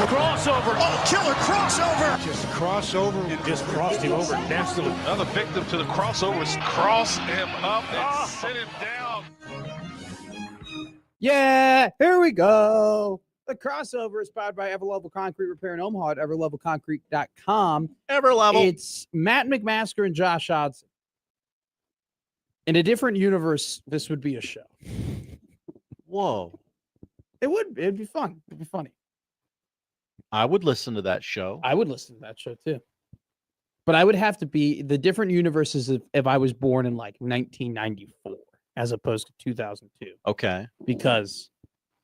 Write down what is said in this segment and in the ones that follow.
Crossover. Oh, killer crossover. Just crossover. It just crossed him over nastily. Another victim to the crossovers. Cross him up and sit him down. Yeah, here we go. The crossover is powered by Everlevel Concrete Repair in Omaha at everlevelconcrete.com. Everlevel. It's Matt McMaster and Josh Hodson. In a different universe, this would be a show. Whoa. It would. It'd be fun. It'd be funny. I would listen to that show. I would listen to that show too. But I would have to be the different universes if I was born in like 1994 as opposed to 2002. Okay. Because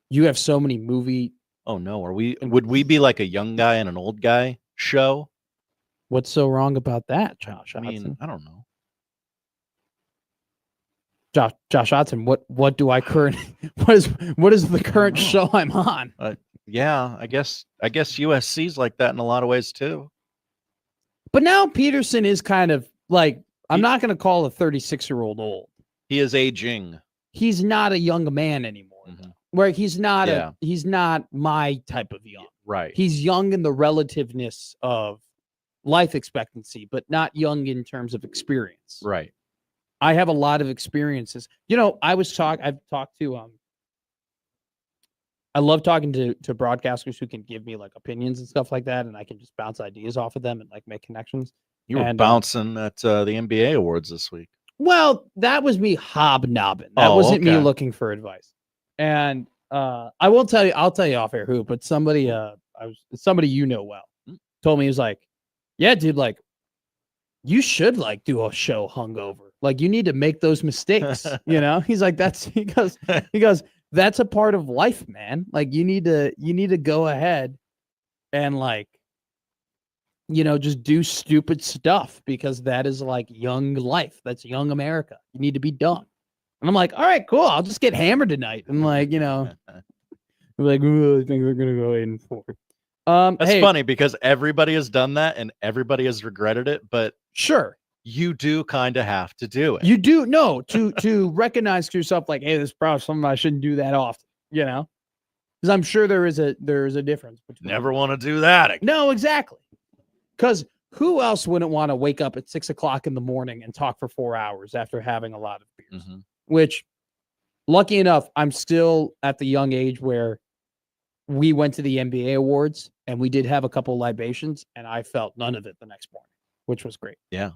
you have so many movie. Oh no, would we be like a young guy and an old guy show? What's so wrong about that, Josh? I mean, I don't know. Josh Hodson, what do I current what is the current show I'm on? Yeah, I guess USC's like that in a lot of ways too. But now Peterson is kind of like, I'm not going to call a 36-year-old old. He is aging. He's not a young man anymore. Mm-hmm. Where he's not he's not my type of young. Right. He's young in the relativeness of life expectancy, but not young in terms of experience. Right. I have a lot of experiences. You know, I've talked to I love talking to broadcasters who can give me like opinions and stuff like that, and I can just bounce ideas off of them and like make connections. You were bouncing at the NBA awards this week. Well, that was me hobnobbing. That wasn't me looking for advice. And I will tell you, I'll tell you off air who, but somebody somebody you know well told me, he was like, yeah, dude, like you should like do a show hungover. Like you need to make those mistakes, you know? He's like, he goes, that's a part of life, man. Like you need to go ahead and like, you know, just do stupid stuff because that is like young life. That's young America. You need to be done. And I'm like, all right, cool. I'll just get hammered tonight. And like, you know, I'm like, ooh, I think we're gonna go 8-4. That's funny because everybody has done that and everybody has regretted it, but sure. You do kind of have to do it. You do to recognize to yourself like, hey, this is probably something I shouldn't do that often, you know? Because I'm sure there is a difference between never want to do that again. No, exactly. Because who else wouldn't want to wake up at 6 o'clock in the morning and talk for 4 hours after having a lot of beers? Mm-hmm. Which, lucky enough, I'm still at the young age where we went to the NBA awards and we did have a couple libations and I felt none of it the next morning, which was great. Yeah.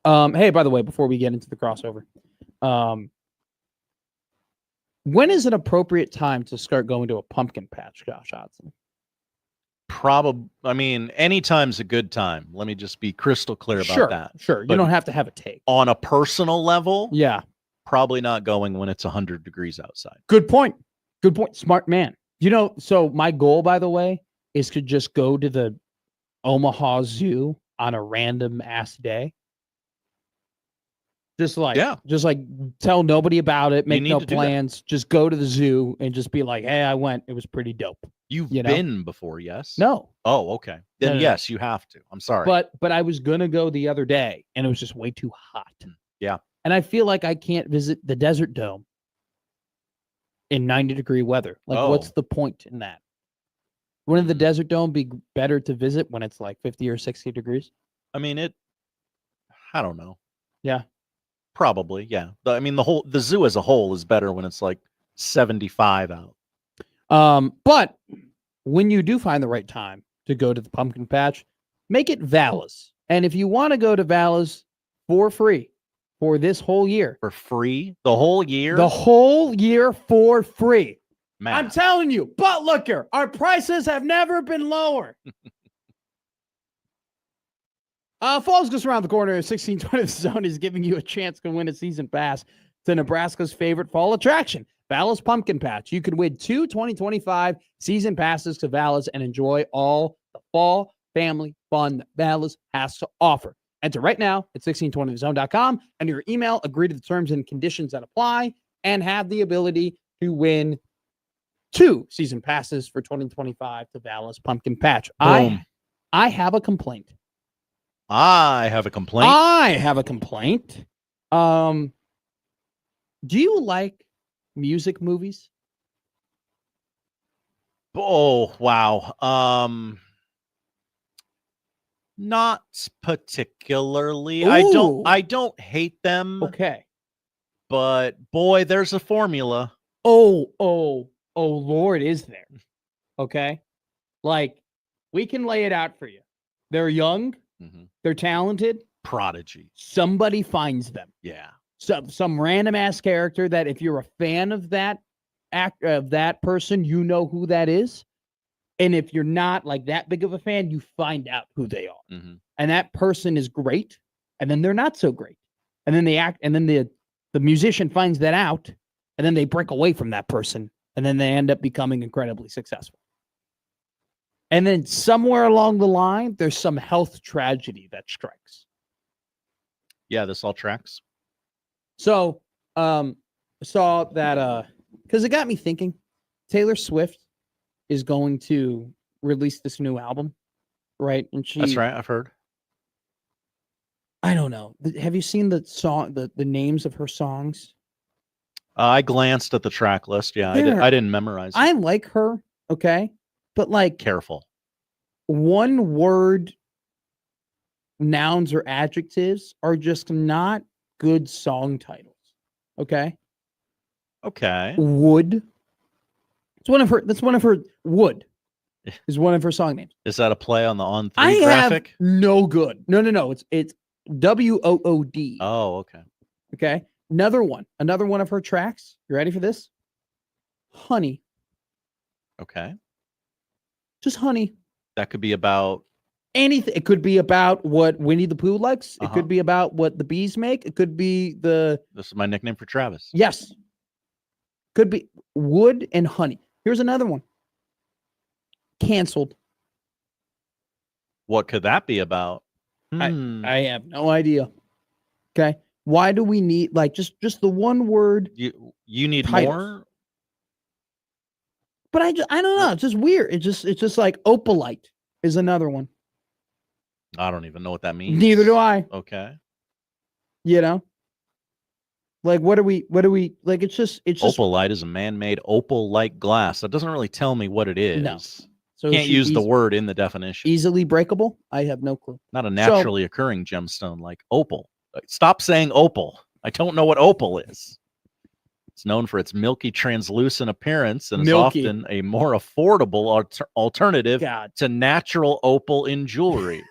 Hey, by the way, before we get into the crossover, when is an appropriate time to start going to a pumpkin patch, Josh Hodson? Probably, I mean, anytime's a good time. Let me just be crystal clear about that. Sure. But you don't have to have a take. On a personal level, yeah, probably not going when it's 100 degrees outside. Good point. Good point. Smart man. You know, so my goal, by the way, is to just go to the Omaha Zoo on a random ass day. Just like tell nobody about it, make no plans, just go to the zoo and just be like, hey, I went. It was pretty dope. You've been before, yes? No. Oh, okay. Then yes, you have to. I'm sorry. But I was going to go the other day and it was just way too hot. Yeah. And I feel like I can't visit the Desert Dome in 90-degree weather. Like, what's the point in that? Wouldn't the Desert Dome be better to visit when it's like 50 or 60 degrees? I mean, I don't know. Yeah. Probably, yeah. I mean, the zoo as a whole is better when it's like 75 out. But when you do find the right time to go to the pumpkin patch, make it Vala's. And if you want to go to Vala's for free for this whole year. For free? The whole year? The whole year for free. Man. I'm telling you, but look here, our prices have never been lower. Fall's just around the corner. 1620 Zone is giving you a chance to win a season pass to Nebraska's favorite fall attraction, Vala's Pumpkin Patch. You could win 2 2025 season passes to Vala's and enjoy all the fall family fun that Vala's has to offer. Enter right now at 1620thezone.com and your email, agree to the terms and conditions that apply, and have the ability to win 2 season passes for 2025 to Vala's Pumpkin Patch. Boom. I have a complaint. I have a complaint. Do you like music movies? Oh, wow. Not particularly. Ooh. I don't hate them, Okay. but boy, there's a formula. Oh, Lord, is there? Okay. Like, we can lay it out for you. They're young. Mm-hmm. They're talented. Prodigy. Somebody finds them. Yeah. Some random ass character that if you're a fan of that that person, you know who that is. And if you're not like that big of a fan, you find out who they are. Mm-hmm. And that person is great, and then they're not so great. And then the musician finds that out, and then they break away from that person, and then they end up becoming incredibly successful. And then somewhere along the line, there's some health tragedy that strikes. Yeah, this all tracks. So, saw that because it got me thinking. Taylor Swift is going to release this new album, right? And That's right. I've heard. I don't know. Have you seen the song, the names of her songs? I glanced at the track list. Yeah, I didn't memorize it. I like her, okay? But like, careful. One word nouns or adjectives are just not good song titles, okay? Okay. Wood. That's one of her Wood is one of her song names. Is that a play on the On3 graphic? Have no good. No. It's WOOD. Oh, okay. Okay. Another one of her tracks. You ready for this? Honey. Okay. Just honey. That could be about anything. It could be about what Winnie the Pooh likes. It could be about what the bees make. It could be this is my nickname for Travis. Yes. Could be wood and honey. Here's another one. Canceled. What could that be about? I have no idea. Okay. Why do we need just the one word? You need titles. More? But I don't know. It's just weird. It's just like opalite is another one. I don't even know what that means. Neither do I. Okay. You know? Like what are we like it's just opalite is a man-made opal-like glass. That doesn't really tell me what it is. No. So can't use the word in the definition. Easily breakable? I have no clue. Not a naturally occurring gemstone like opal. Stop saying opal. I don't know what opal is. It's known for its milky, translucent appearance and is often a more affordable alternative to natural opal in jewelry.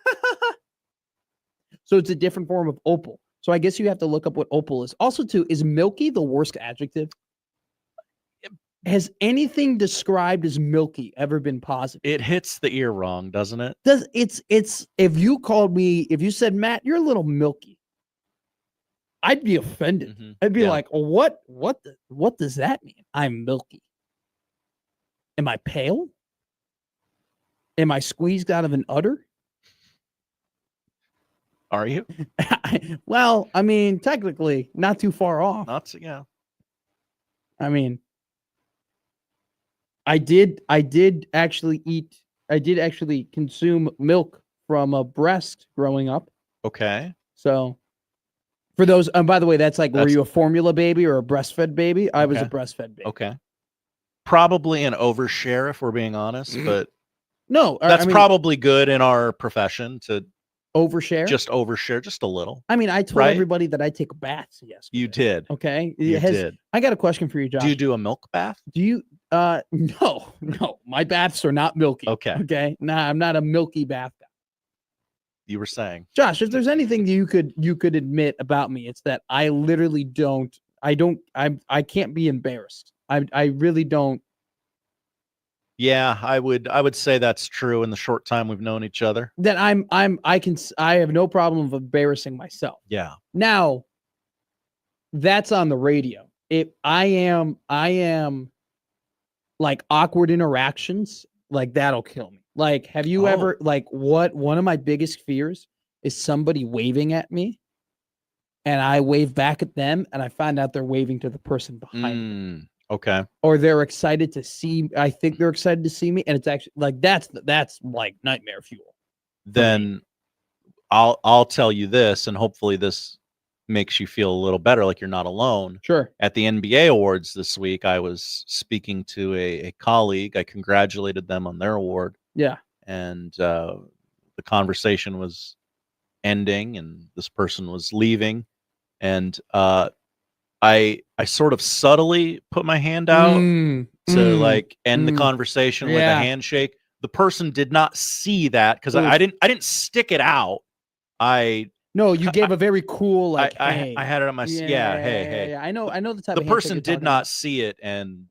So it's a different form of opal. So I guess you have to look up what opal is. Also, too, is milky the worst adjective? Has anything described as milky ever been positive? It hits the ear wrong, doesn't it? It's if you said, Matt, you're a little milky, I'd be offended. Mm-hmm. I'd be like, what does that mean? I'm milky. Am I pale? Am I squeezed out of an udder? Are you? Well, I mean, technically, not too far off. Yeah. I mean, I did actually consume milk from a breast growing up. Okay. So, for those, by the way, were you a formula baby or a breastfed baby? I was a breastfed baby. Okay. Probably an overshare, if we're being honest, but no, that's probably good in our profession to overshare. Just overshare, just a little. I mean, I told everybody that I take baths yesterday. You did. Okay. You did. I got a question for you, Josh. Do you do a milk bath? Do you? No. My baths are not milky. Okay. Okay. Nah, I'm not a milky bath guy. You were saying, Josh, if there's anything you could admit about me, it's that I literally I can't be embarrassed. I really don't. Yeah, I would say that's true in the short time we've known each other. That I have no problem of embarrassing myself. Yeah. Now, that's on the radio. I am like awkward interactions, like that'll kill me. Like, have you ever one of my biggest fears is somebody waving at me and I wave back at them and I find out they're waving to the person behind me. Okay. Or they're excited to see. I think they're excited to see me, and it's actually like that's like nightmare fuel. Then I'll tell you this, and hopefully this makes you feel a little better, like you're not alone. Sure. At the NBA awards this week, I was speaking to a colleague. I congratulated them on their award. Yeah. And the conversation was ending, and this person was leaving. And I sort of subtly put my hand out to like end the conversation with a handshake. The person did not see that because I didn't stick it out. No, you gave a very cool like. I had it on my hey. I know the type. The of person did not see it and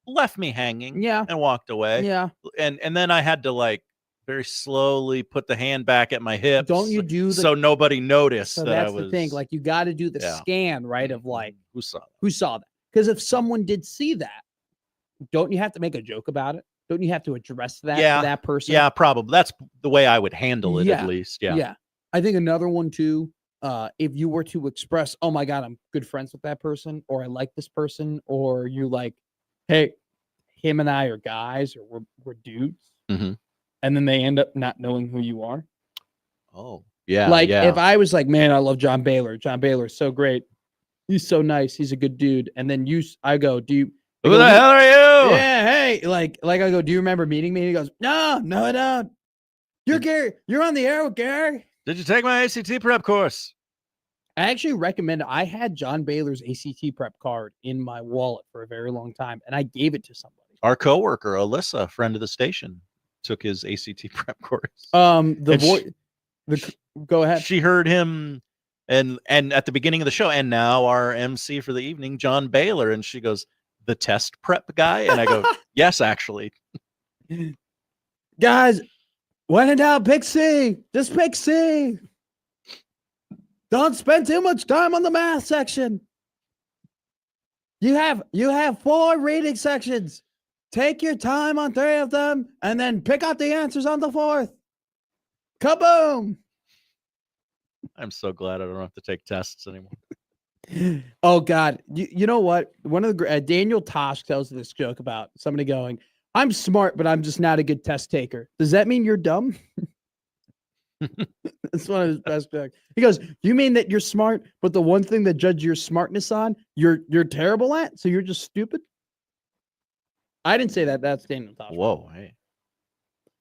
left me hanging. Yeah, and walked away. Yeah, and then I had to like very slowly put the hand back at my hips. Don't you do so nobody noticed that that's I was. The thing. Like you got to do the scan right of like who saw that? Because if someone did see that, don't you have to make a joke about it? Don't you have to address that to that person? Yeah, probably. That's the way I would handle it at least. Yeah. I think another one too, if you were to express, oh my God, I'm good friends with that person, or I like this person, or you like, hey, him and I are guys, or we're dudes, and then they end up not knowing who you are. Oh, yeah. Like if I was like, man, I love John Baylor. John Baylor is so great. He's so nice. He's a good dude. And then I go, do you? Who the hell are you? Yeah, hey, like I go, do you remember meeting me? And he goes, no, I don't. You're Gary. You're on the air with Gary. Did you take my ACT prep course? I actually recommend. I had John Baylor's ACT prep card in my wallet for a very long time, and I gave it to somebody. Our coworker, Alyssa, friend of the station, took his ACT prep course. Go ahead. She heard him, and at the beginning of the show, and now our MC for the evening, John Baylor, and she goes, the test prep guy, and I go, yes, actually. Guys, when in doubt, pick C. Just pick C. Don't spend too much time on the math section. You have 4 reading sections. Take your time on 3 of them, and then pick out the answers on the 4th. Kaboom! I'm so glad I don't have to take tests anymore. Oh God, you know what? One of the Daniel Tosh tells this joke about somebody going, "I'm smart, but I'm just not a good test taker." Does that mean you're dumb? That's one of his best jokes. He goes, "You mean that you're smart, but the one thing that judge your smartness on, you're terrible at, so you're just stupid?" I didn't say that. That's Daniel Tosh. Whoa, hey.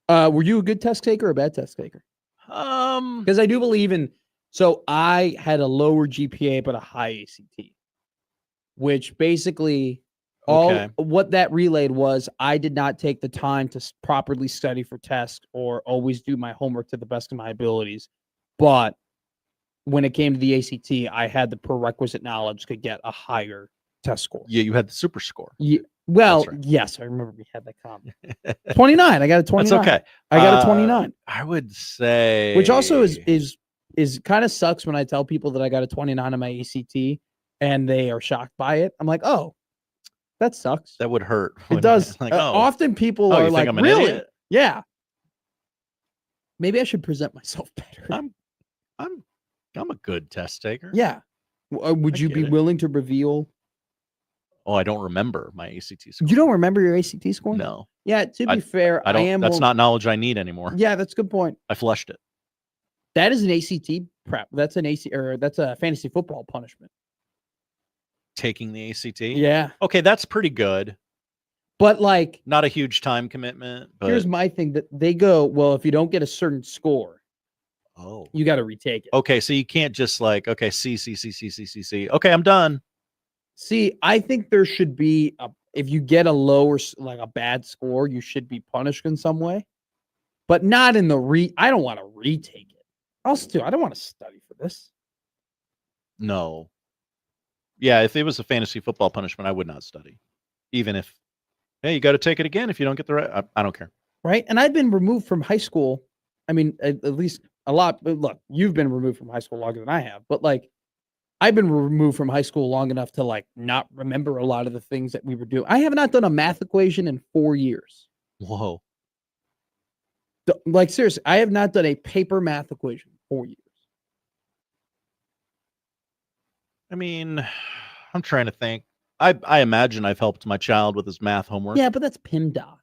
Were you a good test taker or a bad test taker? Because I do believe in. So I had a lower GPA but a high ACT, which basically what that relayed was I did not take the time to properly study for tests or always do my homework to the best of my abilities. But when it came to the ACT, I had the prerequisite knowledge to get a higher test score. Yeah, you had the super score. Yeah. Well, right. Yes, I remember we had that comment. 29. I got a 29. That's okay. I got a 29. I would say, which also is kind of sucks when I tell people that I got a 29 on my ACT and they are shocked by it. I'm like, oh, that sucks. That would hurt. It does. Like, often people are like, really? Idiot? Yeah. Maybe I should present myself better. I'm a good test taker. Yeah. Would you be willing to reveal? Oh, I don't remember my ACT score. You don't remember your ACT score? No. Yeah. To be fair, I don't. That's not knowledge I need anymore. Yeah, that's a good point. I flushed it. That is an ACT prep. That's that's a fantasy football punishment. Taking the ACT? Yeah. Okay, that's pretty good. But like, not a huge time commitment. But... Here's my thing: that they go, well, if you don't get a certain score, you got to retake it. Okay, so you can't just like, okay, C. Okay, I'm done. See, I think there should be if you get a low or like a bad score, you should be punished in some way, but not in the I don't want to retake it. Also, I don't want to study for this. No. Yeah, if it was a fantasy football punishment, I would not study. Even if, hey, you got to take it again if you don't get the right. I don't care. Right. And I've been removed from high school. I mean, at least a lot. But look, you've been removed from high school longer than I have. But like, I've been removed from high school long enough to like not remember a lot of the things that we were doing. I have not done a math equation in 4 years. Whoa. Like, seriously, I have not done a paper math equation in 4 years. I mean, I'm trying to think. I imagine I've helped my child with his math homework. Yeah, but that's PIMDAS,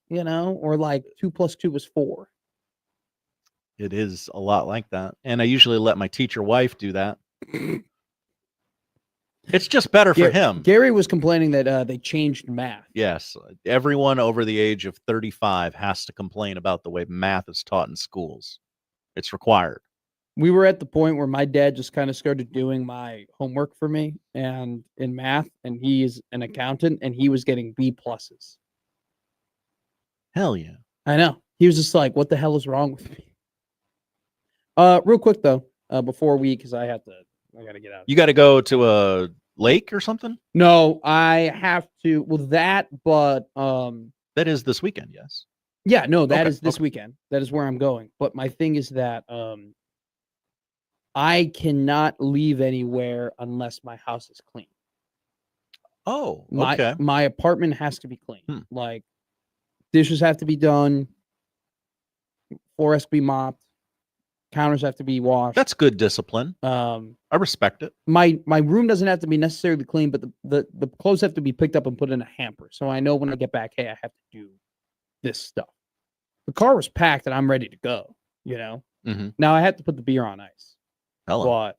you know, or like 2 + 2 is 4. It is a lot like that. And I usually let my teacher wife do that. It's just better for him. Gary was complaining that they changed math. Yes. Everyone over the age of 35 has to complain about the way math is taught in schools. It's required. We were at the point where my dad just kind of started doing my homework for me and in math, and he is an accountant, and he was getting B pluses. Hell yeah. I know. He was just like, what the hell is wrong with me? Real quick, though, before because I got to get out. You got to go to a lake or something? No, I have to. Well, but. That is this weekend, yes. Yeah, no, that is this weekend. That is where I'm going. But my thing is that I cannot leave anywhere unless my house is clean. Oh, okay. My apartment has to be clean. Like, dishes have to be done. Floor has to be mopped. Counters have to be washed. That's good discipline. I respect it. My room doesn't have to be necessarily clean, but the clothes have to be picked up and put in a hamper. So I know when I get back, hey, I have to do this stuff. The car was packed and I'm ready to go, you know? Mm-hmm. Now I have to put the beer on ice. Hello. But,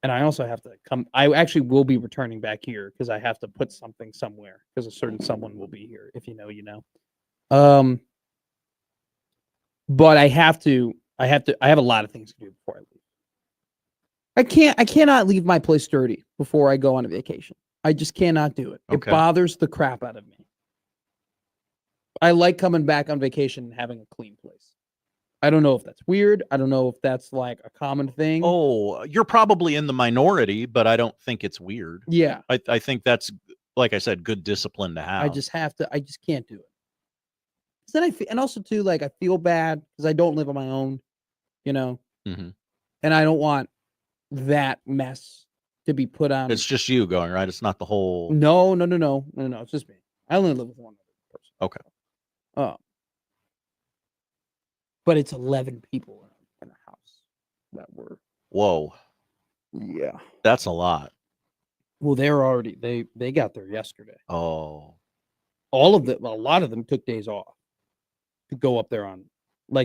and I also have to I actually will be returning back here because I have to put something somewhere because a certain someone will be here. If you know, you know. But I have a lot of things to do before I leave. I cannot leave my place dirty before I go on a vacation. I just cannot do it. Okay. It bothers the crap out of me. I like coming back on vacation and having a clean place. I don't know if that's weird. I don't know if that's like a common thing. Oh, you're probably in the minority, but I don't think it's weird. Yeah. I think that's, like I said, good discipline to have. I just can't do it. Then and also too, like, I feel bad because I don't live on my own, you know, and I don't want that mess to be put on. It's just you going, right? It's not the whole. No. It's just me. I only live with one other person. Okay. But it's 11 people in a house that were. Whoa. Yeah. That's a lot. Well, they're already they got there yesterday. Oh. A lot of them took days off to go up there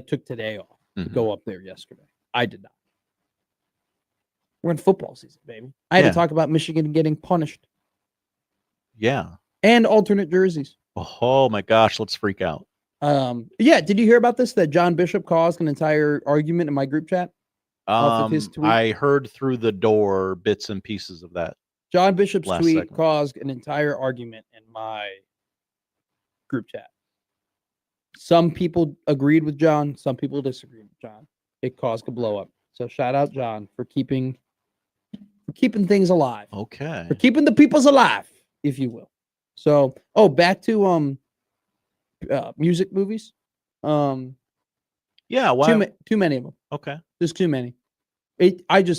took today off to go up there yesterday. I did not. We're in football season, baby. I had to talk about Michigan getting punished. Yeah. And alternate jerseys. Oh my gosh, let's freak out. Yeah, did you hear about this? That John Bishop caused an entire argument in my group chat? Off of his tweet? I heard through the door bits and pieces of that. John Bishop's tweet caused an entire argument in my group chat. Some people agreed with John. Some people disagreed with John. It caused a blow up. So shout out John for keeping things alive. Okay. For keeping the peoples alive, if you will. So, back to music movies. Yeah, why? Too many of them. Okay. Just too many. The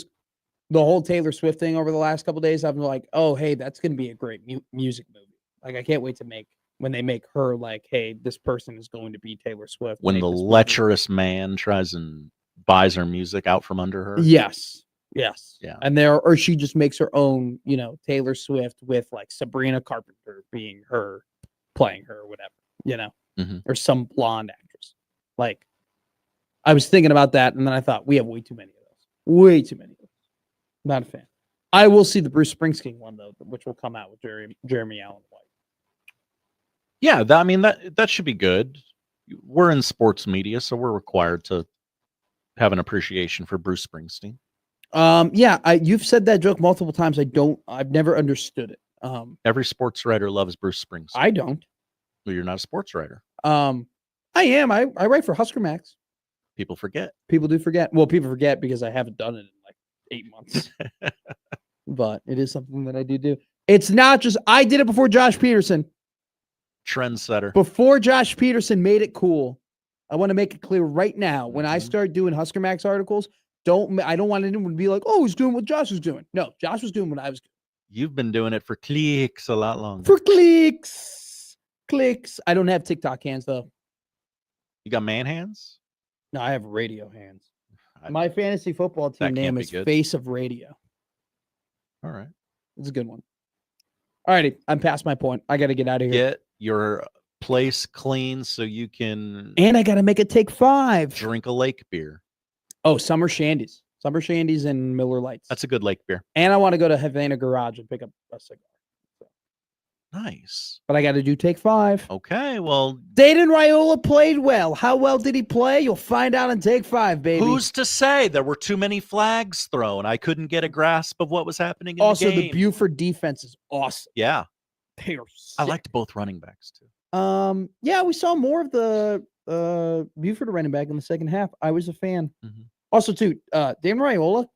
whole Taylor Swift thing over the last couple of days, I'm like, oh, hey, that's going to be a great music movie. Like, I can't wait to when they make her like, hey, this person is going to be Taylor Swift. When the lecherous man tries and buys her music out from under her. Yes. Yeah. And or she just makes her own, Taylor Swift with like Sabrina Carpenter being her, playing her or whatever, or some blonde actress. Like, I was thinking about that, and then I thought, we have way too many of those. Way too many of those. Not a fan. I will see the Bruce Springsteen one, though, which will come out with Jeremy Allen White. Yeah, that should be good. We're in sports media, so we're required to have an appreciation for Bruce Springsteen. Yeah, you've said that joke multiple times. I've never understood it. Every sports writer loves Bruce Springsteen. I don't. Well, you're not a sports writer. I am. I write for Husker Max. People forget. People do forget. Well, people forget because I haven't done it in like 8 months. But it is something that I do. It's not just I did it before Josh Peterson. Trendsetter. Before Josh Peterson made it cool. I want to make it clear right now. When I start doing Husker Max articles, I don't want anyone to be like, oh, he's doing what Josh was doing. No, Josh was doing what I was doing. You've been doing it for clicks a lot longer. For clicks. I don't have TikTok hands though. You got man hands? No, I have radio hands. My fantasy football team name is Face of Radio. All right. It's a good one. All righty. I'm past my point. I got to get out of here. Get your place clean so you can. And I got to make it take 5. Drink a lake beer. Oh, summer shandies. Summer Shandies and Miller Lights. That's a good lake beer. And I want to go to Havana Garage and pick up a cigar. So. Nice. But I got to do take 5. Okay, well. Dayton Raiola played well. How well did he play? You'll find out in take 5, baby. Who's to say? There were too many flags thrown. I couldn't get a grasp of what was happening in also, the game. the Buford defense is awesome. Yeah. They are sick. I liked both running backs, too. Yeah, we saw more of the Buford running back in the second half. I was a fan. Mm-hmm. Also, too, Dan Raiola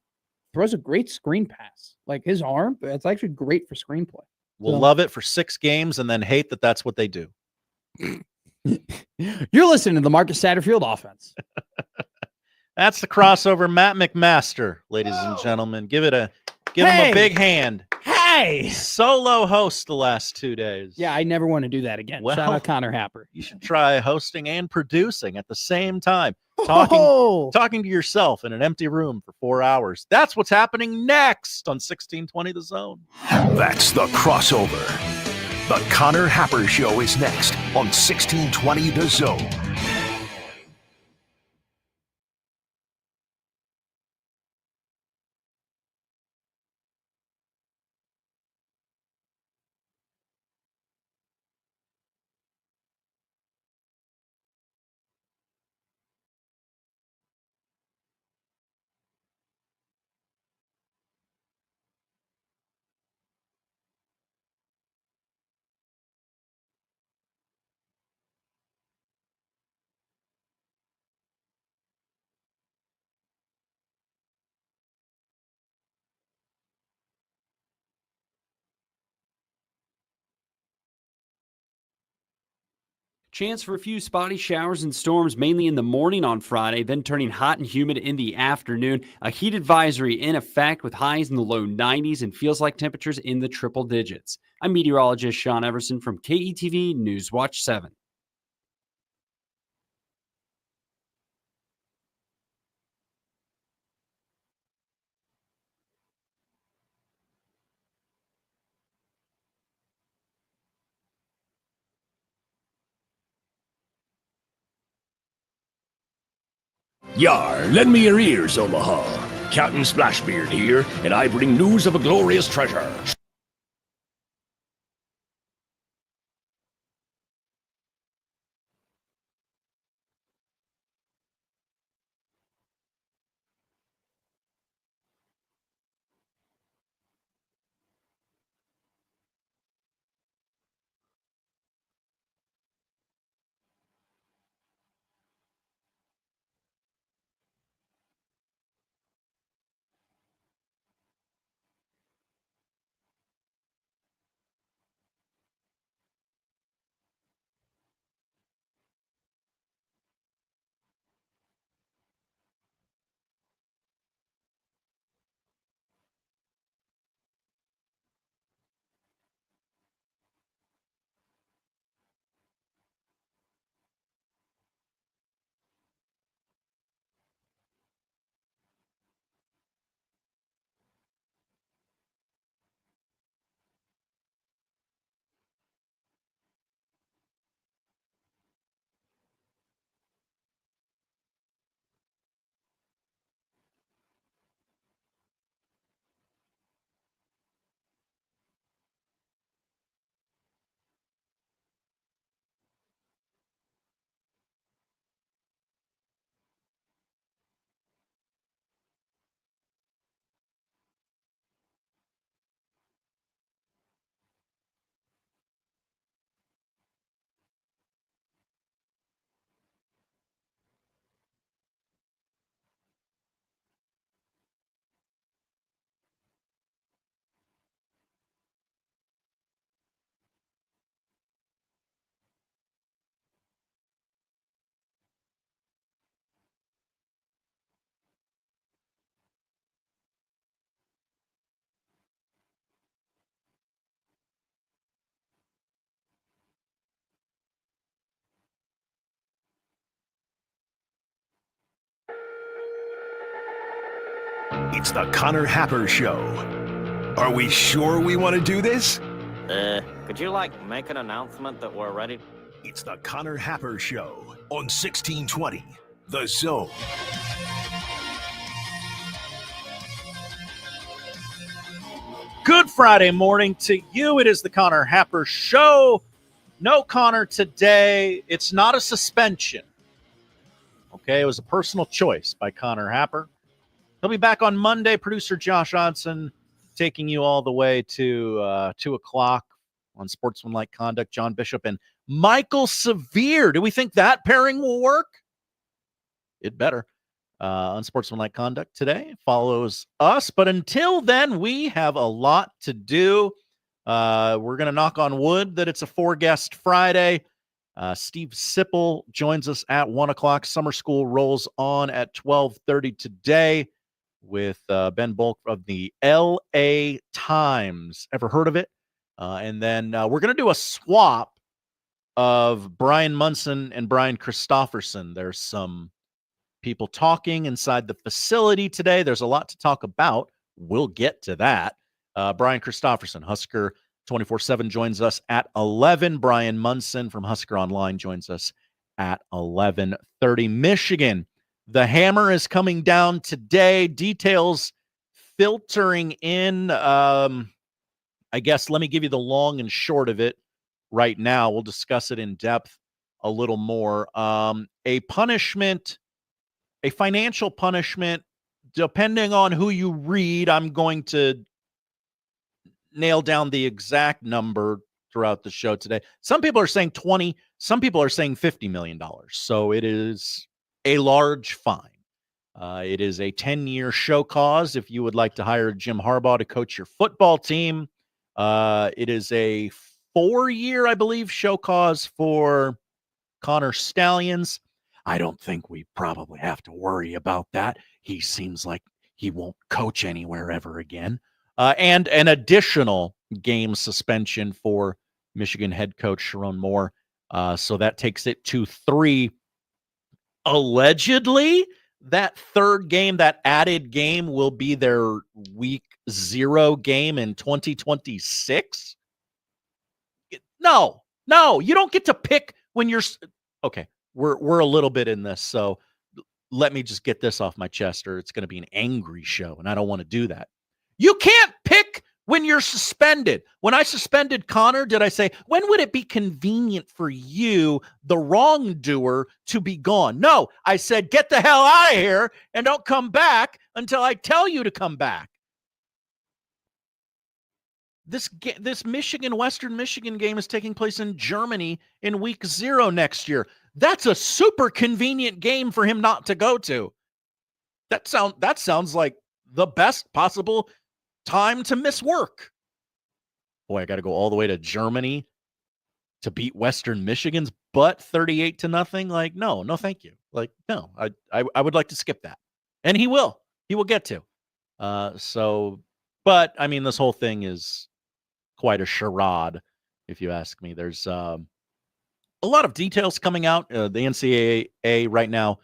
throws a great screen pass. Like his arm, it's actually great for screenplay. We'll love it for 6 games and then hate that that's what they do. You're listening to the Marcus Satterfield offense. That's the crossover. Matt McMaster, ladies and gentlemen. Give him a big hand. Hey! Solo host the last 2 days. Yeah, I never want to do that again. Well, shout out Connor Happer. You should try hosting and producing at the same time. Talking to yourself in an empty room for 4 hours. That's what's happening next on 1620 The Zone. That's the crossover. The Connor Happer Show is next on 1620 The Zone. Chance for a few spotty showers and storms mainly in the morning on Friday, then turning hot and humid in the afternoon. A heat advisory in effect with highs in the low 90s and feels like temperatures in the triple digits. I'm meteorologist Sean Everson from KETV Newswatch 7. Yar, lend me your ears, Omaha. Captain Splashbeard here, and I bring news of a glorious treasure. It's the Connor Happer Show. Are we sure we want to do this? Could you, make an announcement that we're ready? It's the Connor Happer Show on 1620 The Zone. Good Friday morning to you. It is the Connor Happer Show. No Connor today. It's not a suspension. Okay, it was a personal choice by Connor Happer. He'll be back on Monday. Producer Josh Odson taking you all the way to 2 o'clock on Sportsmanlike Conduct. John Bishop and Michael Severe. Do we think that pairing will work? It better. Unsportsmanlike Conduct today follows us. But until then, we have a lot to do. We're going to knock on wood that it's a 4-guest Friday. Steve Sipple joins us at 1 o'clock. Summer school rolls on at 12:30 today with Ben Bolch of the LA Times. Ever heard of it? And then we're going to do a swap of Bryan Munson and Brian Christopherson. There's some people talking inside the facility today. There's a lot to talk about. We'll get to that. Brian Christopherson, Husker 24/7, joins us at 11. Bryan Munson from Husker Online joins us at 11:30. Michigan, the hammer is coming down today. Details filtering in. I guess let me give you the long and short of it right now. We'll discuss it in depth a little more. A punishment, a financial punishment, depending on who you read. I'm going to nail down the exact number throughout the show today. Some people are saying 20, some people are saying $50 million. So it is a large fine. It is a 10-year show cause if you would like to hire Jim Harbaugh to coach your football team. It is a 4-year, I believe, show cause for Connor Stallions. I don't think we probably have to worry about that. He seems like he won't coach anywhere ever again. And an additional game suspension for Michigan head coach Sharon Moore. So that takes it to 3. Allegedly, that third game, that added game, will be their week 0 game in 2026. No, you don't get to pick when you're okay. We're a little bit in this, so let me just get this off my chest, or it's going to be an angry show, and I don't want to do that. You can't pick when you're suspended. When I suspended Connor, did I say, when would it be convenient for you, the wrongdoer, to be gone? No, I said, get the hell out of here and don't come back until I tell you to come back. This Western Michigan game is taking place in Germany in week 0 next year. That's a super convenient game for him not to go to. That sounds like the best possible time to miss work. Boy, I got to go all the way to Germany to beat Western Michigan's butt 38-0. Like, no, thank you. Like, no, I would like to skip that. And he will get to. But I mean, this whole thing is quite a charade, if you ask me. There's a lot of details coming out. The NCAA right now,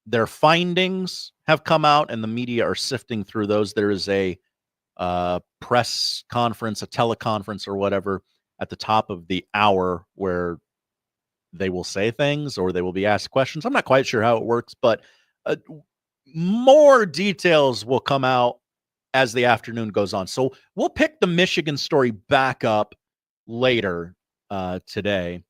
their findings have come out, and the media are sifting through those. There is a press conference, a teleconference or whatever, at the top of the hour where they will say things or they will be asked questions. I'm not quite sure how it works, but more details will come out as the afternoon goes on. So we'll pick the Michigan story back up later today.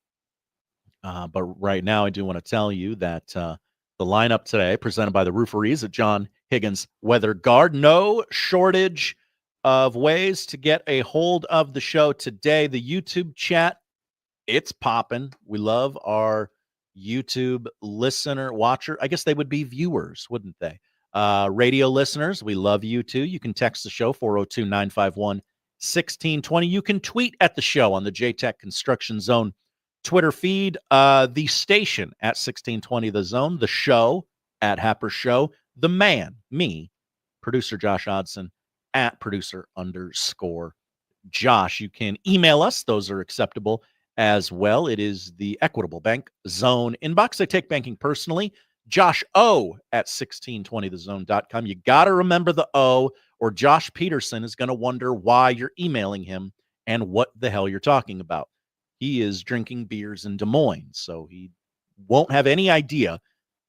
But right now, I do want to tell you that the lineup today, presented by the Rooferees at John Higgins Weather Guard. No shortage of ways to get a hold of the show today. The YouTube chat, it's popping. We love our YouTube listener, watcher. I guess they would be viewers, wouldn't they? Radio listeners, we love you too. You can text the show 402-951-1620. You can tweet at the show on the JTech Construction Zone Twitter feed, the station at 1620 The Zone, the show at Happer Show, the man, me, producer Josh Odson at producer_Josh. You can email us. Those are acceptable as well. It is the Equitable Bank Zone inbox. I take banking personally. Josh O at 1620thezone.com. You got to remember the O, or Josh Peterson is going to wonder why you're emailing him and what the hell you're talking about. He is drinking beers in Des Moines, so he won't have any idea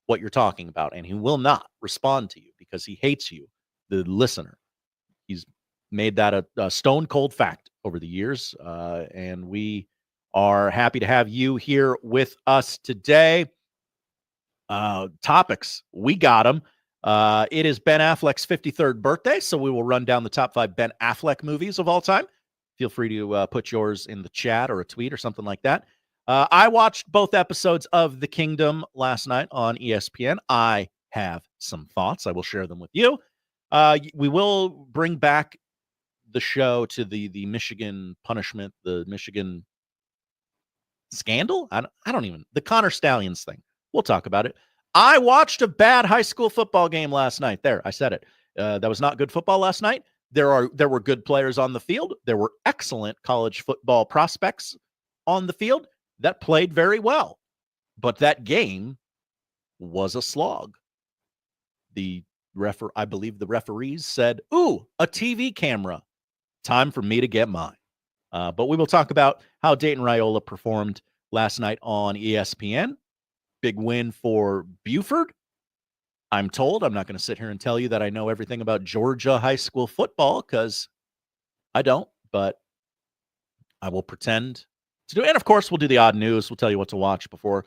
what you're talking about, and he will not respond to you because he hates you the listener. He's made that a stone cold fact over the years, and we are happy to have you here with us today. Topics, we got them. It is Ben Affleck's 53rd birthday, so we will run down the top 5 Ben Affleck movies of all time. Feel free to put yours in the chat or a tweet or something like that. I watched both episodes of The Kingdom last night on ESPN. I have some thoughts. I will share them with you. We will bring back the show to the Michigan punishment, the Michigan scandal. I don't even, the Connor Stallions thing. We'll talk about it. I watched a bad high school football game last night. There, I said it. That was not good football last night. There were good players on the field. There were excellent college football prospects on the field that played very well. But that game was a slog. I believe the referees said, "Ooh, a TV camera. Time for me to get mine." But we will talk about how Dayton Raiola performed last night on ESPN. Big win for Buford. I'm told. I'm not going to sit here and tell you that I know everything about Georgia high school football because I don't, but I will pretend to do it. And of course, we'll do the odd news. We'll tell you what to watch before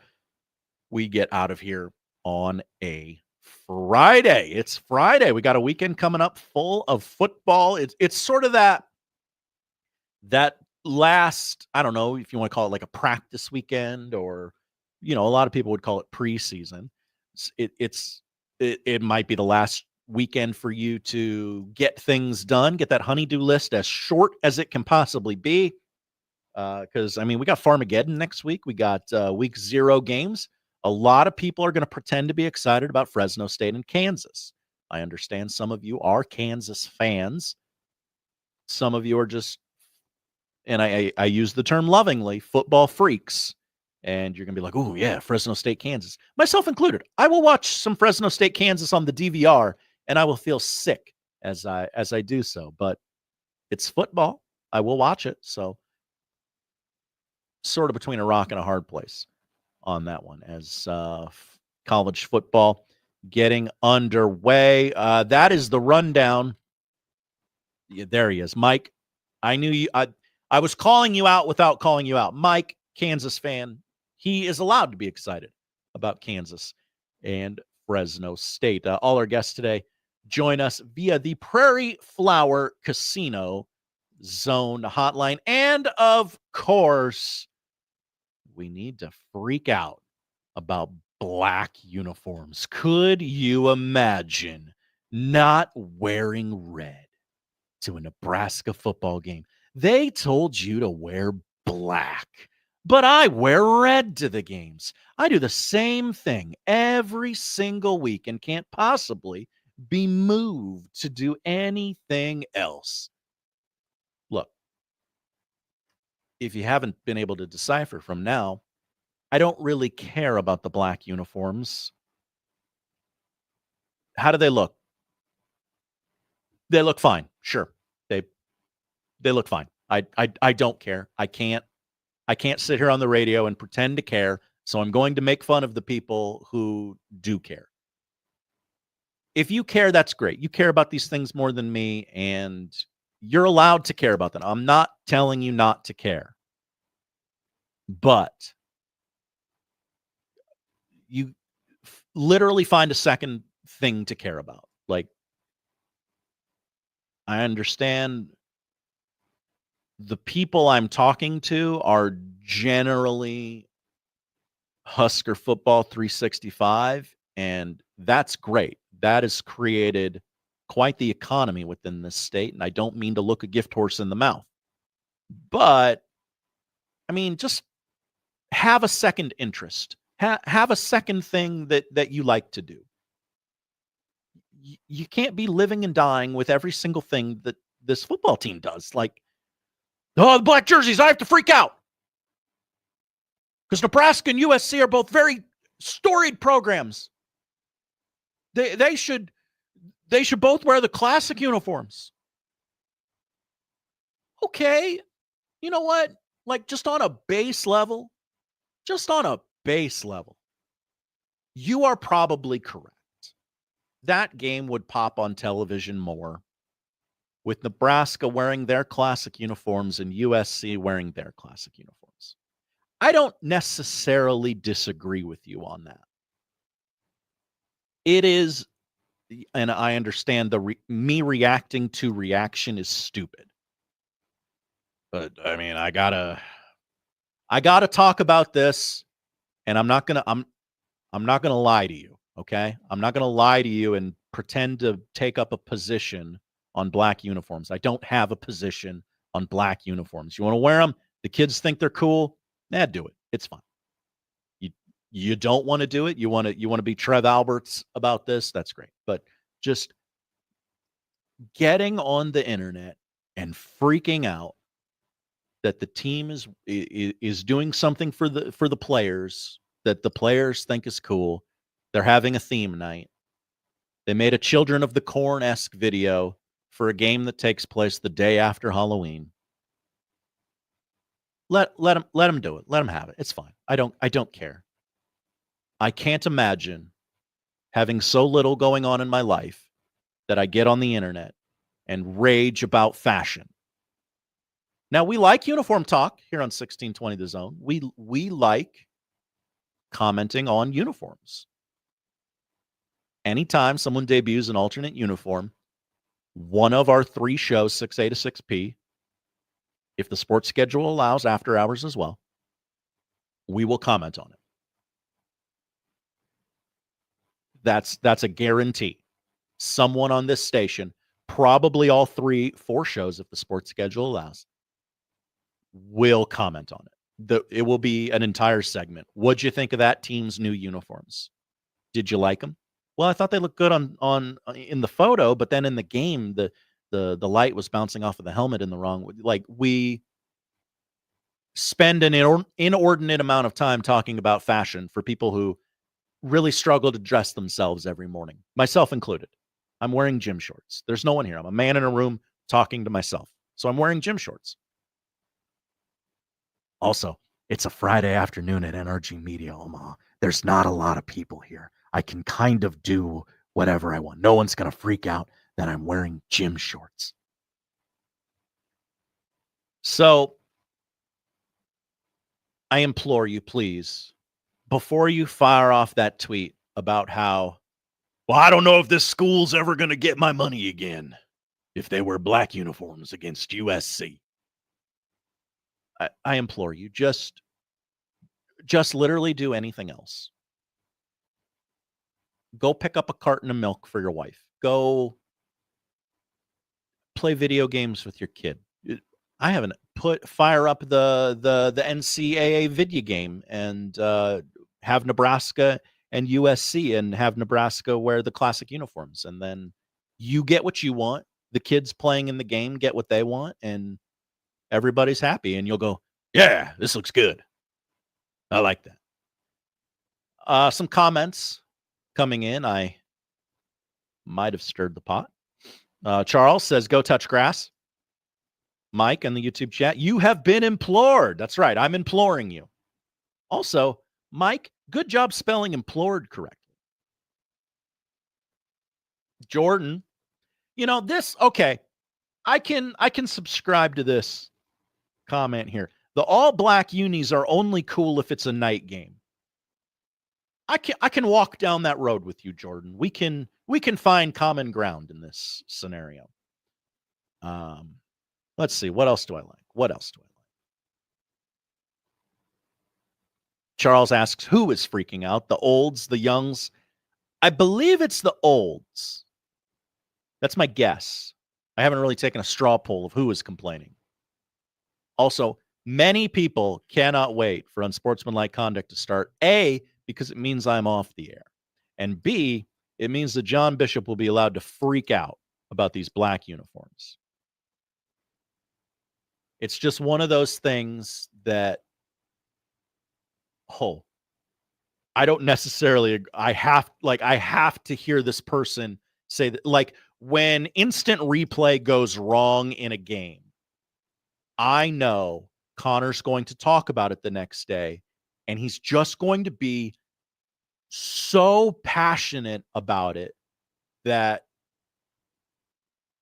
we get out of here on a Friday. It's Friday. We got a weekend coming up full of football. It's sort of that last, I don't know if you want to call it like a practice weekend, or, a lot of people would call it preseason. It might be the last weekend for you to get things done, get that honey-do list as short as it can possibly be. Because, we got Farmageddon next week. We got week 0 games. A lot of people are going to pretend to be excited about Fresno State and Kansas. I understand some of you are Kansas fans. Some of you are just, and I use the term lovingly, football freaks. And you're going to be like, "Oh, yeah, Fresno State, Kansas." Myself included. I will watch some Fresno State, Kansas on the DVR, and I will feel sick as I do so. But it's football. I will watch it. So sort of between a rock and a hard place on that one as college football getting underway. That is the rundown. Yeah, there he is. Mike, I knew you. I was calling you out without calling you out. Mike, Kansas fan. He is allowed to be excited about Kansas and Fresno State. All our guests today join us via the Prairie Flower Casino Zone hotline. And, of course, we need to freak out about black uniforms. Could you imagine not wearing red to a Nebraska football game? They told you to wear black. But I wear red to the games. I do the same thing every single week and can't possibly be moved to do anything else. Look, if you haven't been able to decipher from now, I don't really care about the black uniforms. How do they look? They look fine. Sure. They look fine. I don't care. I can't sit here on the radio and pretend to care, so I'm going to make fun of the people who do care. If you care, that's great. You care about these things more than me, and you're allowed to care about them. I'm not telling you not to care. But you literally find a second thing to care about. Like, I understand the people I'm talking to are generally Husker football 365, and that's great. That has created quite the economy within this state, and I don't mean to look a gift horse in the mouth. But, just have a second interest. Have a second thing that you like to do. You can't be living and dying with every single thing that this football team does. Like, "Oh, the black jerseys, I have to freak out." Because Nebraska and USC are both very storied programs. They should both wear the classic uniforms. Okay. You know what? Like, just on a base level, you are probably correct. that game would pop on television more with Nebraska wearing their classic uniforms and USC wearing their classic uniforms. I don't necessarily disagree with you on that. It is, and I understand me reacting to reaction is stupid. But I mean, I gotta talk about this, and I'm not gonna lie to you, okay? I'm not gonna lie to you and pretend to take up a position on black uniforms. I don't have a position on black uniforms. You want to wear them? The kids think they're cool. Do it. It's fine. You don't want to do it. You want to be Trev Alberts about this. That's great. But just getting on the internet and freaking out that the team is doing something for the players that the players think is cool. They're having a theme night. They made a Children of the Corn-esque video for a game that takes place the day after Halloween. Let them do it. Let them have it. It's fine. I don't care. I can't imagine having so little going on in my life that I get on the internet and rage about fashion. Now, we like uniform talk here on 1620 The Zone. We like commenting on uniforms. Anytime someone debuts an alternate uniform, one of our 3 shows, 6A to 6P, if the sports schedule allows, after hours as well, we will comment on it. That's a guarantee. Someone on this station, probably all 3-4 shows if the sports schedule allows, will comment on it. It will be an entire segment. What'd you think of that team's new uniforms? Did you like them? Well, I thought they looked good on in the photo, but then in the game, the light was bouncing off of the helmet in the wrong way. Like, we spend an inordinate amount of time talking about fashion for people who really struggle to dress themselves every morning, myself included. I'm wearing gym shorts. There's no one here. I'm a man in a room talking to myself. So I'm wearing gym shorts. Also, it's a Friday afternoon at NRG Media Omaha. There's not a lot of people here. I can kind of do whatever I want. No one's going to freak out that I'm wearing gym shorts. So I implore you, please, before you fire off that tweet about how, well, I don't know if this school's ever going to get my money again if they wear black uniforms against USC. I implore you, just literally do anything else. Go pick up a carton of milk for your wife. Go play video games with your kid. I haven't fire up the NCAA video game and have Nebraska and USC and have Nebraska wear the classic uniforms. And then you get what you want. The kids playing in the game get what they want, and everybody's happy. And you'll go, yeah, this looks good. I like that. Some comments coming in. I might have stirred the pot. Charles says, go touch grass. Mike in the YouTube chat, you have been implored. That's right. I'm imploring you. Also, Mike, good job spelling implored correctly. Jordan, okay. I can subscribe to this comment here. The all black unis are only cool if it's a night game. I can walk down that road with you, Jordan. We can find common ground in this scenario. Let's see. What else do I like? Charles asks, who is freaking out? The olds, the youngs? I believe it's the olds. That's my guess. I haven't really taken a straw poll of who is complaining. Also, many people cannot wait for unsportsmanlike conduct to start. A, because it means I'm off the air. And B, it means that John Bishop will be allowed to freak out about these black uniforms. It's just one of those things that, I don't necessarily, I have to hear this person say that, like, when instant replay goes wrong in a game, I know Connor's going to talk about it the next day, and he's just going to be so passionate about it that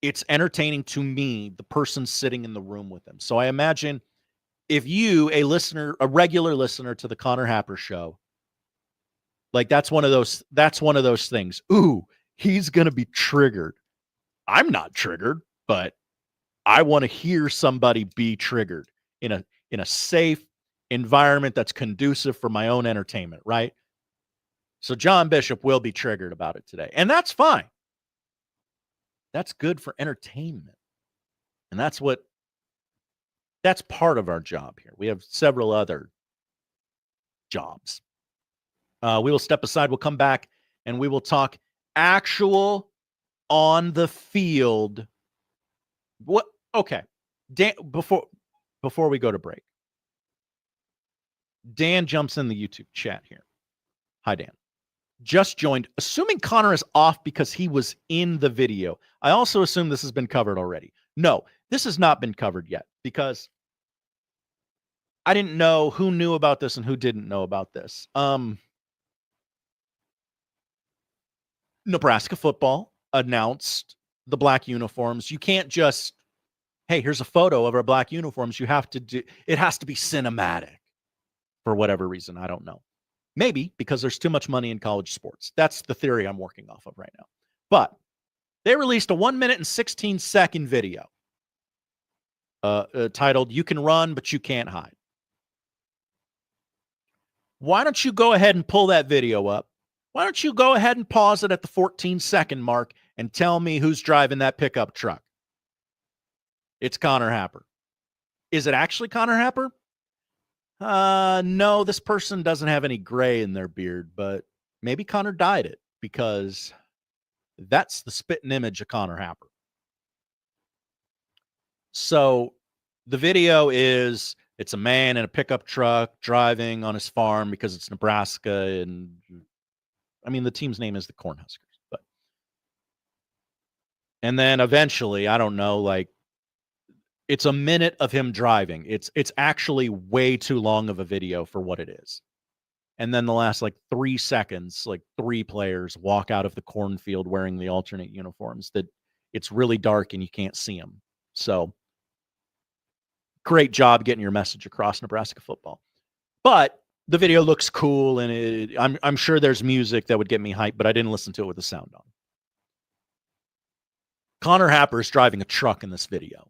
it's entertaining to me, the person sitting in the room with them. So I imagine if you, a listener, a regular listener to the Connor Happer show, like that's one of those things. Ooh, he's going to be triggered. I'm not triggered, but I want to hear somebody be triggered in a safe environment that's conducive for my own entertainment, right? So John Bishop will be triggered about it today, and that's fine. That's good for entertainment. And that's part of our job here. We have several other jobs. We will step aside. We'll come back and we will talk actual on the field. What? Okay. Dan, before we go to break, Dan jumps in the YouTube chat here. Hi, Dan. Just joined. Assuming Connor is off because he was in the video. I also assume this has been covered already. No, this has not been covered yet because I didn't know who knew about this and who didn't know about this. Nebraska football announced the black uniforms. You can't just, hey, here's a photo of our black uniforms. You have to do, it has to be cinematic for whatever reason. I don't know. Maybe because there's too much money in college sports. That's the theory I'm working off of right now. But they released a 1 minute and 16-second video titled, "You Can Run, But You Can't Hide." Why don't you go ahead and pull that video up? Why don't you go ahead and pause it at the 14-second mark and tell me who's driving that pickup truck? It's Connor Happer. Is it actually Connor Happer? No, this person doesn't have any gray in their beard, but maybe Connor dyed it because that's the spitting image of Connor Happer. So the video is, it's a man in a pickup truck driving on his farm because it's Nebraska. And I mean, the team's name is the Cornhuskers, but, and then eventually, I don't know, like, it's a minute of him driving. It's actually way too long of a video for what it is. And then the last like 3 seconds, like 3 players walk out of the cornfield wearing the alternate uniforms that it's really dark and you can't see them. So great job getting your message across, Nebraska football. But the video looks cool, and I'm sure there's music that would get me hyped, but I didn't listen to it with the sound on. Connor Happer is driving a truck in this video.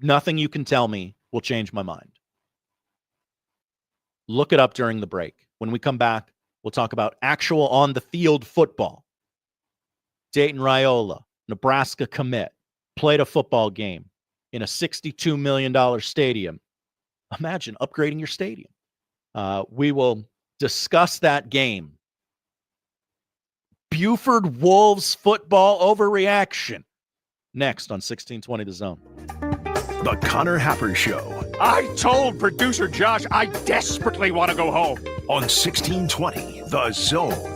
Nothing you can tell me will change my mind. Look it up during the break. When we come back, we'll talk about actual on-the-field football. Dayton Raiola, Nebraska commit, played a football game in a $62 million stadium. Imagine upgrading your stadium. We will discuss that game. Buford Wolves football overreaction. Next on 1620 The Zone. The Connor Happer Show I told producer Josh I desperately want to go home. on 1620 The Zone.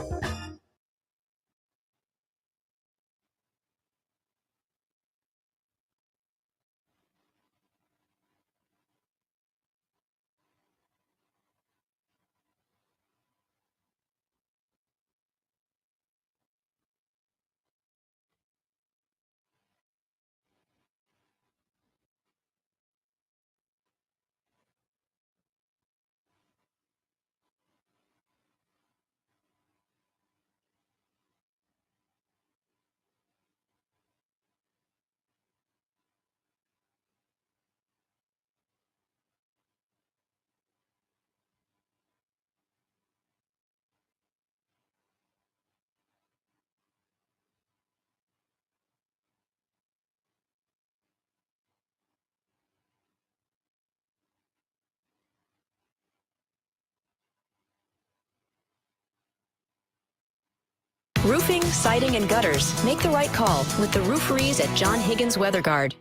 Roofing, siding, and gutters. Make the right call with the rooferees at John Higgins Weather Guard.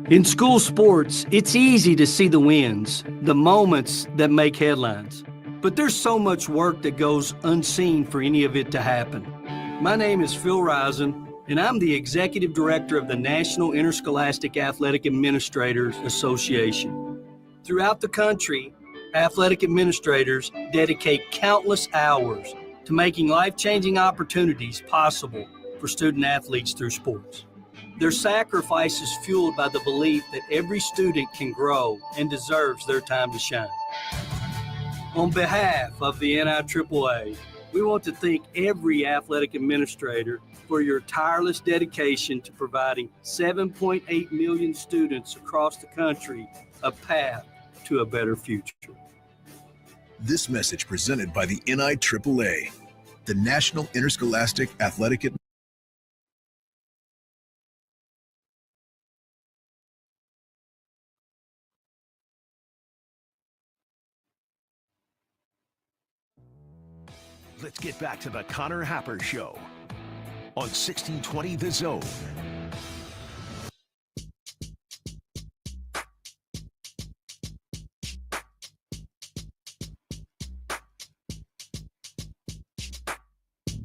In school sports, it's easy to see the wins, the moments that make headlines. But there's so much work that goes unseen for any of it to happen. My name is Phil Risen, and I'm the Executive Director of the National Interscholastic Athletic Administrators Association. Throughout the country, athletic administrators dedicate countless hours to making life-changing opportunities possible for student athletes through sports. Their sacrifice is fueled by the belief that every student can grow and deserves their time to shine. On behalf of the NIAAA, we want to thank every athletic administrator for your tireless dedication to providing 7.8 million students across the country a path to a better future. This message presented by the NIAAA, the National Interscholastic Athletic Let's get back to the Connor Happer Show on 1620 The Zone.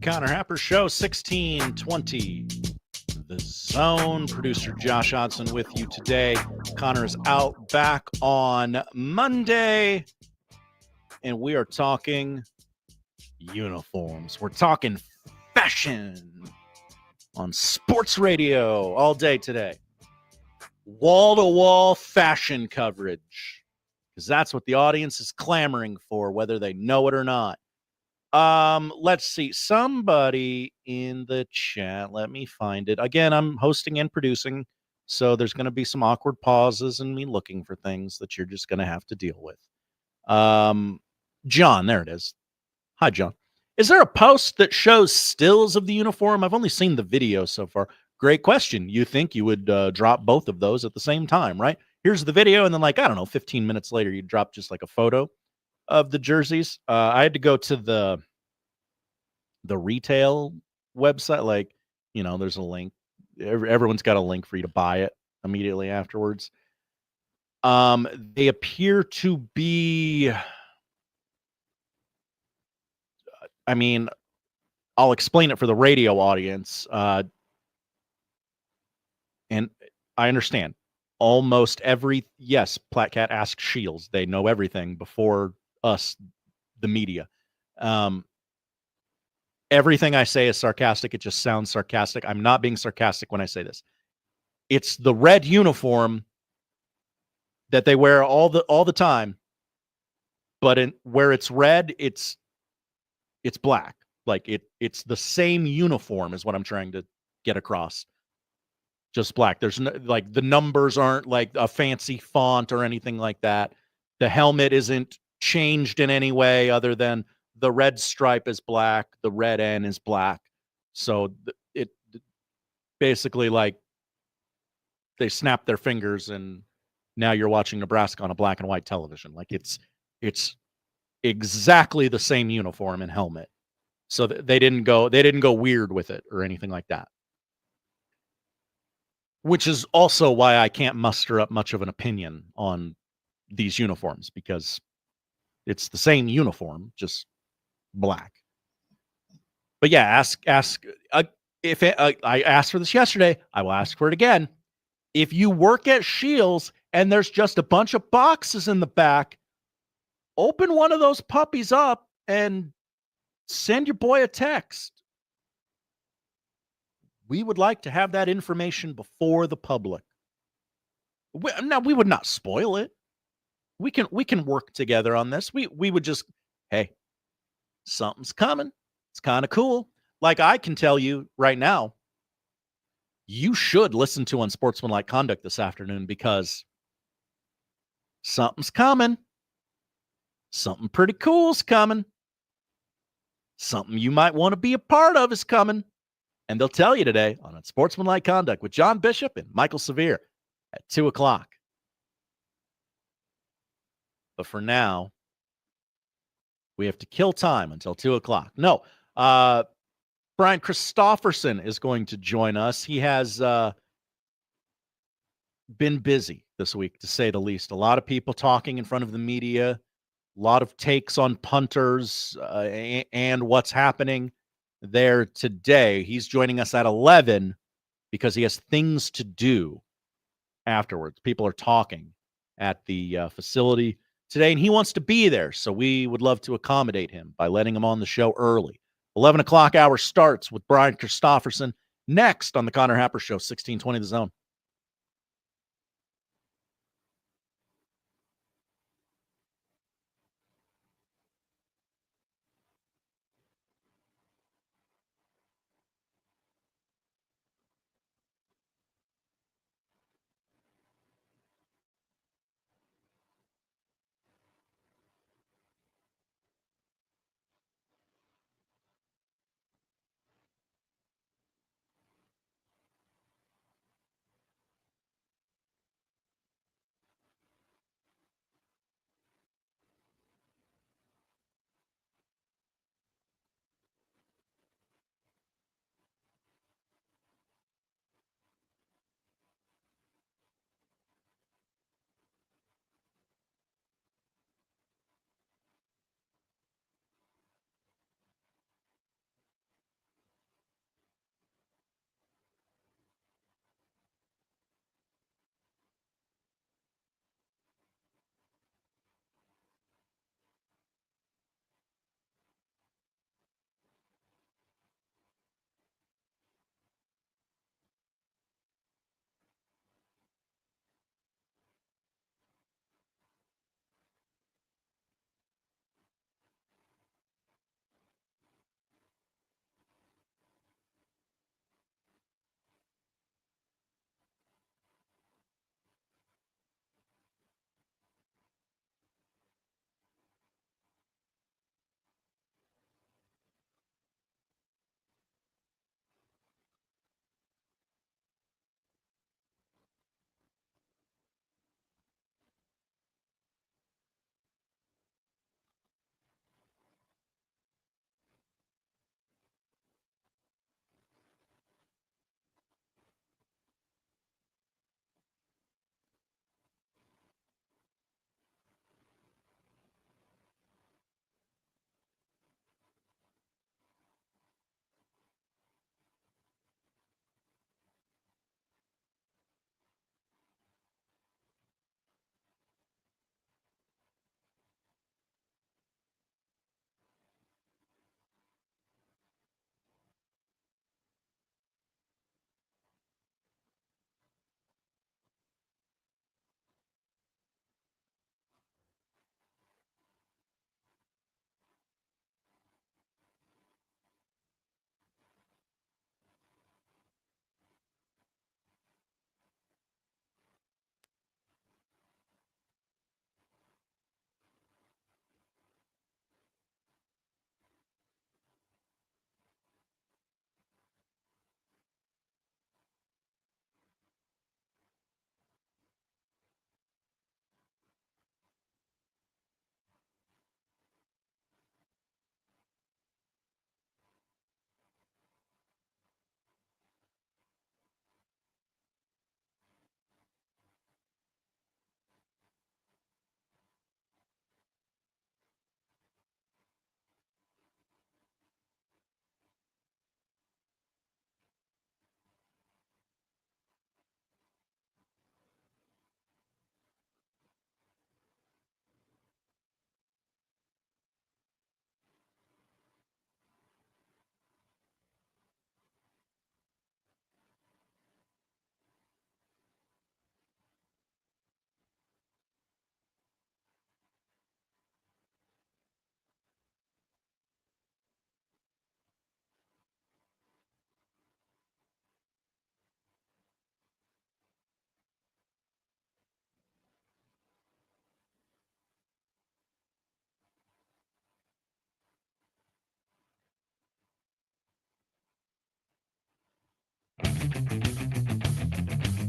Connor Happer Show, 1620 The Zone. Producer Josh Hodson with you today. Connor's out back on Monday, and we are talking uniforms. We're talking fashion on sports radio all day today. Wall-to-wall fashion coverage, because that's what the audience is clamoring for, whether they know it or not. Let's see. Somebody in the chat, let me find it. Again, I'm hosting and producing, so there's going to be some awkward pauses and me looking for things that you're just going to have to deal with. John, there it is. Hi, John. Is there a post that shows stills of the uniform? I've only seen the video so far. Great question. You think you would drop both of those at the same time, right? Here's the video, and then, 15 minutes later, you drop just like a photo of the jerseys. I had to go to the retail website. There's a link. Everyone's got a link for you to buy it immediately afterwards. They appear to be... I'll explain it for the radio audience. And I understand almost yes, Platcat asked Shields. They know everything before us, the media. Everything I say is sarcastic. It just sounds sarcastic. I'm not being sarcastic when I say this. It's the red uniform that they wear all the time, but where it's red, it's black. It's the same uniform is what I'm trying to get across. Just black. There's no, the numbers aren't like a fancy font or anything like that. The helmet isn't changed in any way other than the red stripe is black, the red N is black. So it basically they snap their fingers and now you're watching Nebraska on a black and white television. It's exactly the same uniform and helmet. So they didn't go weird with it or anything like that. Which is also why I can't muster up much of an opinion on these uniforms, because it's the same uniform, just black. But yeah, ask if I asked for this yesterday, I will ask for it again. If you work at Shields and there's just a bunch of boxes in the back, open one of those puppies up and send your boy a text. We would like to have that information before the public. Now, we would not spoil it. We can work together on this. We would just, hey, something's coming. It's kind of cool. I can tell you right now, you should listen to Unsportsmanlike Conduct this afternoon, because something's coming. Something pretty cool's coming. Something you might want to be a part of is coming. And they'll tell you today on Unsportsmanlike Conduct with John Bishop and Michael Severe at 2 o'clock. But for now, we have to kill time until 2 o'clock. No, Brian Christopherson is going to join us. He has been busy this week, to say the least. A lot of people talking in front of the media, a lot of takes on punters and what's happening there today. He's joining us at 11 because he has things to do afterwards. People are talking at the facility today, and he wants to be there, so we would love to accommodate him by letting him on the show early. 11 o'clock hour starts with Brian Christopherson next on the Connor Happer Show, 1620 The Zone.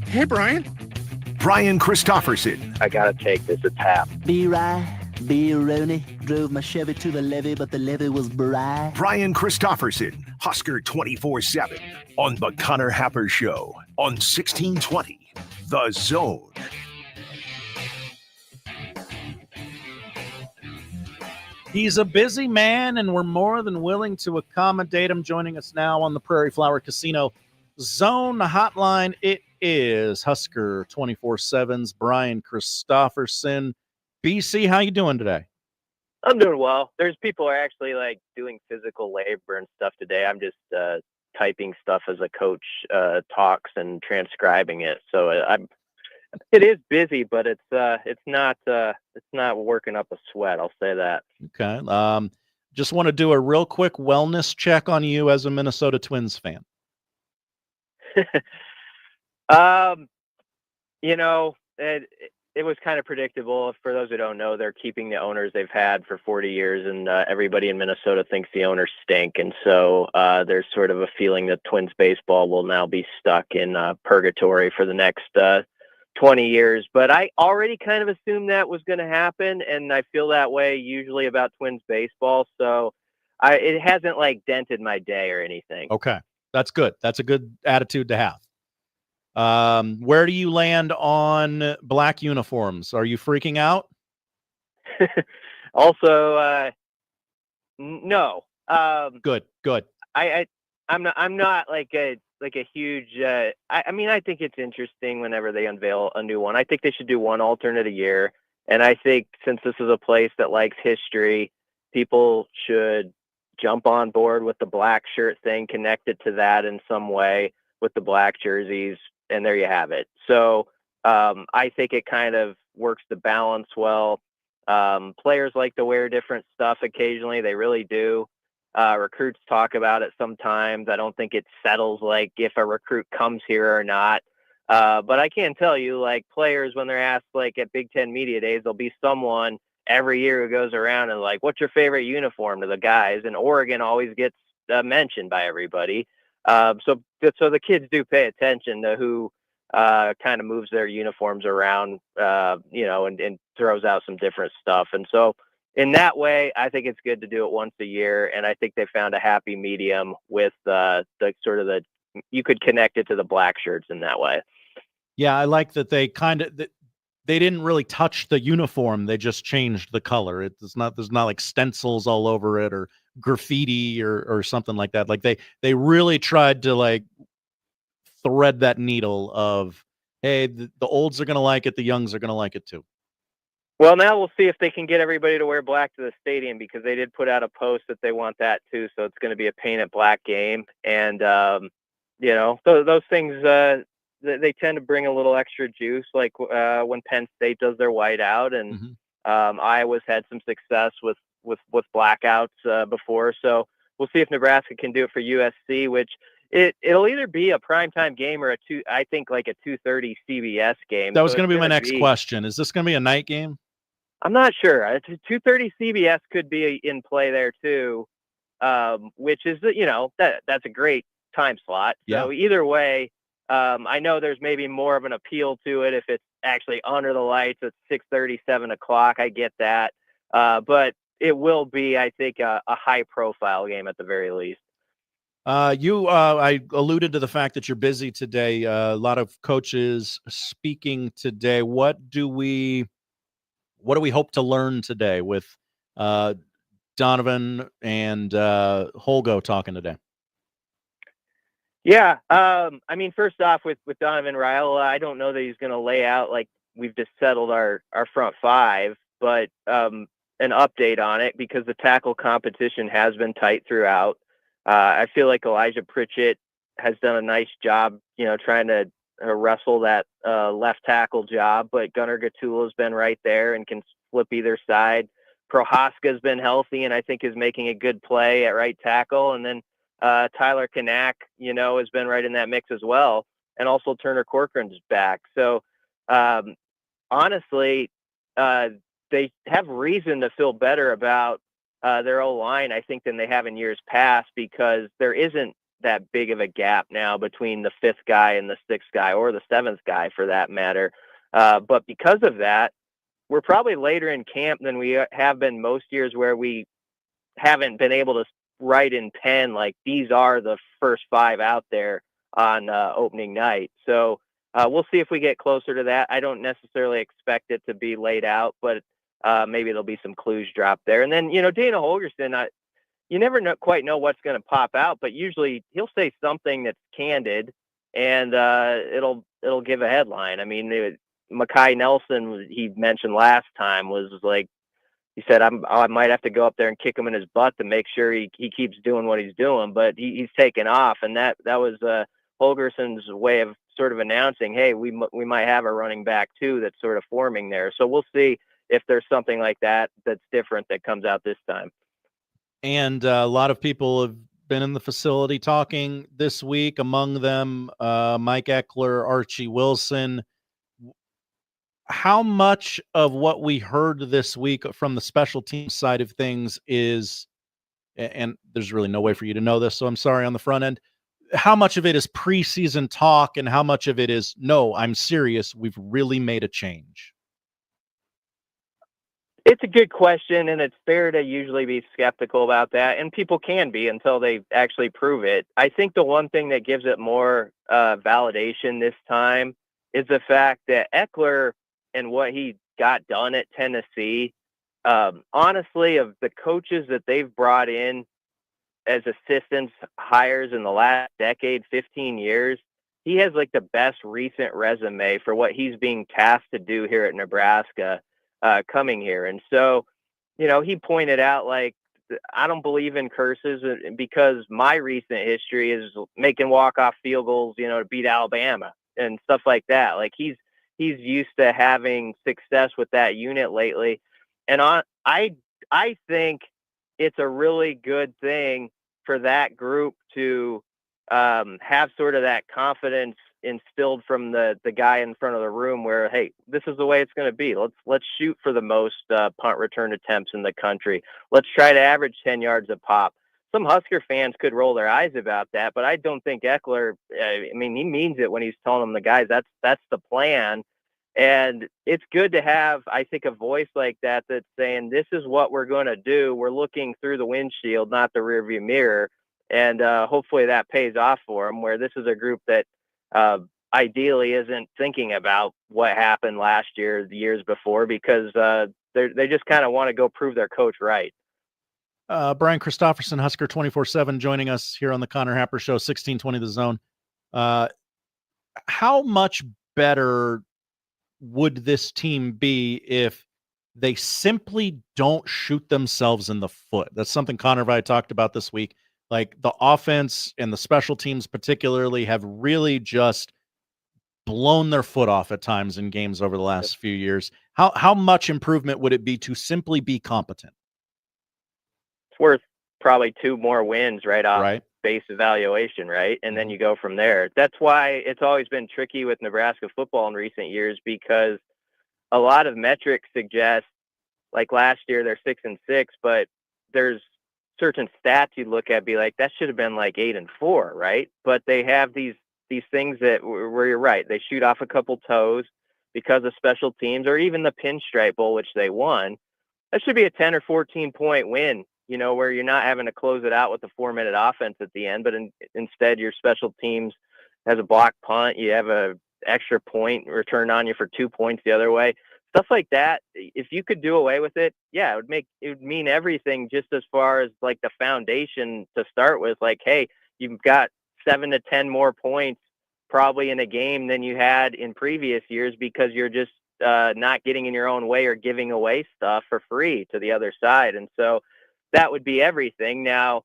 Hey, Brian. Brian Christopherson. I gotta take this. It's Hap. B. Rooney drove my Chevy to the levee, but the levee was dry. Brian Christopherson, Husker 24/7 on the Connor Happer Show on 1620 The Zone. He's a busy man, and we're more than willing to accommodate him. Joining us now on the Prairie Flower Casino Zone Hotline, it is Husker 24/7's Brian Christopherson. BC, how you doing today? I'm doing well. There's people are actually like doing physical labor and stuff today. I'm just typing stuff as a coach talks and transcribing it. So it is busy, but it's not working up a sweat. I'll say that. Okay. Just want to do a real quick wellness check on you as a Minnesota Twins fan. It was kind of predictable. For those who don't know, they're keeping the owners they've had for 40 years, and everybody in Minnesota thinks the owners stink. And so there's sort of a feeling that Twins baseball will now be stuck in purgatory for the next 20 years. But I already kind of assumed that was going to happen, and I feel that way usually about Twins baseball. So it hasn't like dented my day or anything. Okay, that's good. That's a good attitude to have. Where do you land on black uniforms? Are you freaking out? Also, no. Good. I'm not like a huge. I mean, I think it's interesting whenever they unveil a new one. I think they should do one alternate a year, and I think since this is a place that likes history, people should jump on board with the black shirt thing, connect it to that in some way with the black jerseys. And there you have it. So I think it kind of works the balance well. Players like to wear different stuff occasionally. They really do. Recruits talk about it sometimes. I don't think it settles like if a recruit comes here or not. But I can tell you, like, players, when they're asked, like, at Big Ten Media Days, there'll be someone every year who goes around and, like, what's your favorite uniform to the guys? And Oregon always gets mentioned by everybody. So the kids do pay attention to who kind of moves their uniforms around, and throws out some different stuff. And so in that way, I think it's good to do it once a year. And I think they found a happy medium with you could connect it to the black shirts in that way. Yeah, I like that they they didn't really touch the uniform. They just changed the color. There's not like stencils all over it or graffiti or something like that. Like they really tried to like thread that needle of, hey, the olds are going to like it. The youngs are going to like it too. Well, now we'll see if they can get everybody to wear black to the stadium, because they did put out a post that they want that too. So it's going to be a painted black game. And, those things, they tend to bring a little extra juice, like when Penn State does their whiteout, and Iowa's had some success with blackouts before. So we'll see if Nebraska can do it for USC, which it'll either be a primetime game or a 2:30 CBS game. That was going to be my next question. Is this going to be a night game? I'm not sure. 2:30 CBS could be in play there too, which is that's a great time slot. Yeah. So either way, I know there's maybe more of an appeal to it if it's actually under the lights at 6:30, 7 o'clock. I get that, but it will be, I think, a high-profile game at the very least. I alluded to the fact that you're busy today. A lot of coaches speaking today. What do we hope to learn today with Donovan and Holgo talking today? Yeah, I mean, first off, with Donovan Raiola, I don't know that he's going to lay out like we've just settled our front five, but an update on it, because the tackle competition has been tight throughout. I feel like Elijah Pritchett has done a nice job, trying to wrestle that left tackle job, but Gunnar Gatula's been right there and can flip either side. Prohaska's been healthy and I think is making a good play at right tackle. And then Tyler Kanak, has been right in that mix as well. And also Turner Corcoran's back. So honestly, they have reason to feel better about their O-line, I think, than they have in years past, because there isn't that big of a gap now between the fifth guy and the sixth guy, or the seventh guy for that matter. But because of that, we're probably later in camp than we have been most years, where we haven't been able to write in pen like these are the first five out there on opening night. So we'll see if we get closer to that. I don't necessarily expect it to be laid out, but maybe there'll be some clues dropped there. And then, Dana Holgorsen, you never quite know what's going to pop out, but usually he'll say something that's candid, and it'll give a headline. I mean, Mekhi Nelson, he mentioned last time, was like, he said, I might have to go up there and kick him in his butt to make sure he keeps doing what he's doing, but he's taken off. And that was Holgersen's way of sort of announcing, hey, we might have a running back too that's sort of forming there. So we'll see if there's something like that that's different that comes out this time. And a lot of people have been in the facility talking this week, among them Mike Eckler, Archie Wilson. How much of what we heard this week from the special team side of things is, and there's really no way for you to know this, so I'm sorry on the front end, how much of it is preseason talk and how much of it is, no, I'm serious, we've really made a change? It's a good question, and it's fair to usually be skeptical about that, and people can be until they actually prove it. I think the one thing that gives it more validation this time is the fact that Eckler and what he got done at Tennessee, honestly, of the coaches that they've brought in as assistants hires in the last decade, 15 years, he has like the best recent resume for what he's being tasked to do here at Nebraska coming here. And so, he pointed out, like, I don't believe in curses because my recent history is making walk-off field goals, to beat Alabama and stuff like that. Like, he's used to having success with that unit lately. And I think it's a really good thing for that group to have sort of that confidence instilled from the guy in front of the room where, hey, this is the way it's going to be. Let's shoot for the most punt return attempts in the country. Let's try to average 10 yards a pop. Some Husker fans could roll their eyes about that, but I don't think Eckler, he means it when he's telling them, the guys, that's the plan. And it's good to have, I think, a voice like that that's saying, this is what we're going to do. We're looking through the windshield, not the rearview mirror. And hopefully that pays off for them, where this is a group that ideally isn't thinking about what happened last year, the years before, because they just kind of want to go prove their coach right. Brian Christopherson, Husker 24/7, joining us here on the Connor Happer Show, 1620 The Zone. How much better would this team be if they simply don't shoot themselves in the foot? That's something Connor and I talked about this week. Like, the offense and the special teams particularly have really just blown their foot off at times in games over the last few years. How much improvement would it be to simply be competent? It's worth probably 2 more wins right off base evaluation, right? And then you go from there. That's why it's always been tricky with Nebraska football in recent years, because a lot of metrics suggest, like last year, they're 6-6, but there's certain stats you look at, be like, that should have been like 8-4, right? But they have these things that where you're right, they shoot off a couple toes because of special teams, or even the Pinstripe Bowl, which they won. That should be a 10 or 14 point win, where you're not having to close it out with a 4-minute offense at the end, but instead your special teams has a block punt, you have a extra point return on you for 2 points the other way. Stuff like that, if you could do away with it, yeah, it would mean everything, just as far as like the foundation to start with. Like, hey, you've got 7 to 10 more points probably in a game than you had in previous years, because you're just not getting in your own way or giving away stuff for free to the other side. And so that would be everything. Now,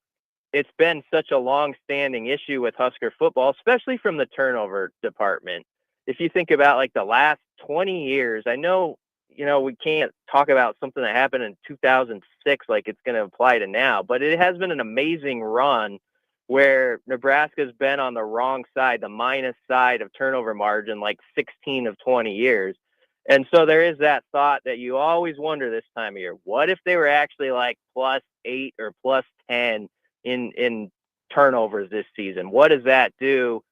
it's been such a long-standing issue with Husker football, especially from the turnover department. If you think about like the last 20 years, I know, we can't talk about something that happened in 2006 like it's going to apply to now, but it has been an amazing run where Nebraska's been on the wrong side, the minus side of turnover margin, like 16 of 20 years. And so there is that thought that you always wonder this time of year, what if they were actually like +8 or +10 in turnovers this season? What does that do?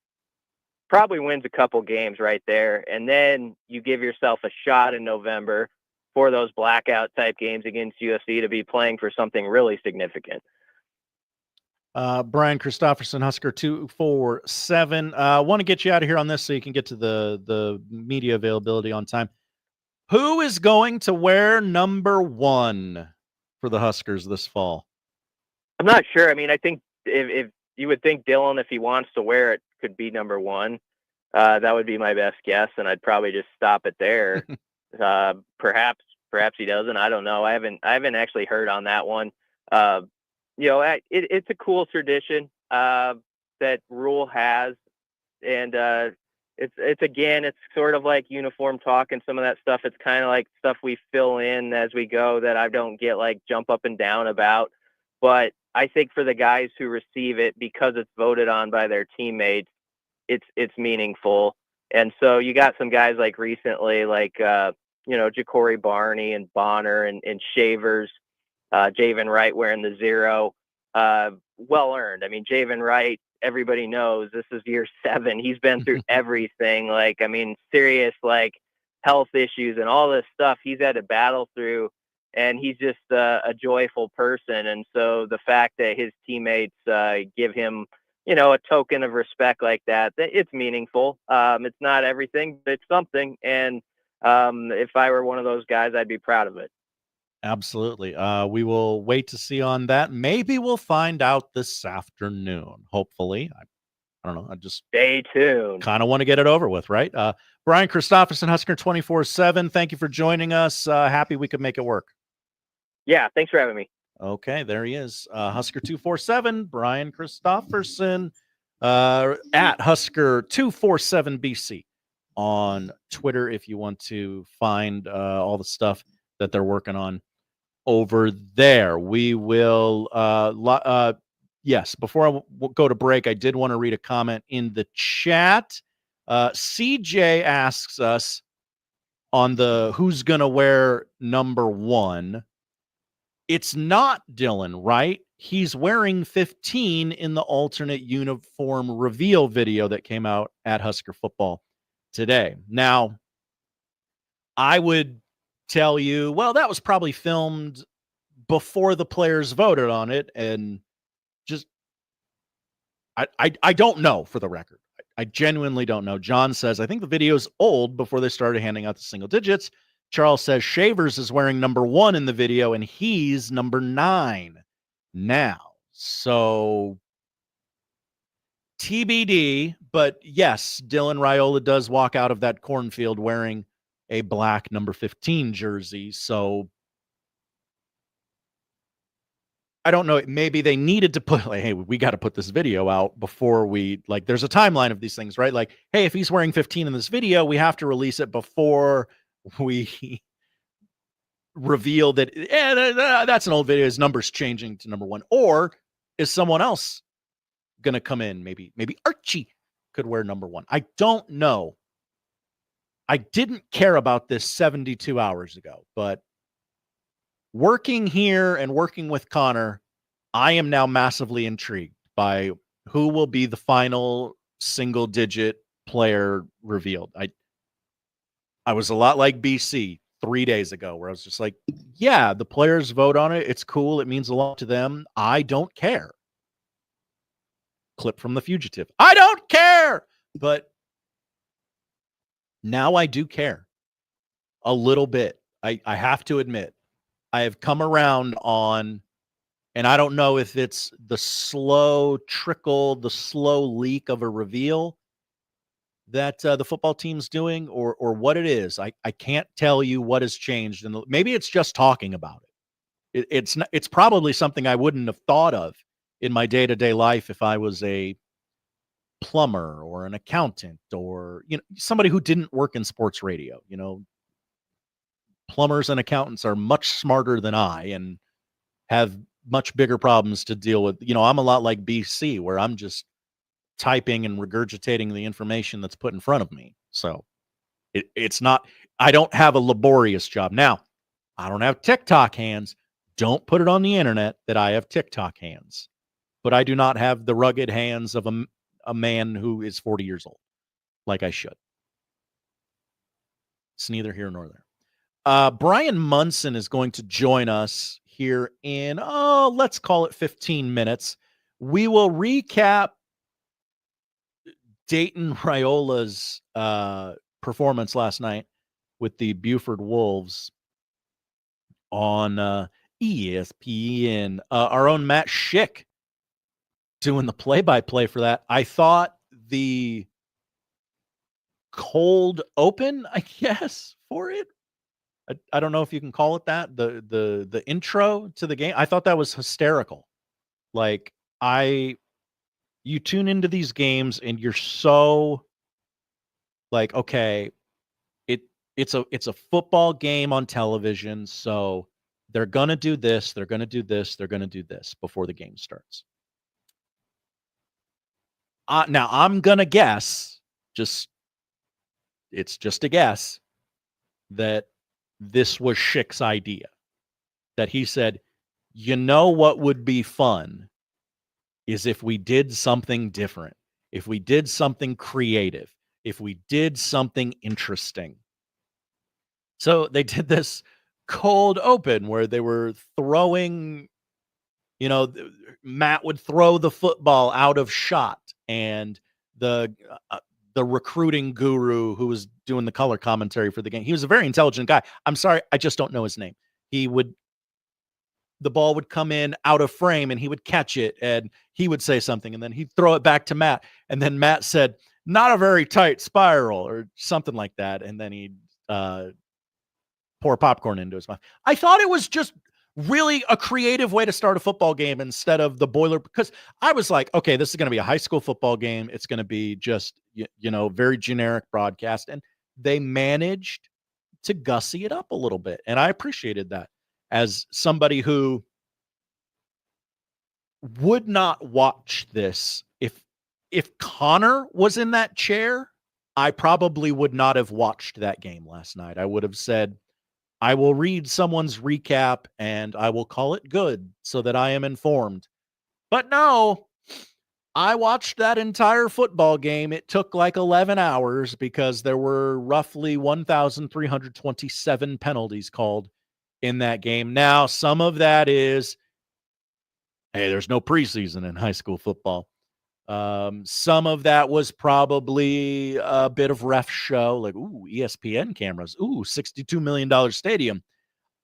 Probably wins a couple games right there. And then you give yourself a shot in November for those blackout type games against USC to be playing for something really significant. Brian Christopherson, Husker 247. Want to get you out of here on this so you can get to the media availability on time. Who is going to wear number 1 for the Huskers this fall? I'm not sure. I mean, I think if you would think Dylan, if he wants to wear it, could be number 1. That would be my best guess, and I'd probably just stop it there. Perhaps he doesn't. I don't know. I haven't actually heard on that one. It's a cool tradition that Rule has, and it's sort of like uniform talk and some of that stuff. It's kind of like stuff we fill in as we go that I don't get like jump up and down about. But I think for the guys who receive it, because it's voted on by their teammates, it's meaningful. And so you got some guys like recently, like Ja'Cory Barney and Bonner and Shavers, Javen Wright wearing the 0. Well earned. I mean, Javen Wright, everybody knows this is year 7. He's been through everything. Serious health issues and all this stuff he's had to battle through. And he's just a joyful person. And so the fact that his teammates give him, a token of respect like that, it's meaningful. It's not everything, but it's something. And if I were one of those guys, I'd be proud of it. Absolutely. We will wait to see on that. Maybe we'll find out this afternoon, hopefully. I don't know. I just stay tuned. Kind of want to get it over with, right? Brian Christopherson, Husker 24/7. Thank you for joining us. Happy we could make it work. Yeah, thanks for having me. Okay, there he is. Husker 247, Bryan Christopherson, at Husker 247BC on Twitter if you want to find all the stuff that they're working on over there. We will, yes, before I go to break, I did want to read a comment in the chat. CJ asks us on the who's going to wear number 1. It's not Dylan, right? He's wearing 15 in the alternate uniform reveal video that came out at Husker football today. Now, I would tell you, well, that was probably filmed before the players voted on it. And just, I don't know, for the record. I genuinely don't know. John says, I think the video's old before they started handing out the single digits. Charles says Shavers is wearing number 1 in the video and he's number 9 now. So TBD, but yes, Dylan Raiola does walk out of that cornfield wearing a black number 15 jersey. So I don't know. Maybe they needed to put hey, we got to put this video out before we there's a timeline of these things, right? Hey, if he's wearing 15 in this video, we have to release it before we reveal that that's an old video. His number's changing to number 1. Or is someone else going to come in? Maybe Archie could wear number 1. I don't know. I didn't care about this 72 hours ago, but working here and working with Connor, I am now massively intrigued by who will be the final single-digit player revealed. I was a lot like BC 3 days ago, where I was just like, yeah, the players vote on it. It's cool. It means a lot to them. I don't care. Clip from The Fugitive. I don't care. But now I do care a little bit. I have to admit, I have come around on, and I don't know if it's the slow trickle, the slow leak of a reveal that the football team's doing, or what it is. I can't tell you what has changed. And maybe it's just talking about it. It's probably something I wouldn't have thought of in my day-to-day life if I was a plumber or an accountant or somebody who didn't work in sports radio. Plumbers and accountants are much smarter than I and have much bigger problems to deal with. I'm a lot like BC, where I'm just typing and regurgitating the information that's put in front of me. So it's not, I don't have a laborious job. Now, I don't have TikTok hands. Don't put it on the internet that I have TikTok hands. But I do not have the rugged hands of a man who is 40 years old, like I should. It's neither here nor there. Bryan Munson is going to join us here in, let's call it 15 minutes. We will recap Dayton Raiola's performance last night with the Buford Wolves on ESPN. Our own Matt Schick doing the play-by-play for that. I thought the cold open, I guess, for it. I don't know if you can call it that. The intro to the game. I thought that was hysterical. Like, you tune into these games and you're so like, okay, it's a football game on television, so they're gonna do this, they're gonna do this, they're gonna do this before the game starts. Now I'm gonna guess, it's just a guess, that this was Schick's idea. That he said, you know what would be fun is if we did something different, if we did something creative, if we did something interesting. So they did this cold open where they were throwing, Matt would throw the football out of shot, and the recruiting guru who was doing the color commentary for the game, he was a very intelligent guy. I'm sorry, I just don't know his name. The ball would come in out of frame and he would catch it and he would say something and then he'd throw it back to Matt. And then Matt said, not a very tight spiral or something like that. And then he'd pour popcorn into his mouth. I thought it was just really a creative way to start a football game instead of the boiler, because I was like, okay, this is going to be a high school football game. It's going to be just, very generic broadcast. And they managed to gussy it up a little bit. And I appreciated that. As somebody who would not watch this, if Connor was in that chair, I probably would not have watched that game last night. I would have said, I will read someone's recap and I will call it good so that I am informed. But no, I watched that entire football game. It took like 11 hours because there were roughly 1,327 penalties called in that game. Now, some of that is, hey, there's no preseason in high school football. Some of that was probably a bit of ref show, like, ooh, ESPN cameras, ooh, $62 million stadium.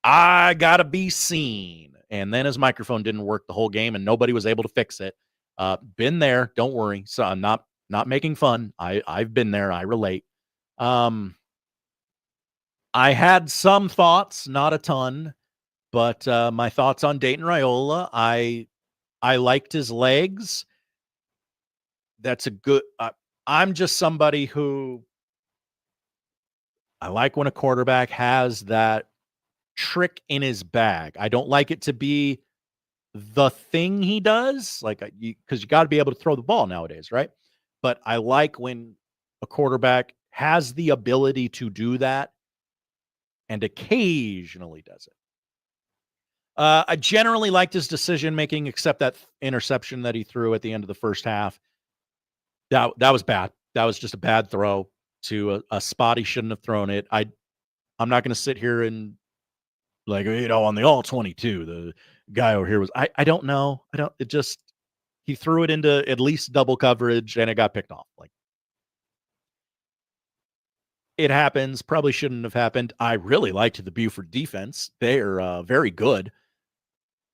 I gotta be seen. And then his microphone didn't work the whole game and nobody was able to fix it. Been there, don't worry. So I'm not making fun. I've been there, I relate. I had some thoughts, not a ton, but my thoughts on Dayton Raiola, I liked his legs. That's a good, I'm just somebody who, I like when a quarterback has that trick in his bag. I don't like it to be the thing he does, like, because you got to be able to throw the ball nowadays, right? But I like when a quarterback has the ability to do that and occasionally does it. I generally liked his decision-making, except that interception that he threw at the end of the first half. That was bad. That was just a bad throw to a spot he shouldn't have thrown it. I'm not going to sit here and, like, on the all-22, the guy over here was, I don't know. He threw it into at least double coverage, and it got picked off. Like, it happens. Probably shouldn't have happened. I really liked the Buford defense. They're very good.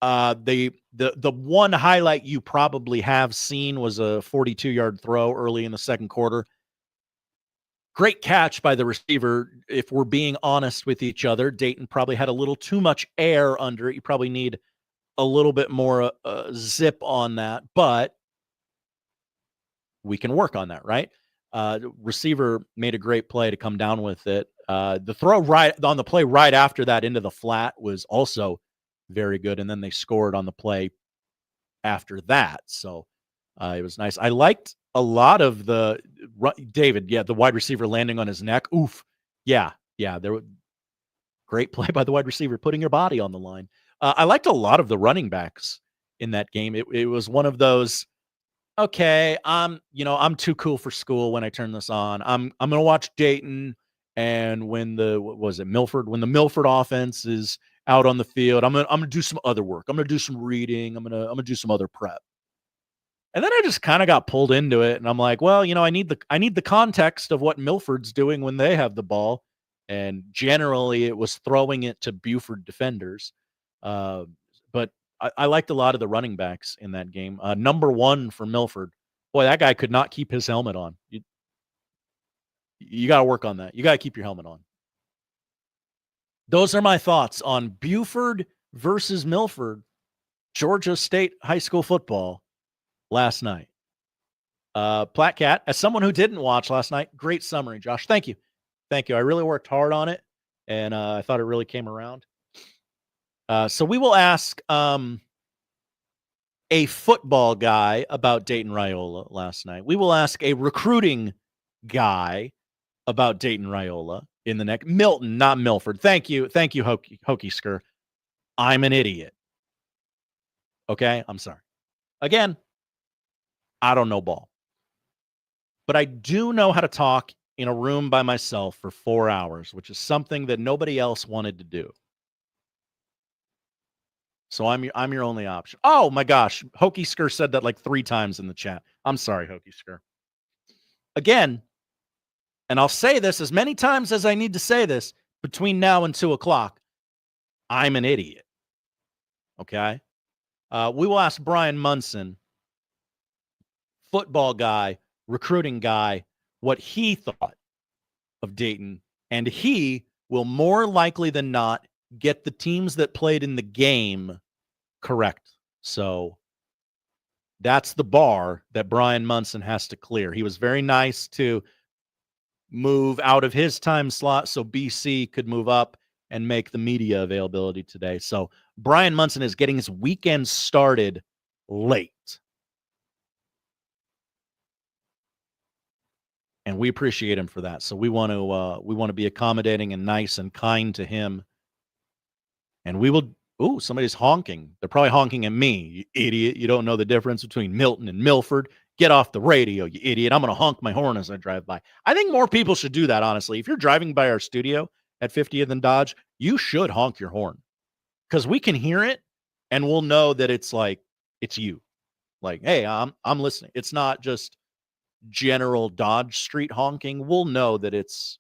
The one highlight you probably have seen was a 42-yard throw early in the second quarter. Great catch by the receiver. If we're being honest with each other, Dayton probably had a little too much air under it. You probably need a little bit more zip on that, but we can work on that, right? Receiver made a great play to come down with it. The throw right on the play right after that into the flat was also very good. And then they scored on the play after that. So it was nice. I liked a lot of the David. Yeah. The wide receiver landing on his neck. Oof. Yeah. There was great play by the wide receiver, putting your body on the line. I liked a lot of the running backs in that game. It was one of those, okay, I'm too cool for school when I turn this on. I'm going to watch Dayton. And when the Milford offense is out on the field, I'm going to do some other work. I'm going to do some reading. I'm going to do some other prep. And then I just kind of got pulled into it, and I'm like, well, I need the context of what Milford's doing when they have the ball, and generally it was throwing it to Buford defenders. But I liked a lot of the running backs in that game. Number 1 for Milford, boy, that guy could not keep his helmet on. You got to work on that. You got to keep your helmet on. Those are my thoughts on Buford versus Milford, Georgia State high school football last night. Platcat, as someone who didn't watch last night, great summary, Josh. Thank you. I really worked hard on it, and I thought it really came around. So we will ask a football guy about Dayton Raiola last night. We will ask a recruiting guy about Dayton Raiola in the next. Milton, not Milford. Thank you, Hokey Skur. I'm an idiot. Okay, I'm sorry. Again, I don't know ball. But I do know how to talk in a room by myself for 4 hours, which is something that nobody else wanted to do. So I'm your only option. Oh my gosh, Hokey Skur said that like 3 times in the chat. I'm sorry, Hokey Skur. Again, and I'll say this as many times as I need to say this between now and 2 o'clock, I'm an idiot. Okay? We will ask Bryan Munson, football guy, recruiting guy, what he thought of Dayton, and he will more likely than not get the teams that played in the game correct. So that's the bar that Bryan Munson has to clear. He was very nice to move out of his time slot so BC could move up and make the media availability today. So Bryan Munson is getting his weekend started late. And we appreciate him for that. So we want to be accommodating and nice and kind to him. And we will. Ooh, somebody's honking. They're probably honking at me. You idiot! You don't know the difference between Milton and Milford. Get off the radio, you idiot! I'm going to honk my horn as I drive by. I think more people should do that. Honestly, if you're driving by our studio at 50th and Dodge, you should honk your horn because we can hear it and we'll know that it's you. Like, hey, I'm listening. It's not just general Dodge Street honking. We'll know that it's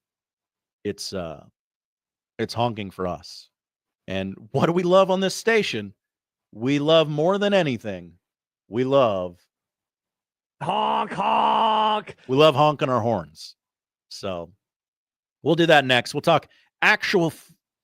honking for us. And what do we love on this station? We love more than anything. We love honk. We love honking our horns. So we'll do that next. We'll talk actual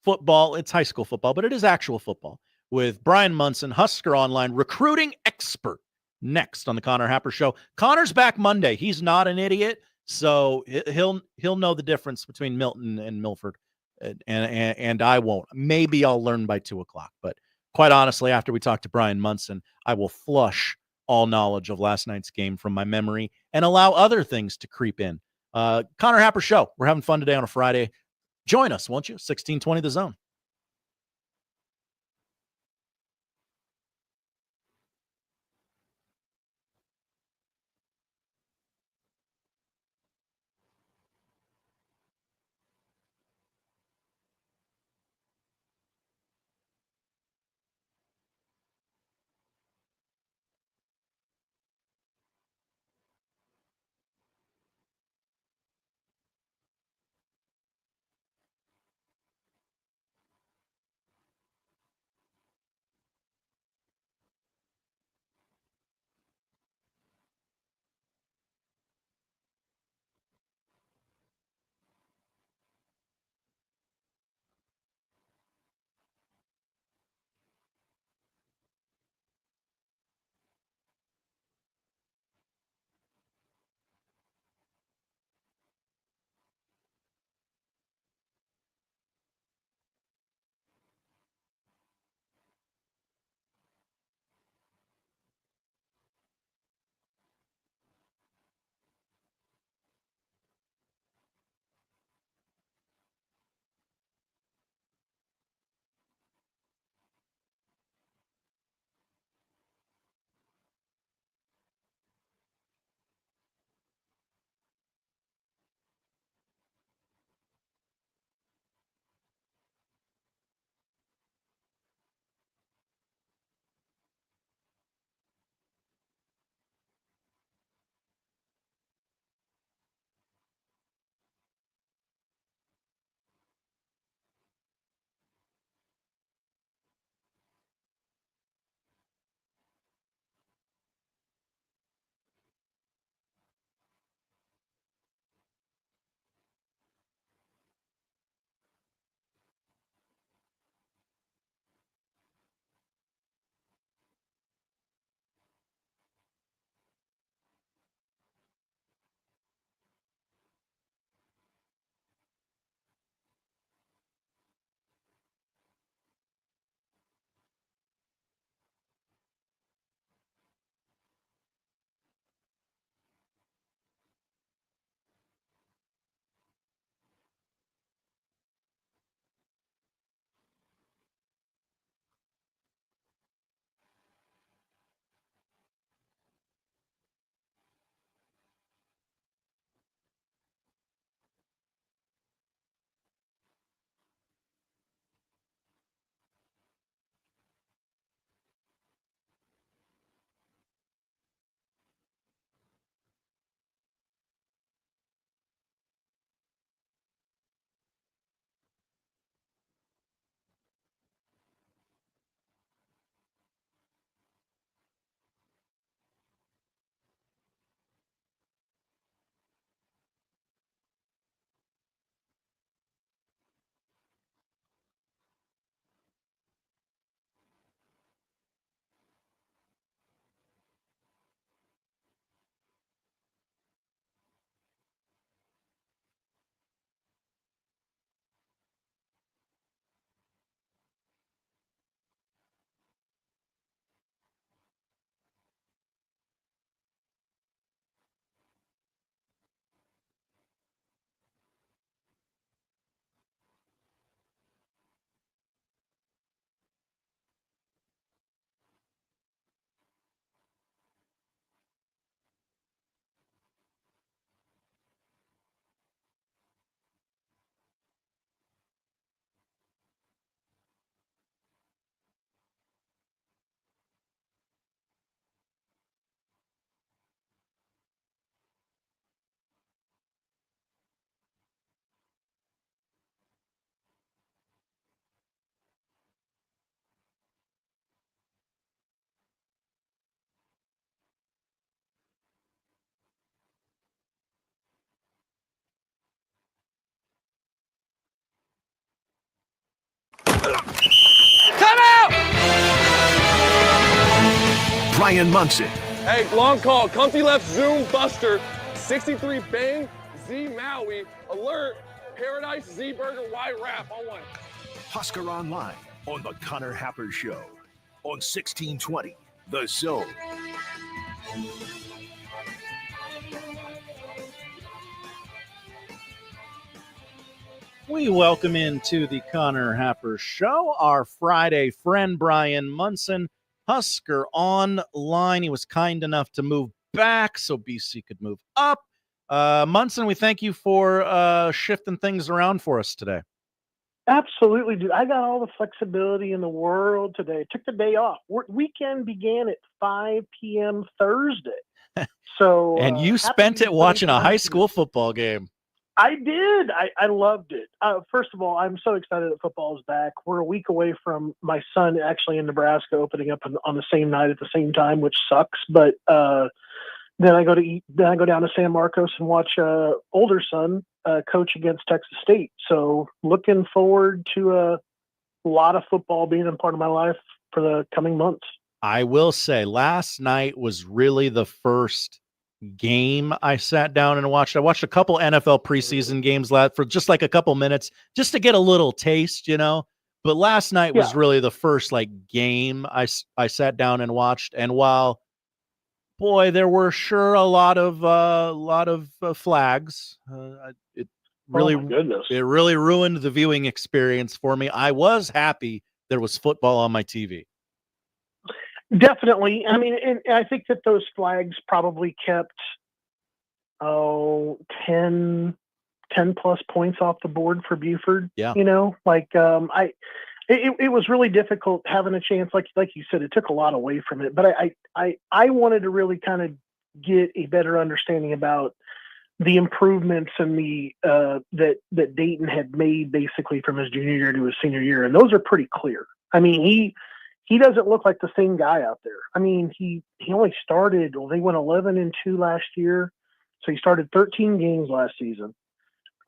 football. It's high school football, but it is actual football with Bryan Munson, Husker Online recruiting expert. Next on the Connor Happer Show. Connor's back Monday. He's not an idiot, so he'll know the difference between Milton and Milford, and I won't. Maybe I'll learn by 2 o'clock, but quite honestly, after we talk to Bryan Munson, I will flush all knowledge of last night's game from my memory and allow other things to creep in. Connor Happer Show. We're having fun today on a Friday. Join us, won't you? 1620 The Zone. Bryan Munson. Hey, long call. Comfy left zoom buster. 63 bang. Z Maui. Alert. Paradise Z Burger Y Wrap. On one. Husker Online on the Connor Happer Show on 1620 The Zone. We welcome into the Connor Happer Show our Friday friend, Bryan Munson, Husker Online. He was kind enough to move back so BC could move up. Munson, we thank you for shifting things around for us today. Absolutely, dude. I got all the flexibility in the world today. Took the day off. Weekend began at 5 p.m. Thursday. So, and you spent it watching a high school football game. I did. I loved it. First of all, I'm so excited that football is back. We're a week away from my son actually in Nebraska opening up on the same night at the same time, which sucks. But then I go down to San Marcos and watch older son coach against Texas State. So looking forward to a lot of football being a part of my life for the coming months. I will say last night was really the first game I sat down and watched. I watched a couple NFL preseason games for just like a couple minutes just to get a little taste, but last night was really the first game I sat down and watched. And while boy, there were sure a lot of flags, it really ruined the viewing experience for me. I was happy there was football on my TV. Definitely. I mean, and I think that those flags probably kept 10 plus points off the board for Buford. Yeah. It was really difficult having a chance. Like you said, it took a lot away from it, but I wanted to really kind of get a better understanding about the improvements and the that Dayton had made basically from his junior year to his senior year. And those are pretty clear. I mean, he doesn't look like the same guy out there. I mean, he only started, they went 11-2 last year. So he started 13 games last season.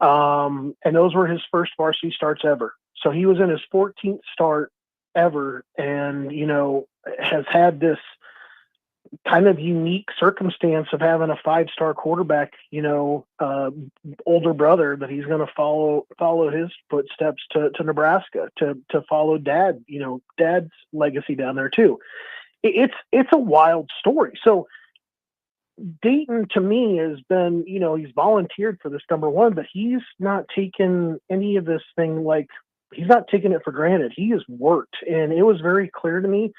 And those were his first varsity starts ever. So he was in his 14th start ever and, has had this kind of unique circumstance of having a 5-star quarterback, older brother that he's going to follow his footsteps to Nebraska to follow dad's legacy down there too. It's a wild story. So Dayton to me has been, he's volunteered for this number one, but he's not taken any of this thing he's not taking it for granted. He has worked, and it was very clear to me.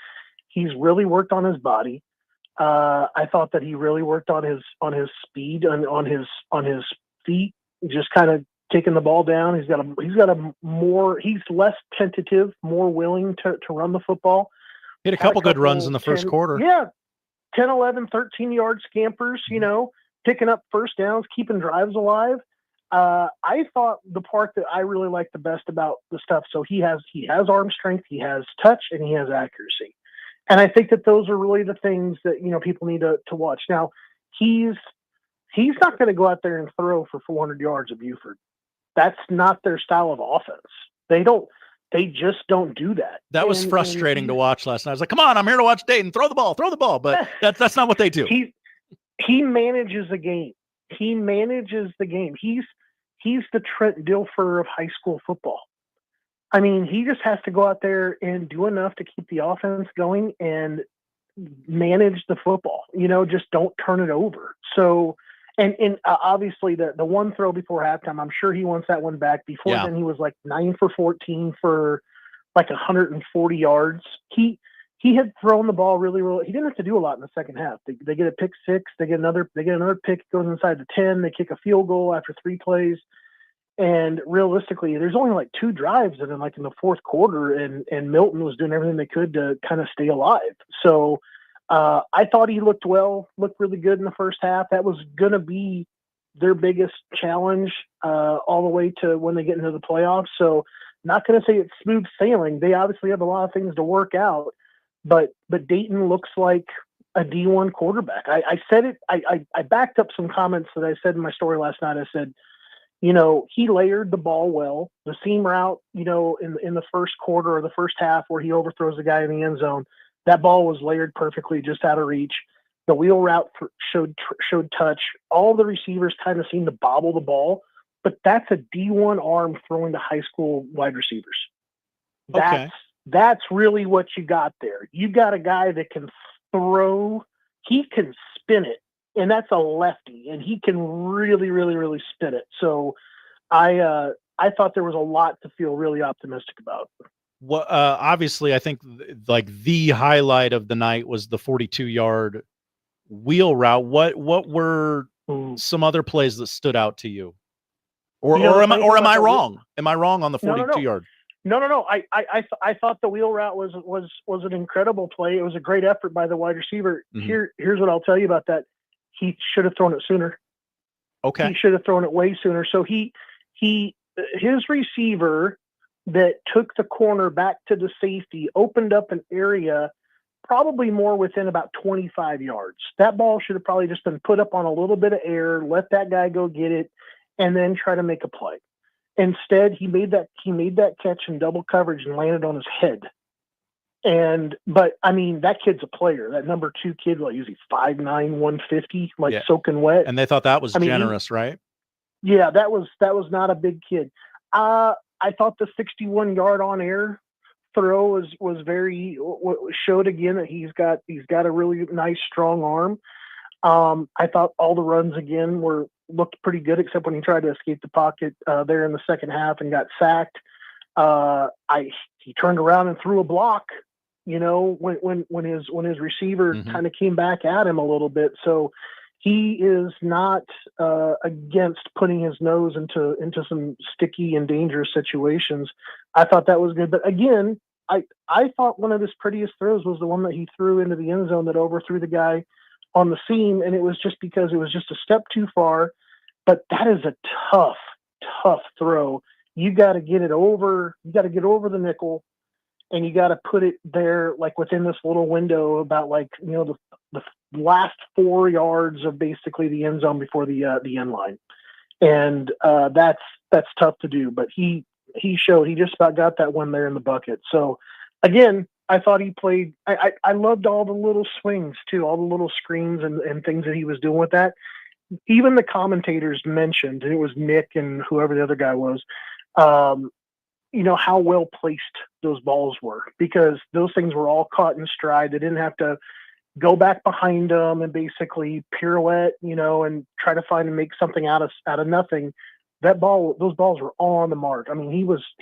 He's really worked on his body. I thought that he really worked on his speed and on his feet, just kind of taking the ball down. He's less tentative, more willing to run the football. He had a couple good runs in the first quarter. Yeah. 10, 11, 13-yard scampers, picking up first downs, keeping drives alive. I thought the part that I really liked the best about the stuff, so he has arm strength, he has touch, and he has accuracy. And I think that those are really the things that, people need to watch. Now, he's not going to go out there and throw for 400 yards at Buford. That's not their style of offense. They just don't do that. That was frustrating to watch last night. I was like, come on, I'm here to watch Dayton. Throw the ball. But that's not what they do. He manages the game. He's the Trent Dilfer of high school football. I mean, he just has to go out there and do enough to keep the offense going and manage the football. Just don't turn it over. So, and obviously the one throw before halftime, I'm sure he wants that one back. Before then, he was 9 for 14 for 140 yards. He had thrown the ball really, really. He didn't have to do a lot in the second half. They get a pick six. They get another pick. Goes inside the 10. They kick a field goal after 3 plays. And realistically, there's only 2 drives in the fourth quarter, and Milton was doing everything they could to kind of stay alive. So I thought he looked really good in the first half. That was going to be their biggest challenge all the way to when they get into the playoffs. So not going to say it's smooth sailing. They obviously have a lot of things to work out, but Dayton looks like a D1 quarterback. I said it. I backed up some comments that I said in my story last night. I said, he layered the ball well. The seam route, in the first quarter or the first half where he overthrows the guy in the end zone, That ball was layered perfectly, just out of reach. The wheel route showed touch. All the receivers kind of seemed to bobble the ball, but that's a D1 arm throwing to high school wide receivers. That's really what you got there. You got a guy that can throw. He can spin it, and that's a lefty, and he can really, really, really spin it. So I thought there was a lot to feel really optimistic about. Well, obviously, I think like the highlight of the night was the 42-yard wheel route. What were some other plays that stood out to you? Or am I wrong? Am I wrong on the 42-yard? No. I thought the wheel route was an incredible play. It was a great effort by the wide receiver. Mm-hmm. Here's what I'll tell you about that. He should have thrown it sooner. Okay. He should have thrown it way sooner. So his receiver that took the corner back to the safety opened up an area probably more within about 25 yards. That ball should have probably just been put up on a little bit of air, let that guy go get it, and then try to make a play. Instead, he made that catch in double coverage and landed on his head. But I mean, that kid's a player. That number 2 kid, he's 5'9", 150, soaking wet. And they thought that was generous, right? Yeah, that was not a big kid. I thought the 61-yard on air throw showed again that he's got a really nice strong arm. I thought all the runs again looked pretty good, except when he tried to escape the pocket there in the second half and got sacked. He turned around and threw a block, when his receiver kind of came back at him a little bit. So he is not against putting his nose into some sticky and dangerous situations. I thought that was good. But again, I thought one of his prettiest throws was the one that he threw into the end zone that overthrew the guy on the seam, and it was just because it was just a step too far. But that is a tough throw. You got to get it over. You got to get over the nickel, and you got to put it there, within this little window, about the last 4 yards of basically the end zone before the end line, and that's tough to do. But he just about got that one there in the bucket. So again, I thought he played. I loved all the little swings too, all the little screens and things that he was doing with that. Even the commentators mentioned, and it was Nick and whoever the other guy was, how well placed those balls were, because those things were all caught in stride. They didn't have to go back behind them and basically pirouette, and try to find and make something out of nothing. Those balls were all on the mark. I mean,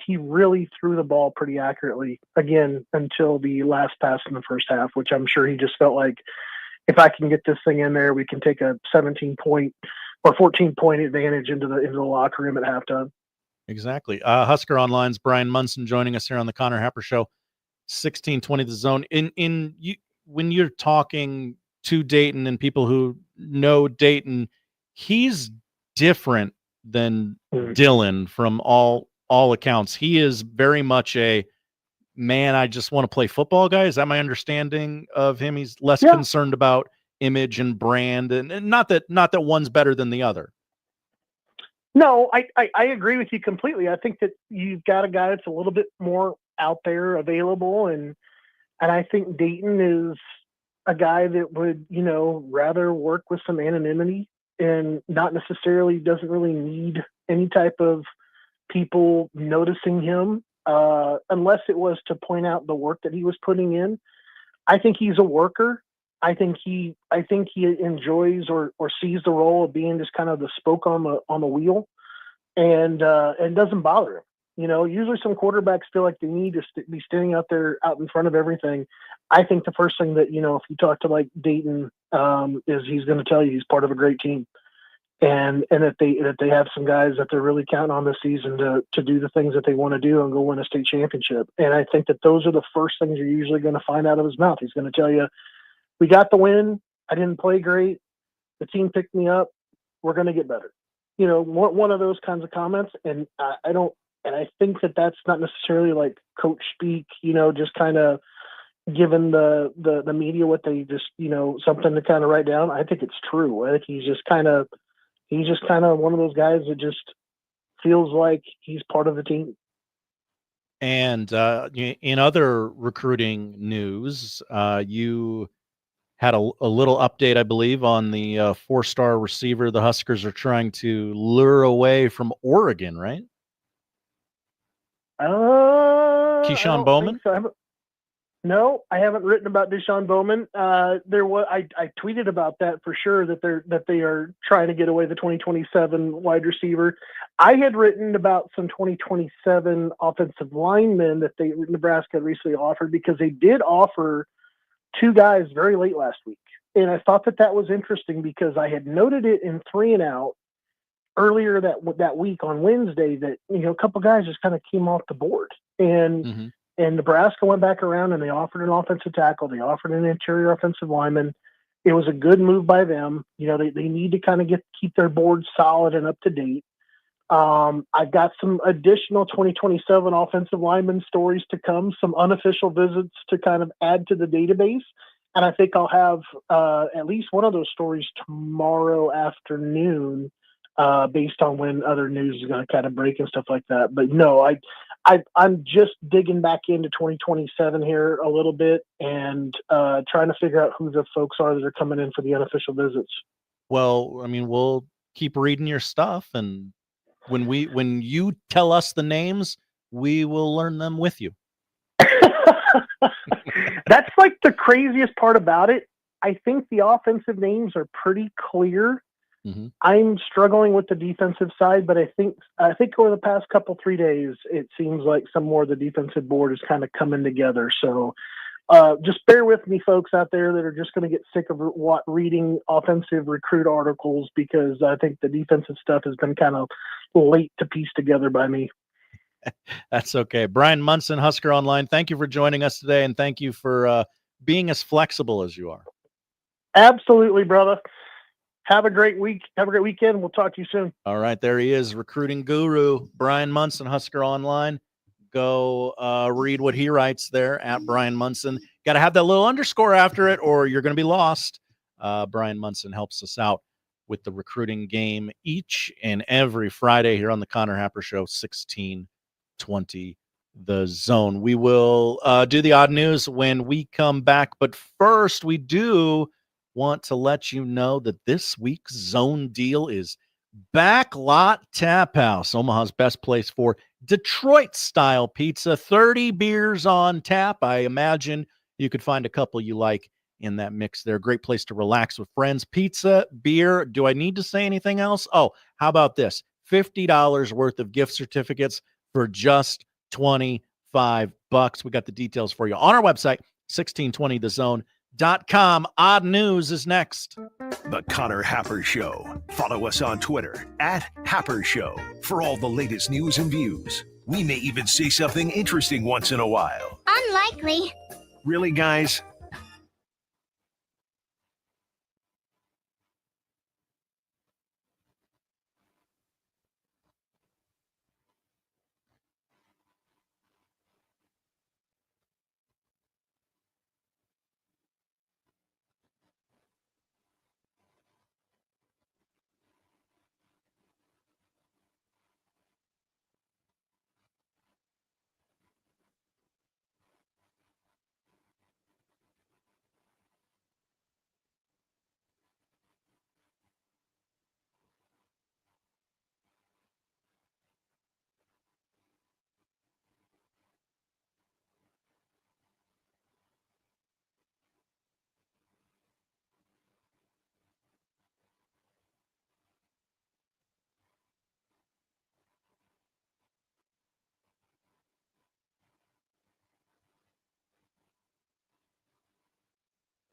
he really threw the ball pretty accurately again until the last pass in the first half, which I'm sure he just felt like, if I can get this thing in there, we can take a 17-point or 14-point advantage into the locker room at halftime. Exactly. Husker Online's Bryan Munson joining us here on the Connor Happer Show. 1620 The Zone. When you're talking to Dayton and people who know Dayton, he's different than Dylan from all accounts. He is very much a man, I just want to play football guy. Is that my understanding of him? He's less concerned about image and brand, and not that one's better than the other. No, I agree with you completely. I think that you've got a guy that's a little bit more out there available, and I think Dayton is a guy that would, rather work with some anonymity and not necessarily doesn't really need any type of people noticing him, unless it was to point out the work that he was putting in. I think he's a worker. I think he enjoys or sees the role of being just kind of the spoke on the wheel, and doesn't bother him. Usually some quarterbacks feel like they need to be standing out there out in front of everything. I think the first thing that, if you talk to Dayton, is he's going to tell you he's part of a great team, and that they have some guys that they're really counting on this season to do the things that they want to do and go win a state championship. And I think that those are the first things you're usually going to find out of his mouth. He's going to tell you, we got the win. I didn't play great. The team picked me up. We're going to get better. One of those kinds of comments. And I think that that's not necessarily coach speak, just kind of giving the media what they just, something to kind of write down. I think it's true. I think he's just kind of one of those guys that just feels like he's part of the team. And in other recruiting news, you had a little update, I believe, on the 4-star receiver the Huskers are trying to lure away from Oregon, right? Keyshawn Bowman? So. No, I haven't written about Deshaun Bowman. I tweeted about that for sure, that they are trying to get away the 2027 wide receiver. I had written about some 2027 offensive linemen that Nebraska recently offered, because they did offer 2 guys very late last week. And I thought that was interesting, because I had noted it in 3 and Out earlier that week on Wednesday that, a couple guys just kind of came off the board. And And Nebraska went back around and they offered an offensive tackle. They offered an interior offensive lineman. It was a good move by them. They need to kind of keep their board solid and up to date. I've got some additional 2027 offensive lineman stories to come, some unofficial visits to kind of add to the database. And I think I'll have at least one of those stories tomorrow afternoon, based on when other news is going to kind of break and stuff like that. But no, I'm just digging back into 2027 here a little bit and trying to figure out who the folks are that are coming in for the unofficial visits. Well, I mean, we'll keep reading your stuff, and when you tell us the names, we will learn them with you. That's like the craziest part about it. I think the offensive names are pretty clear. Mm-hmm. I'm struggling with the defensive side, but I think over the past 3 days, it seems like some more of the defensive board is kind of coming together. So just bear with me, folks out there that are just going to get sick of reading offensive recruit articles, because I think the defensive stuff has been kind of late to piece together by me. That's okay. Bryan Munson, Husker Online, thank you for joining us today, and thank you for being as flexible as you are. Absolutely, brother. Have a great week. Have a great weekend. We'll talk to you soon. All right, there he is, recruiting guru, Bryan Munson, Husker Online. Go read what he writes there at Bryan Munson. Got to have that little underscore after it, or you're going to be lost. Bryan Munson helps us out with the recruiting game each and every Friday here on the Connor Happer Show, 1620 The Zone. We will do the odd news when we come back, but first we do want to let you know that this week's Zone deal is Backlot Tap House, Omaha's best place for Detroit-style pizza. 30 beers on tap. I imagine you could find a couple you like in that mix there. Great place to relax with friends. Pizza, beer. Do I need to say anything else? Oh, how about this? $50 worth of gift certificates for just $25. We got the details for you on our website, 1620thezone.com. Odd news is next. The Connor Happer Show. Follow us on Twitter at Happer Show for all the latest news and views. We may even say something interesting once in a while. Unlikely. Really, guys?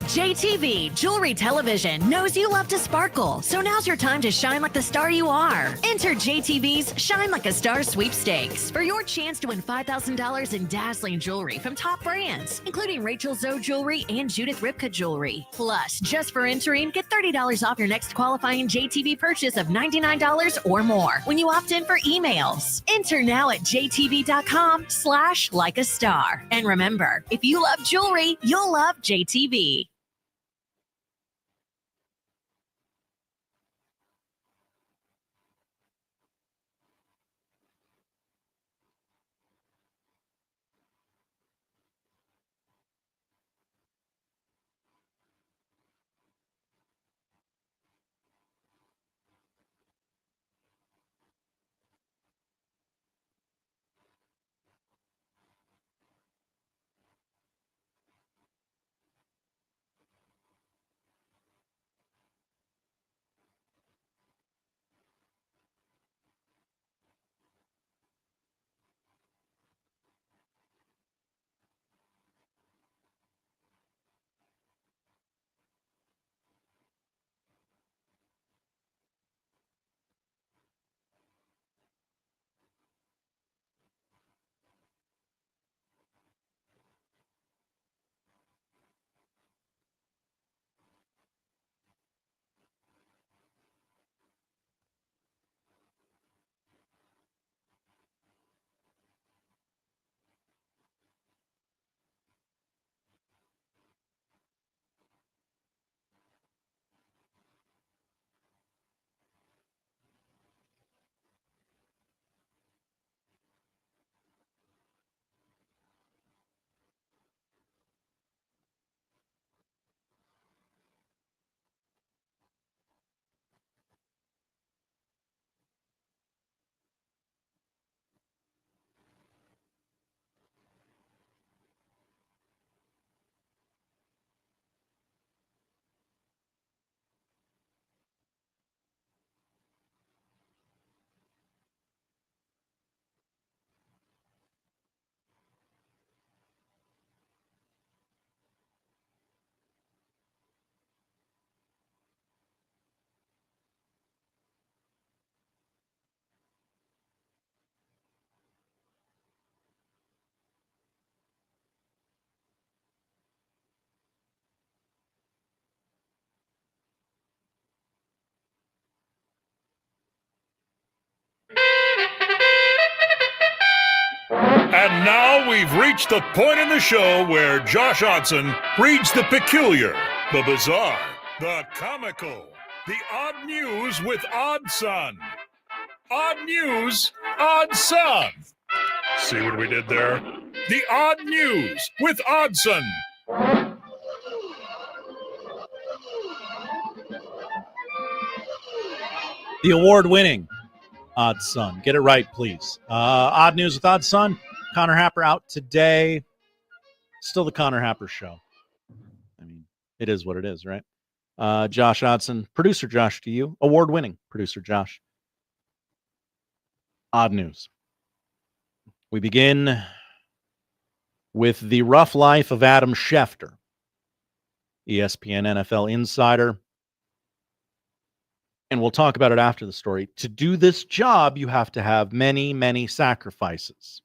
JTV Jewelry Television knows you love to sparkle, so now's your time to shine like the star you are. Enter JTV's Shine Like a Star sweepstakes for your chance to win $5,000 in dazzling jewelry from top brands, including Rachel Zoe Jewelry and Judith Ripka Jewelry. Plus, just for entering, get $30 off your next qualifying JTV purchase of $99 or more when you opt in for emails. Enter now at jtv.com/likeastar. And remember, if you love jewelry, you'll love JTV. And now we've reached the point in the show where Josh Odson reads the peculiar, the bizarre, the comical, the odd news with Odd Son. Odd news, Odd Son. See what we did there? The odd news with Oddson. The award-winning Odd Son. Get it right, please. Odd news with Odd Son. Connor Happer out today. Still the Connor Happer show. I mean, it is what it is, right? Josh Odson, producer Josh to you. Award-winning producer Josh. Odd news. We begin with the rough life of Adam Schefter, ESPN NFL insider. And we'll talk about it after the story. To do this job, you have to have many, many sacrifices.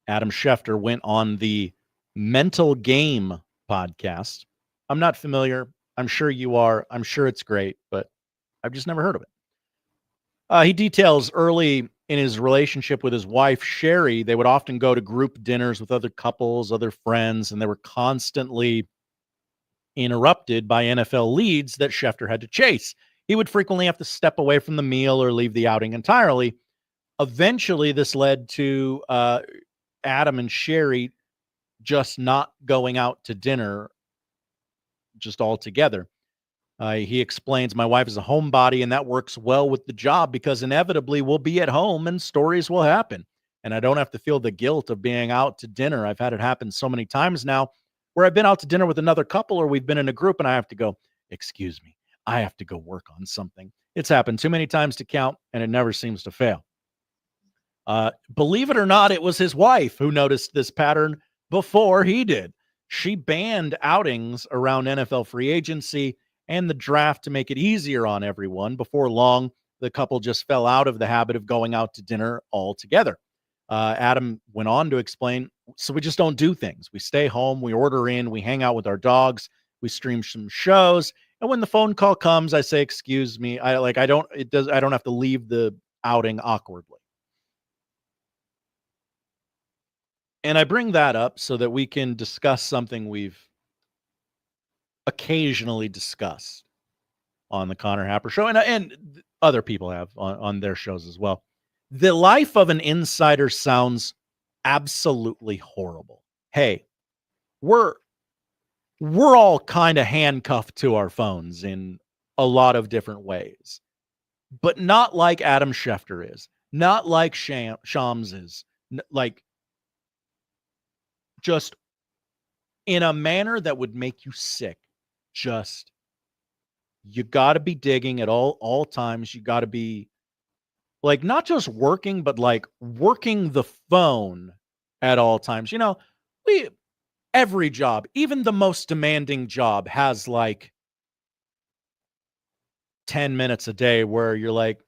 Adam Schefter went on the Mental Game podcast. I'm not familiar. I'm sure you are. I'm sure it's great, but I've just never heard of it. He details early in his relationship with his wife, Sherry, they would often go to group dinners with other couples, other friends, and they were constantly interrupted by NFL leads that Schefter had to chase. He would frequently have to step away from the meal or leave the outing entirely. Eventually, this led to Adam and Sherry just not going out to dinner just all together. He explains, my wife is a homebody, and that works well with the job because inevitably we'll be at home and stories will happen. And I don't have to feel the guilt of being out to dinner. I've had it happen so many times now where I've been out to dinner with another couple or we've been in a group and I have to go, excuse me, I have to go work on something. It's happened too many times to count, and it never seems to fail. Believe it or not, it was his wife who noticed this pattern before he did. She banned outings around NFL free agency and the draft to make it easier on everyone. Before long, the couple just fell out of the habit of going out to dinner altogether. Adam went on to explain, so we just don't do things. We stay home, we order in, we hang out with our dogs, we stream some shows, and when the phone call comes, I say, excuse me, I don't have to leave the outing awkwardly. And I bring that up so that we can discuss something we've occasionally discussed on the Connor Happer show, and other people have on their shows as well. The life of an insider sounds absolutely horrible. Hey, we're all kind of handcuffed to our phones in a lot of different ways, but not like Adam Schefter is, not like Shams is, like just in a manner that would make you sick. Just, you got to be digging at all times. You got to be like, not just working, but like working the phone at all times. You know, every job, even the most demanding job, has like 10 minutes a day where you're like,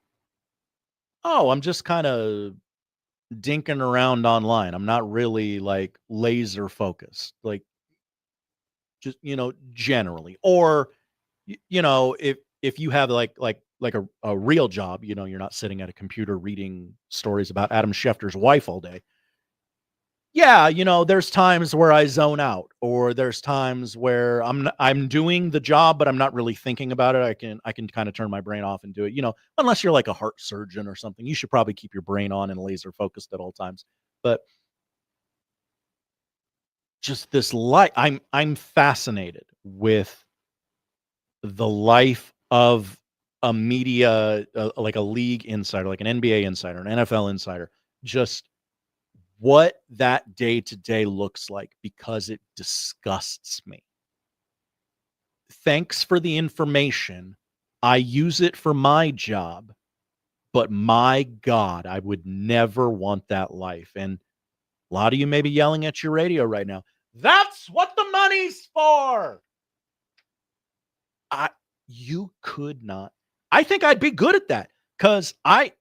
oh, I'm just kind of dinking around online. I'm not really like laser focused, like just, generally. Or, if you have like a real job, you're not sitting at a computer reading stories about Adam Schefter's wife all day. Yeah, there's times where I zone out, or there's times where I'm doing the job, but I'm not really thinking about it. I can kind of turn my brain off and do it. Unless you're like a heart surgeon or something, you should probably keep your brain on and laser focused at all times. But just this life, I'm fascinated with the life of a media, like a league insider, like an NBA insider, an NFL insider, just what that day-to-day looks like, because it disgusts me. Thanks for the information. I use it for my job, but my God, I would never want that life. And a lot of you may be yelling at your radio right now. That's what the money's for. You could not. I think I'd be good at that, because I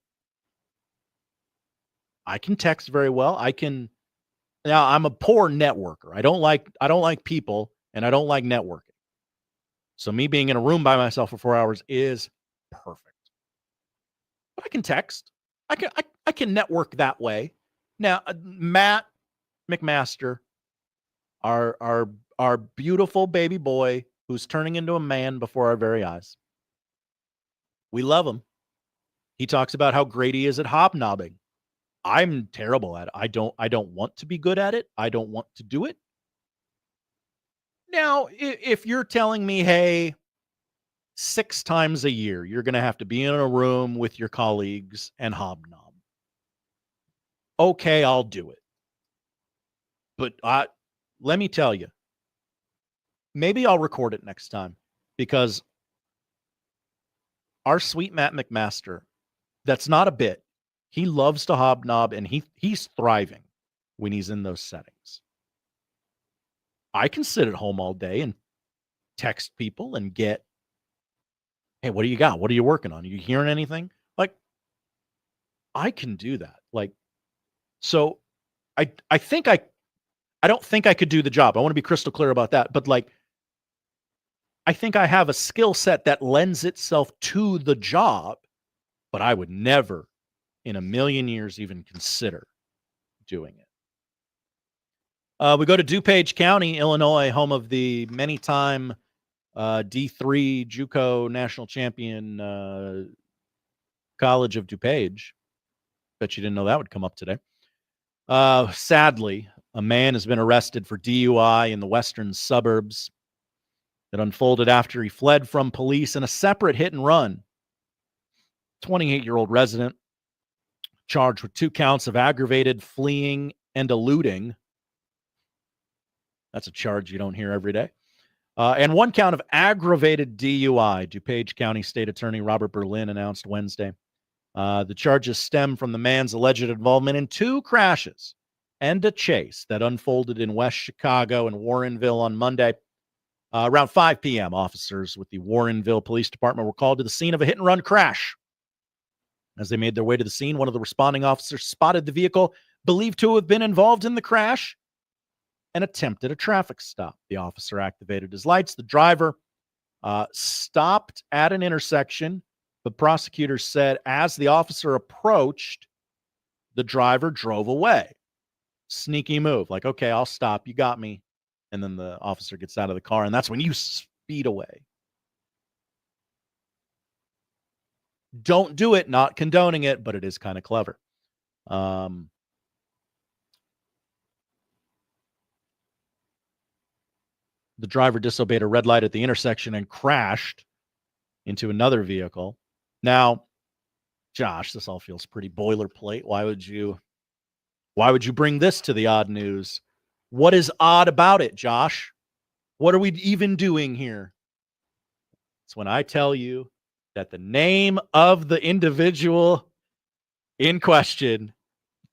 can text very well. Now I'm a poor networker. I don't like people, and I don't like networking. So me being in a room by myself for 4 hours is perfect. But I can text. I can network that way. Now, Matt McMaster, our beautiful baby boy who's turning into a man before our very eyes. We love him. He talks about how great he is at hobnobbing. I'm terrible at it. I don't want to be good at it. I don't want to do it. Now, if you're telling me, hey, 6 times a year, you're going to have to be in a room with your colleagues and hobnob. Okay, I'll do it. But let me tell you, maybe I'll record it next time, because our sweet Matt McMaster, that's not a bit. He loves to hobnob, and he's thriving when he's in those settings. I can sit at home all day and text people and get, hey, what do you got? What are you working on? Are you hearing anything? Like, I can do that. Like, so I don't think I could do the job. I want to be crystal clear about that. But like, I think I have a skill set that lends itself to the job, but I would never in a million years even consider doing it. We go to DuPage County, Illinois, home of the many-time D3 JUCO national champion College of DuPage. Bet you didn't know that would come up today. Sadly, a man has been arrested for DUI in the western suburbs. It unfolded after he fled from police in a separate hit and run. 28-year-old resident charged with 2 counts of aggravated fleeing and eluding. That's a charge you don't hear every day. And 1 count of aggravated DUI, DuPage County State Attorney Robert Berlin announced Wednesday. The charges stem from the man's alleged involvement in 2 crashes and a chase that unfolded in West Chicago and Warrenville on Monday. Around 5 p.m., officers with the Warrenville Police Department were called to the scene of a hit-and-run crash. As they made their way to the scene, one of the responding officers spotted the vehicle believed to have been involved in the crash and attempted a traffic stop. The officer activated his lights. The driver stopped at an intersection. The prosecutors said as the officer approached, the driver drove away. Sneaky move. Like, okay, I'll stop. You got me. And then the officer gets out of the car, and that's when you speed away. Don't do it. Not condoning it, but it is kind of clever. The driver disobeyed a red light at the intersection and crashed into another vehicle. Now, Josh, this all feels pretty boilerplate. Why would you bring this to the odd news? What is odd about it, Josh? What are we even doing here? It's when I tell you that the name of the individual in question,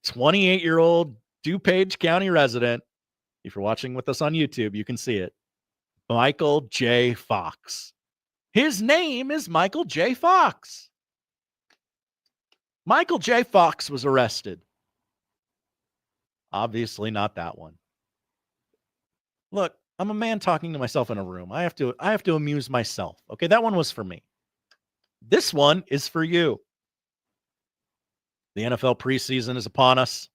28-year-old DuPage County resident, if you're watching with us on YouTube, you can see it, Michael J. Fox. His name is Michael J. Fox. Michael J. Fox was arrested. Obviously not that one. Look, I'm a man talking to myself in a room. I have to amuse myself. Okay, that one was for me. This one is for you. The NFL preseason is upon us.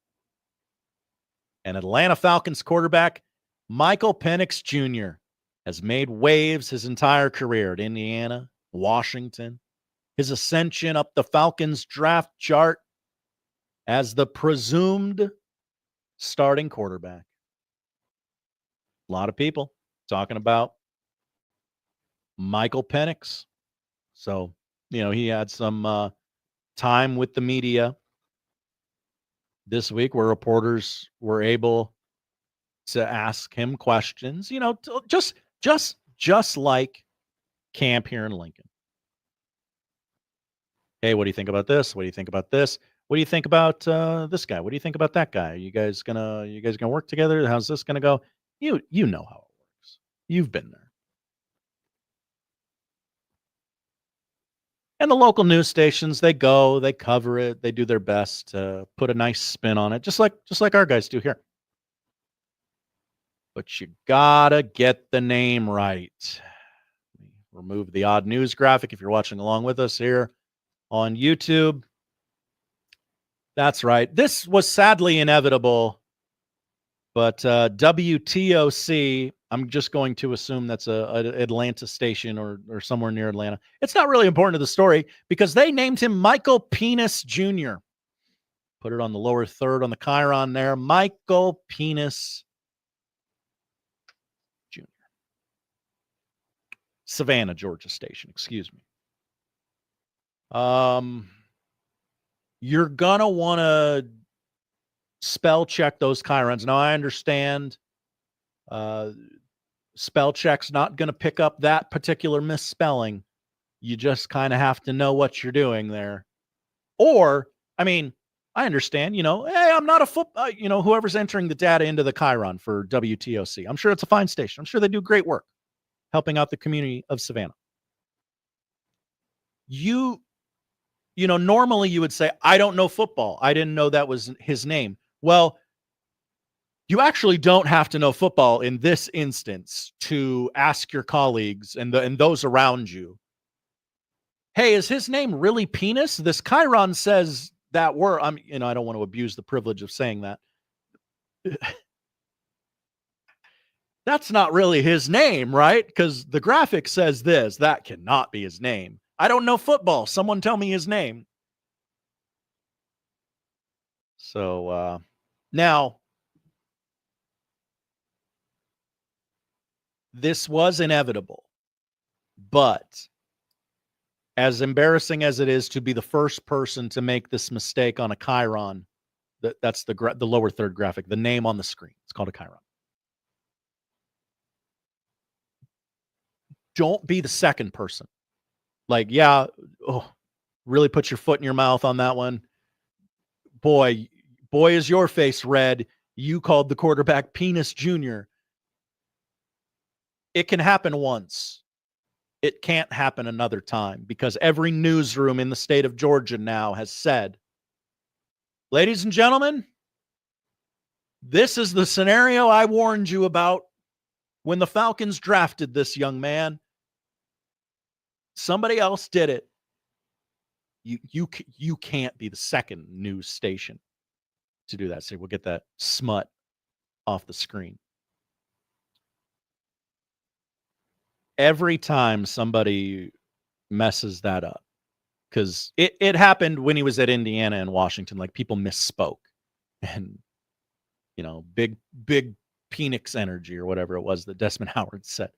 And Atlanta Falcons quarterback Michael Penix Jr. has made waves his entire career at Indiana, Washington. His ascension up the Falcons draft chart as the presumed starting quarterback. A lot of people talking about Michael Penix. So, he had some time with the media this week where reporters were able to ask him questions, just like camp here in Lincoln. Hey, what do you think about this? What do you think about this? What do you think about this guy? What do you think about that guy? Are you guys gonna work together? How's this gonna go? You know how it works. You've been there. And the local news stations, they cover it, they do their best to put a nice spin on it, just like our guys do here. But you gotta get the name right. Remove the odd news graphic if you're watching along with us here on YouTube. That's right. This was sadly inevitable, but WTOC, I'm just going to assume that's an Atlanta station or somewhere near Atlanta. It's not really important to the story because they named him Michael Penis Jr. Put it on the lower third on the chyron there. Michael Penis Jr. Savannah, Georgia station, excuse me. You're going to want to spell check those chyrons. Now, I understand spell check's not going to pick up that particular misspelling. You just kind of have to know what you're doing there. Or, I mean, I understand, hey, I'm not a whoever's entering the data into the chyron for WTOC. I'm sure it's a fine station. I'm sure they do great work helping out the community of Savannah. Normally you would say, I don't know football. I didn't know that was his name. Well, you actually don't have to know football in this instance to ask your colleagues and those around you, hey, is his name really Penis? This chyron says that word. I don't want to abuse the privilege of saying that. That's not really his name, right? Because the graphic says this. That cannot be his name. I don't know football. Someone tell me his name. So now, this was inevitable, but as embarrassing as it is to be the first person to make this mistake on a chyron, that's the lower third graphic, the name on the screen. It's called a chyron. Don't be the second person. Really put your foot in your mouth on that one. Boy, is your face red. You called the quarterback Penis Jr. It can happen once. It can't happen another time because every newsroom in the state of Georgia now has said, ladies and gentlemen, this is the scenario I warned you about when the Falcons drafted this young man. Somebody else did it. You can't be the second news station to do that. So we'll get that smut off the screen. Every time somebody messes that up, because it happened when he was at Indiana and Washington, like people misspoke and, big Penix energy or whatever it was that Desmond Howard said.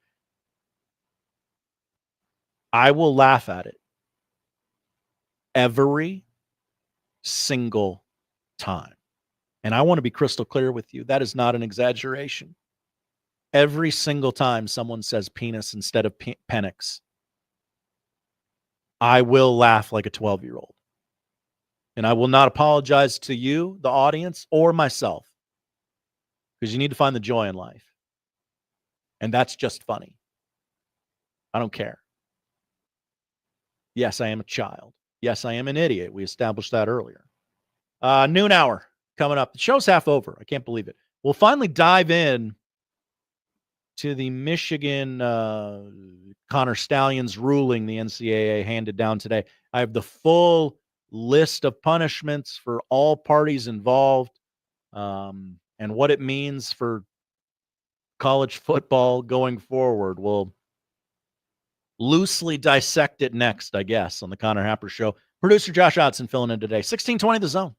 I will laugh at it every single time. And I want to be crystal clear with you. That is not an exaggeration. Every single time someone says penis instead of Penix, I will laugh like a 12-year-old. And I will not apologize to you, the audience, or myself. Because you need to find the joy in life. And that's just funny. I don't care. Yes, I am a child. Yes, I am an idiot. We established that earlier. Noon hour coming up. The show's half over. I can't believe it. We'll finally dive in to the Michigan Connor Stallions ruling the NCAA handed down today. I have the full list of punishments for all parties involved and what it means for college football going forward. We'll loosely dissect it next, I guess, on the Connor Happer Show. Producer Josh Odson filling in today. 1620 The Zone.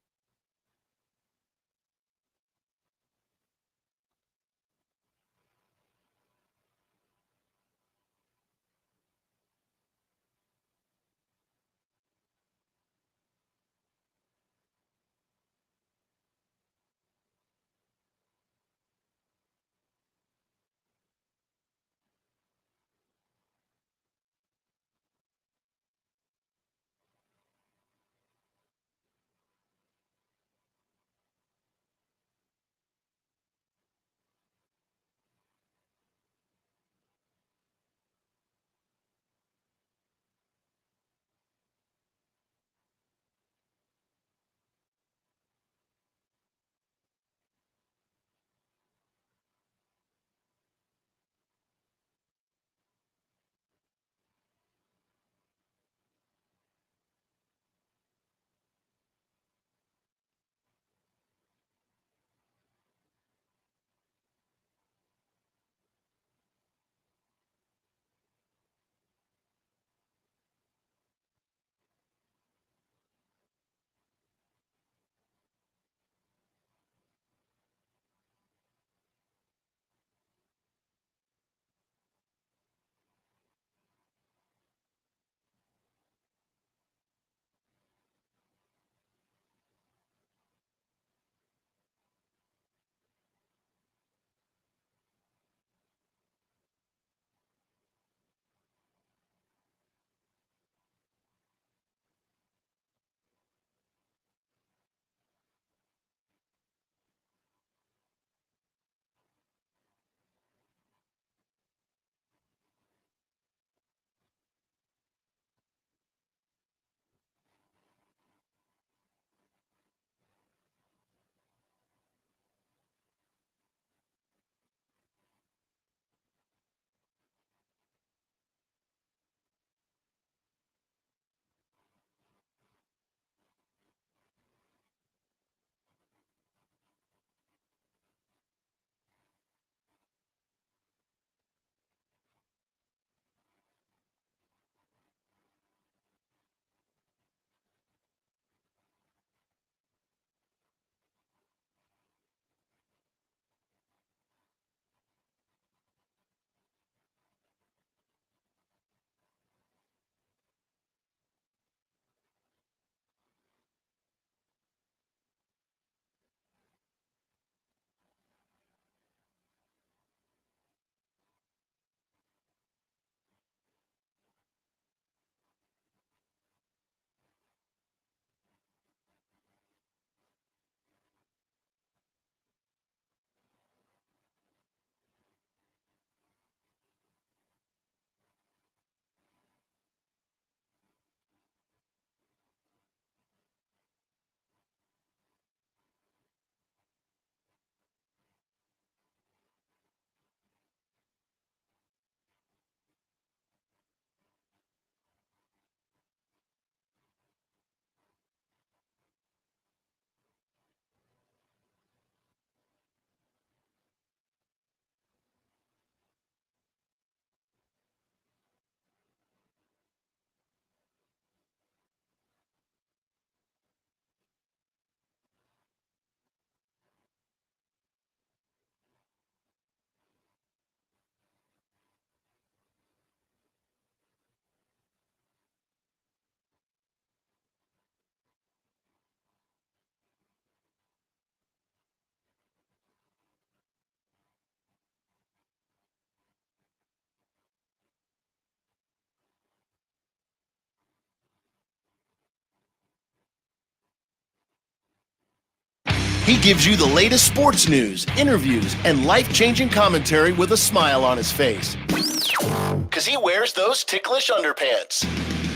He gives you the latest sports news, interviews, and life-changing commentary with a smile on his face. Because he wears those ticklish underpants.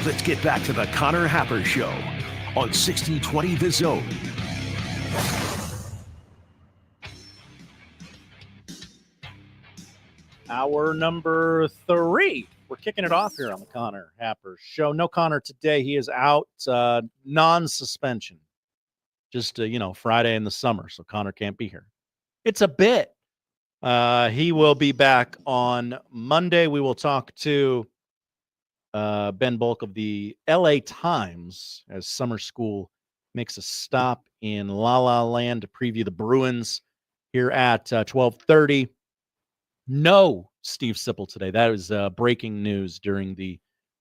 Let's get back to the Connor Happer Show on 1620 The Zone. Hour number 3. We're kicking it off here on the Connor Happer Show. No Connor today. He is out, non-suspension. Just, Friday in the summer, so Connor can't be here. It's a bit. He will be back on Monday. We will talk to Ben Bolch of the LA Times as summer school makes a stop in La La Land to preview the Bruins here at 12:30. No Steve Sipple today. That was breaking news during the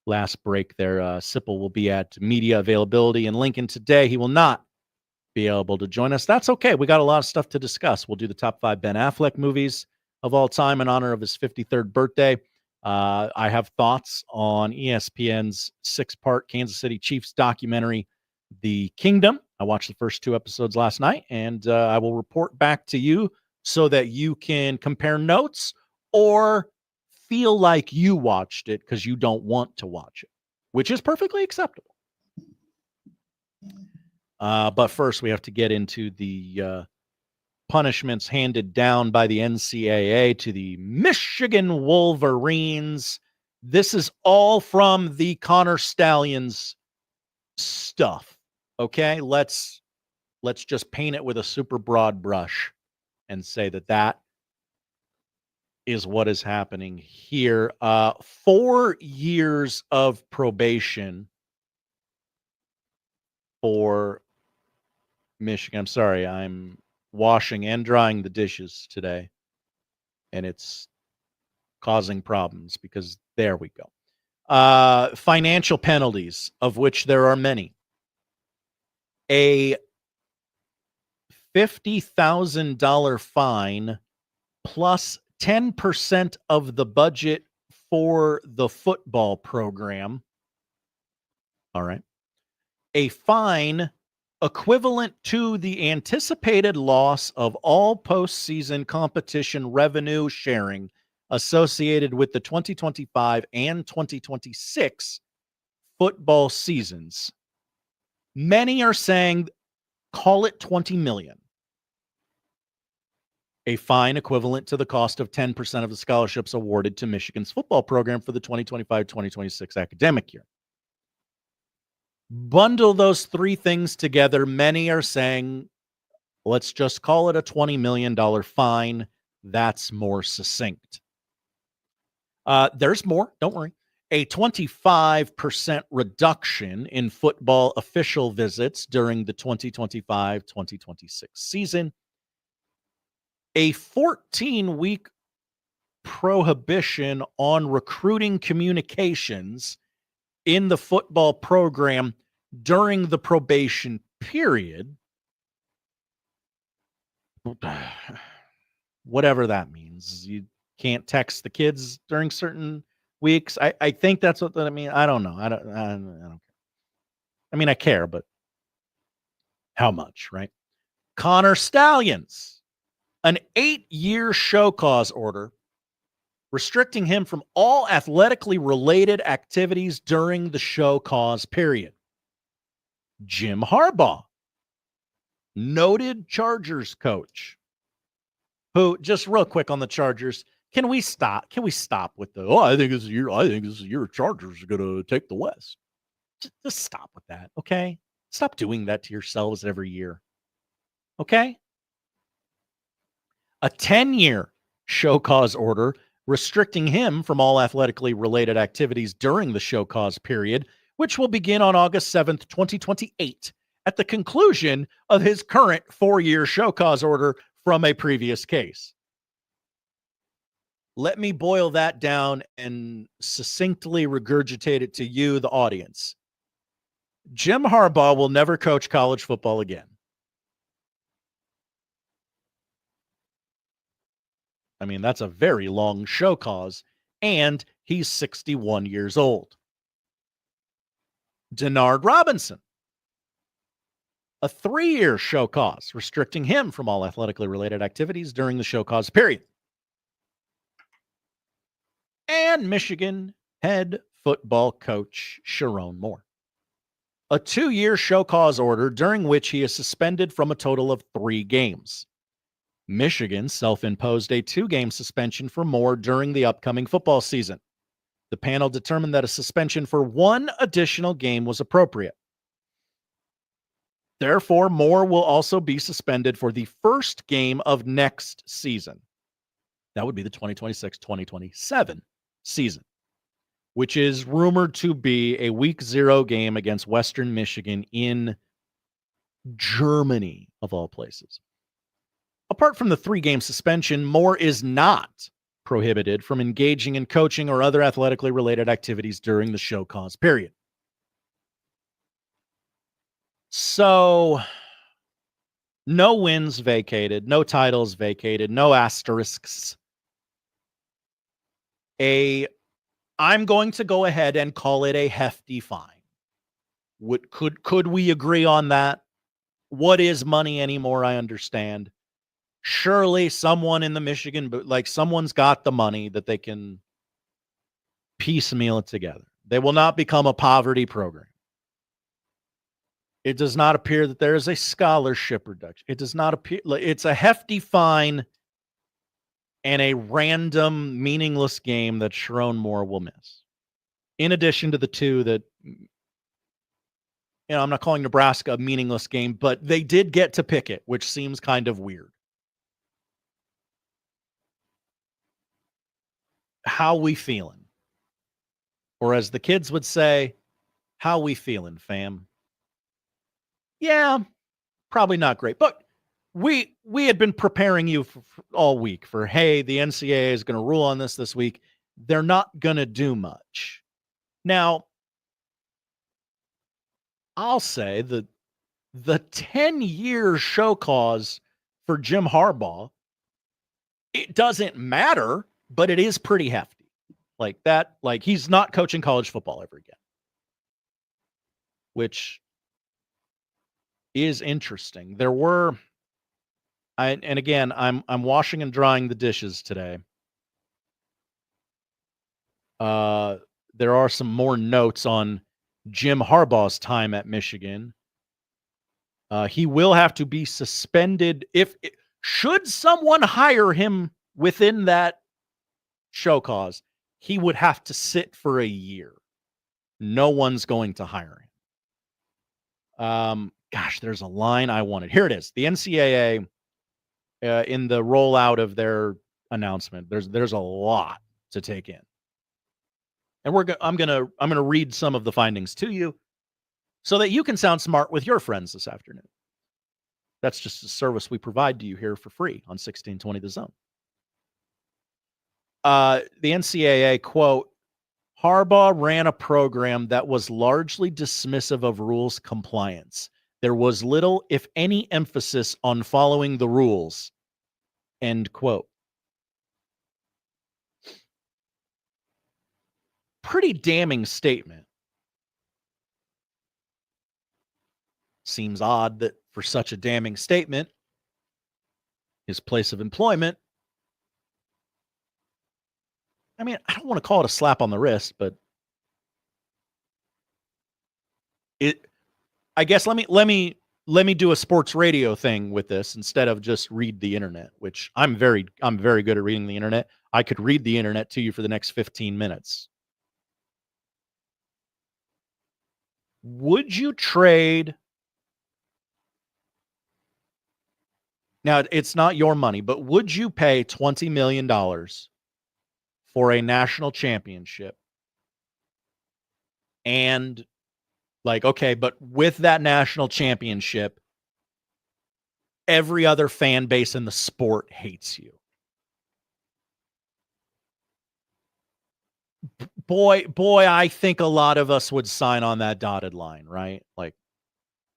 last break there. Sipple will be at media availability in Lincoln today. He will not be able to join us. That's okay. We got a lot of stuff to discuss. We'll do the top 5 Ben Affleck movies of all time in honor of his 53rd birthday. I have thoughts on ESPN's 6-part Kansas City Chiefs documentary, The Kingdom. I watched the first 2 episodes last night, and I will report back to you so that you can compare notes or feel like you watched it because you don't want to watch it, which is perfectly acceptable. But first, we have to get into the punishments handed down by the NCAA to the Michigan Wolverines. This is all from the Connor Stallions stuff. Okay, let's just paint it with a super broad brush and say that is what is happening here. 4 years of probation for Michigan. I'm sorry, I'm washing and drying the dishes today, and it's causing problems because there we go. Financial penalties, of which there are many. A $50,000 fine plus 10% of the budget for the football program. All right. A fine equivalent to the anticipated loss of all postseason competition revenue sharing associated with the 2025 and 2026 football seasons. Many are saying, call it $20 million. A fine equivalent to the cost of 10% of the scholarships awarded to Michigan's football program for the 2025-2026 academic year. Bundle those 3 things together. Many are saying, let's just call it a $20 million fine. That's more succinct. There's more. Don't worry. A 25% reduction in football official visits during the 2025-2026 season. A 14-week prohibition on recruiting communications in the football program during the probation period. Whatever that means. You can't text the kids during certain weeks. I think that's what I mean. I don't know. I don't care. I mean, I care, but how much, right? Connor Stallions. An 8-year show cause order restricting him from all athletically related activities during the show cause period. Jim Harbaugh, noted Chargers coach, who, just real quick on the Chargers, can we stop with the, I think this is your Chargers are going to take the West. Just stop with that, okay? Stop doing that to yourselves every year, okay? A 10-year show cause order restricting him from all athletically related activities during the show cause period, which will begin on August 7th, 2028, at the conclusion of his current 4-year show cause order from a previous case. Let me boil that down and succinctly regurgitate it to you, the audience. Jim Harbaugh will never coach college football again. I mean, that's a very long show cause, and he's 61 years old. Denard Robinson a 3-year show cause, restricting him from all athletically related activities during the show cause period. And Michigan head football coach Sherrone Moore. A 2-year show cause order during which he is suspended from a total of 3 games. Michigan self-imposed a 2-game suspension for Moore during the upcoming football season. The panel determined that a suspension for 1 additional game was appropriate. Therefore, Moore will also be suspended for the first game of next season. That would be the 2026-2027 season, which is rumored to be a Week 0 game against Western Michigan in Germany, of all places. Apart from the 3-game suspension, Moore is not prohibited from engaging in coaching or other athletically related activities during the show cause period. So, no wins vacated, no titles vacated, no asterisks. I'm going to go ahead and call it a hefty fine. Could we agree on that? What is money anymore? I understand. Surely someone in the Michigan, someone's got the money that they can piecemeal it together. They will not become a poverty program. It does not appear that there is a scholarship reduction. It does not appear. It's a hefty fine and a random, meaningless game that Sherrone Moore will miss. In addition to the 2 that, I'm not calling Nebraska a meaningless game, but they did get to pick it, which seems kind of weird. How we feeling? Or as the kids would say, how we feeling, fam? Yeah, probably not great. But we had been preparing you for all week for, hey, the NCAA is going to rule on this week. They're not going to do much. Now, I'll say that the 10-year show cause for Jim Harbaugh, it doesn't matter, but it is pretty hefty. He's not coaching college football ever again. Which is interesting. There were, and again, I'm washing and drying the dishes today. There are some more notes on Jim Harbaugh's time at Michigan. He will have to be suspended should someone hire him within that show cause. He would have to sit for a year. No one's going to hire him. Gosh, there's a line I wanted. Here it is. The NCAA, in the rollout of their announcement, there's a lot to take in, and I'm gonna read some of the findings to you, so that you can sound smart with your friends this afternoon. That's just a service we provide to you here for free on 1620 The Zone. The NCAA, quote, Harbaugh ran a program that was largely dismissive of rules compliance. There was little, if any, emphasis on following the rules. End quote. Pretty damning statement. Seems odd that for such a damning statement, his place of employment, I mean, I don't want to call it a slap on the wrist, but I guess let me do a sports radio thing with this instead of just read the internet, which I'm very good at reading the internet. I could read the internet to you for the next 15 minutes. Would you trade? Now, it's not your money, but would you pay $20 million for a national championship? And okay, but with that national championship, every other fan base in the sport hates you. Boy, I think a lot of us would sign on that dotted line, right?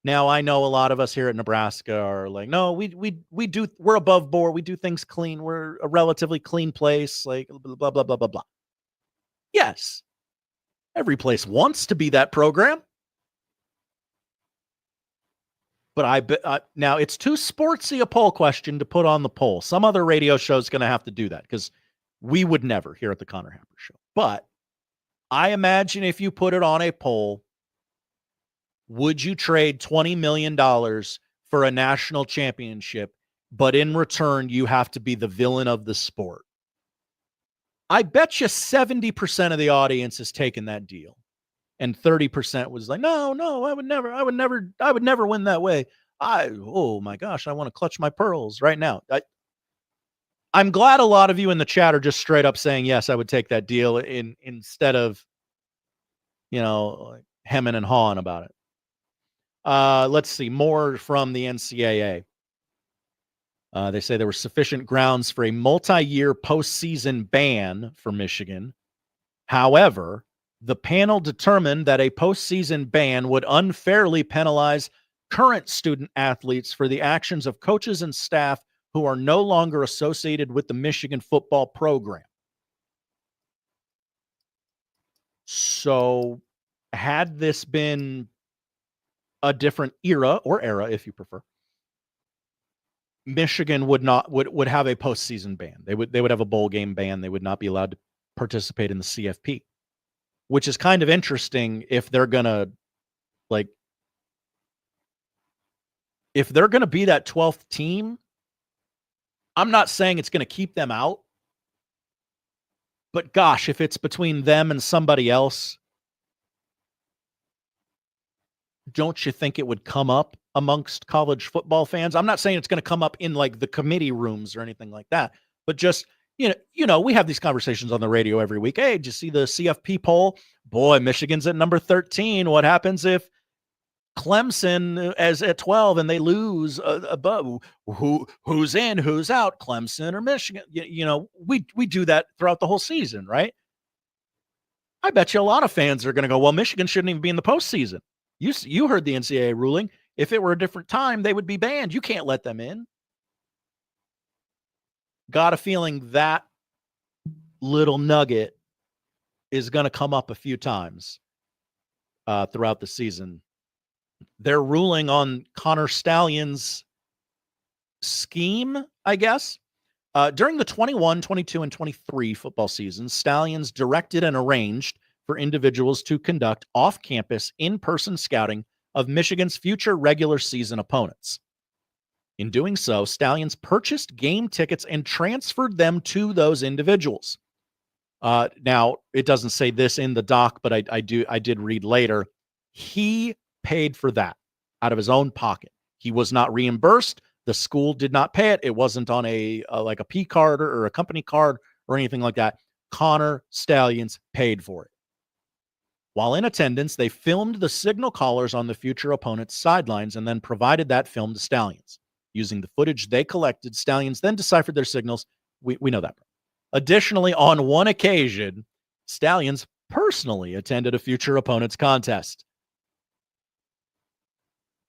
Now I know a lot of us here at Nebraska are no, we're above board. We do things clean. We're a relatively clean place, blah, blah, blah, blah, blah, blah. Yes. Every place wants to be that program. But now it's too sportsy a poll question to put on the poll. Some other radio show is going to have to do that because we would never here at the Connor Happer Show. But I imagine if you put it on a poll, would you trade $20 million for a national championship, but in return, you have to be the villain of the sport? I bet you 70% of the audience has taken that deal. And 30% was like, no, I would never win that way. Oh my gosh, I want to clutch my pearls right now. I'm glad a lot of you in the chat are just straight up saying, yes, I would take that deal instead of, like hemming and hawing about it. Let's see more from the NCAA. They say there were sufficient grounds for a multi-year postseason ban for Michigan. However, the panel determined that a postseason ban would unfairly penalize current student athletes for the actions of coaches and staff who are no longer associated with the Michigan football program. So, had this been a different era, if you prefer, Michigan would have a postseason ban. They would have a bowl game ban. They would not be allowed to participate in the CFP, which is kind of interesting if they're gonna be that 12th team. I'm not saying it's going to keep them out, but gosh, if it's between them and somebody else, don't you think it would come up amongst college football fans? I'm not saying it's going to come up in like the committee rooms or anything like that, but just, we have these conversations on the radio every week. Hey, did you see the CFP poll? Boy, Michigan's at number 13. What happens if Clemson is at 12 and they lose above? Who's in, who's out, Clemson or Michigan? We do that throughout the whole season, right? I bet you a lot of fans are going to go, well, Michigan shouldn't even be in the postseason. You heard the NCAA ruling. If it were a different time, they would be banned. You can't let them in. Got a feeling that little nugget is going to come up a few times throughout the season. They're ruling on Connor Stalions' scheme, I guess. During the 21, 22, and 23 football seasons, Stalions directed and arranged for individuals to conduct off-campus, in-person scouting of Michigan's future regular season opponents. In doing so, Stalions purchased game tickets and transferred them to those individuals. Now, it doesn't say this in the doc, but I did read later. He paid for that out of his own pocket. He was not reimbursed. The school did not pay it. It wasn't on a P card or a company card or anything like that. Connor Stalions paid for it. While in attendance, they filmed the signal callers on the future opponent's sidelines and then provided that film to Stalions. Using the footage they collected, Stalions then deciphered their signals. We know that. Additionally, on one occasion, Stalions personally attended a future opponent's contest.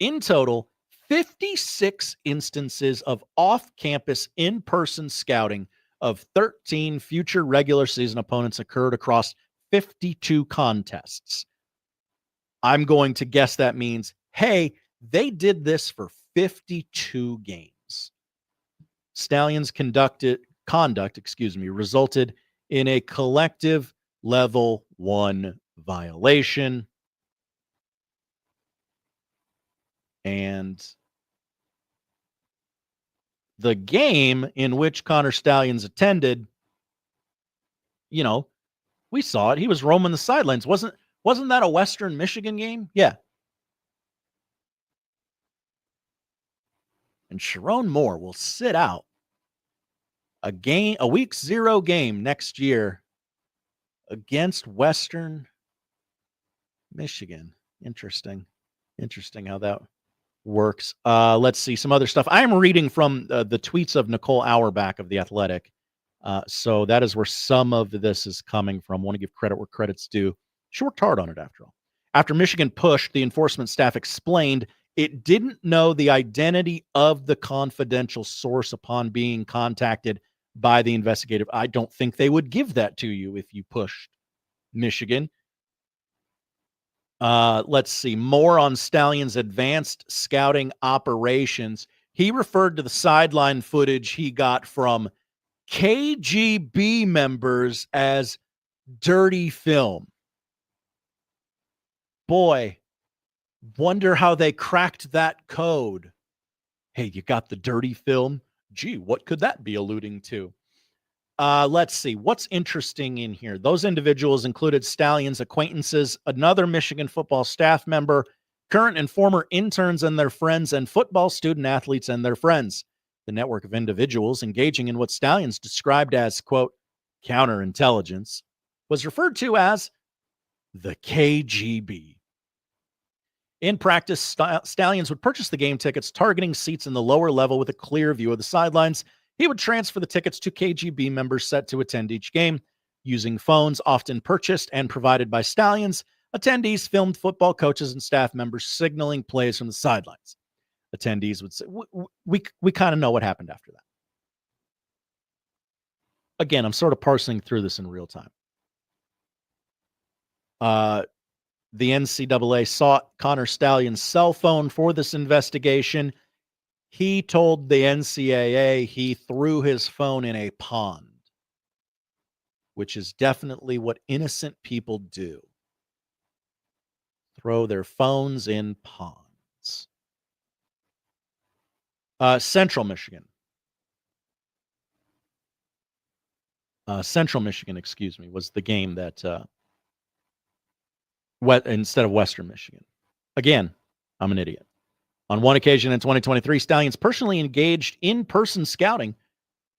In total, 56 instances of off-campus, in-person scouting of 13 future regular season opponents occurred across 52 contests. I'm going to guess that means, hey, they did this for 52 games. Stalions' conduct, resulted in a collective level 1 violation. And the game in which Connor Stalions attended, we saw it. He was roaming the sidelines. Wasn't that a Western Michigan game? Yeah. And Sharon Moore will sit out a week 0 game next year against Western Michigan. Interesting how that works. Let's see some other stuff. I'm reading from the tweets of Nicole Auerbach of The Athletic. So that is where some of this is coming from. Want to give credit where credit's due. She worked hard on it after all. After Michigan pushed, the enforcement staff explained it didn't know the identity of the confidential source upon being contacted by the investigative. I don't think they would give that to you if you pushed Michigan. Let's see. More on Stallion's advanced scouting operations. He referred to the sideline footage he got from KGB members as dirty film. Boy, wonder how they cracked that code. Hey, you got the dirty film? Gee, what could that be alluding to? Let's see. What's interesting in here? Those individuals included Stallion's acquaintances, another Michigan football staff member, current and former interns and their friends, and football student athletes and their friends. The network of individuals engaging in what Stallion's described as, quote, counterintelligence, was referred to as the KGB. In practice, Stallion's would purchase the game tickets, targeting seats in the lower level with a clear view of the sidelines. He would transfer the tickets to KGB members set to attend each game. Using phones often purchased and provided by Stallion's, attendees filmed football coaches and staff members signaling plays from the sidelines. Attendees would say, we kind of know what happened after that. Again, I'm sort of parsing through this in real time. The NCAA sought Connor Stallion's cell phone for this investigation. He told the NCAA he threw his phone in a pond, which is definitely what innocent people do. Throw their phones in ponds. Central Michigan. Central Michigan, excuse me, was the game that instead of Western Michigan. Again, I'm an idiot. On one occasion in 2023, Stallion's personally engaged in-person scouting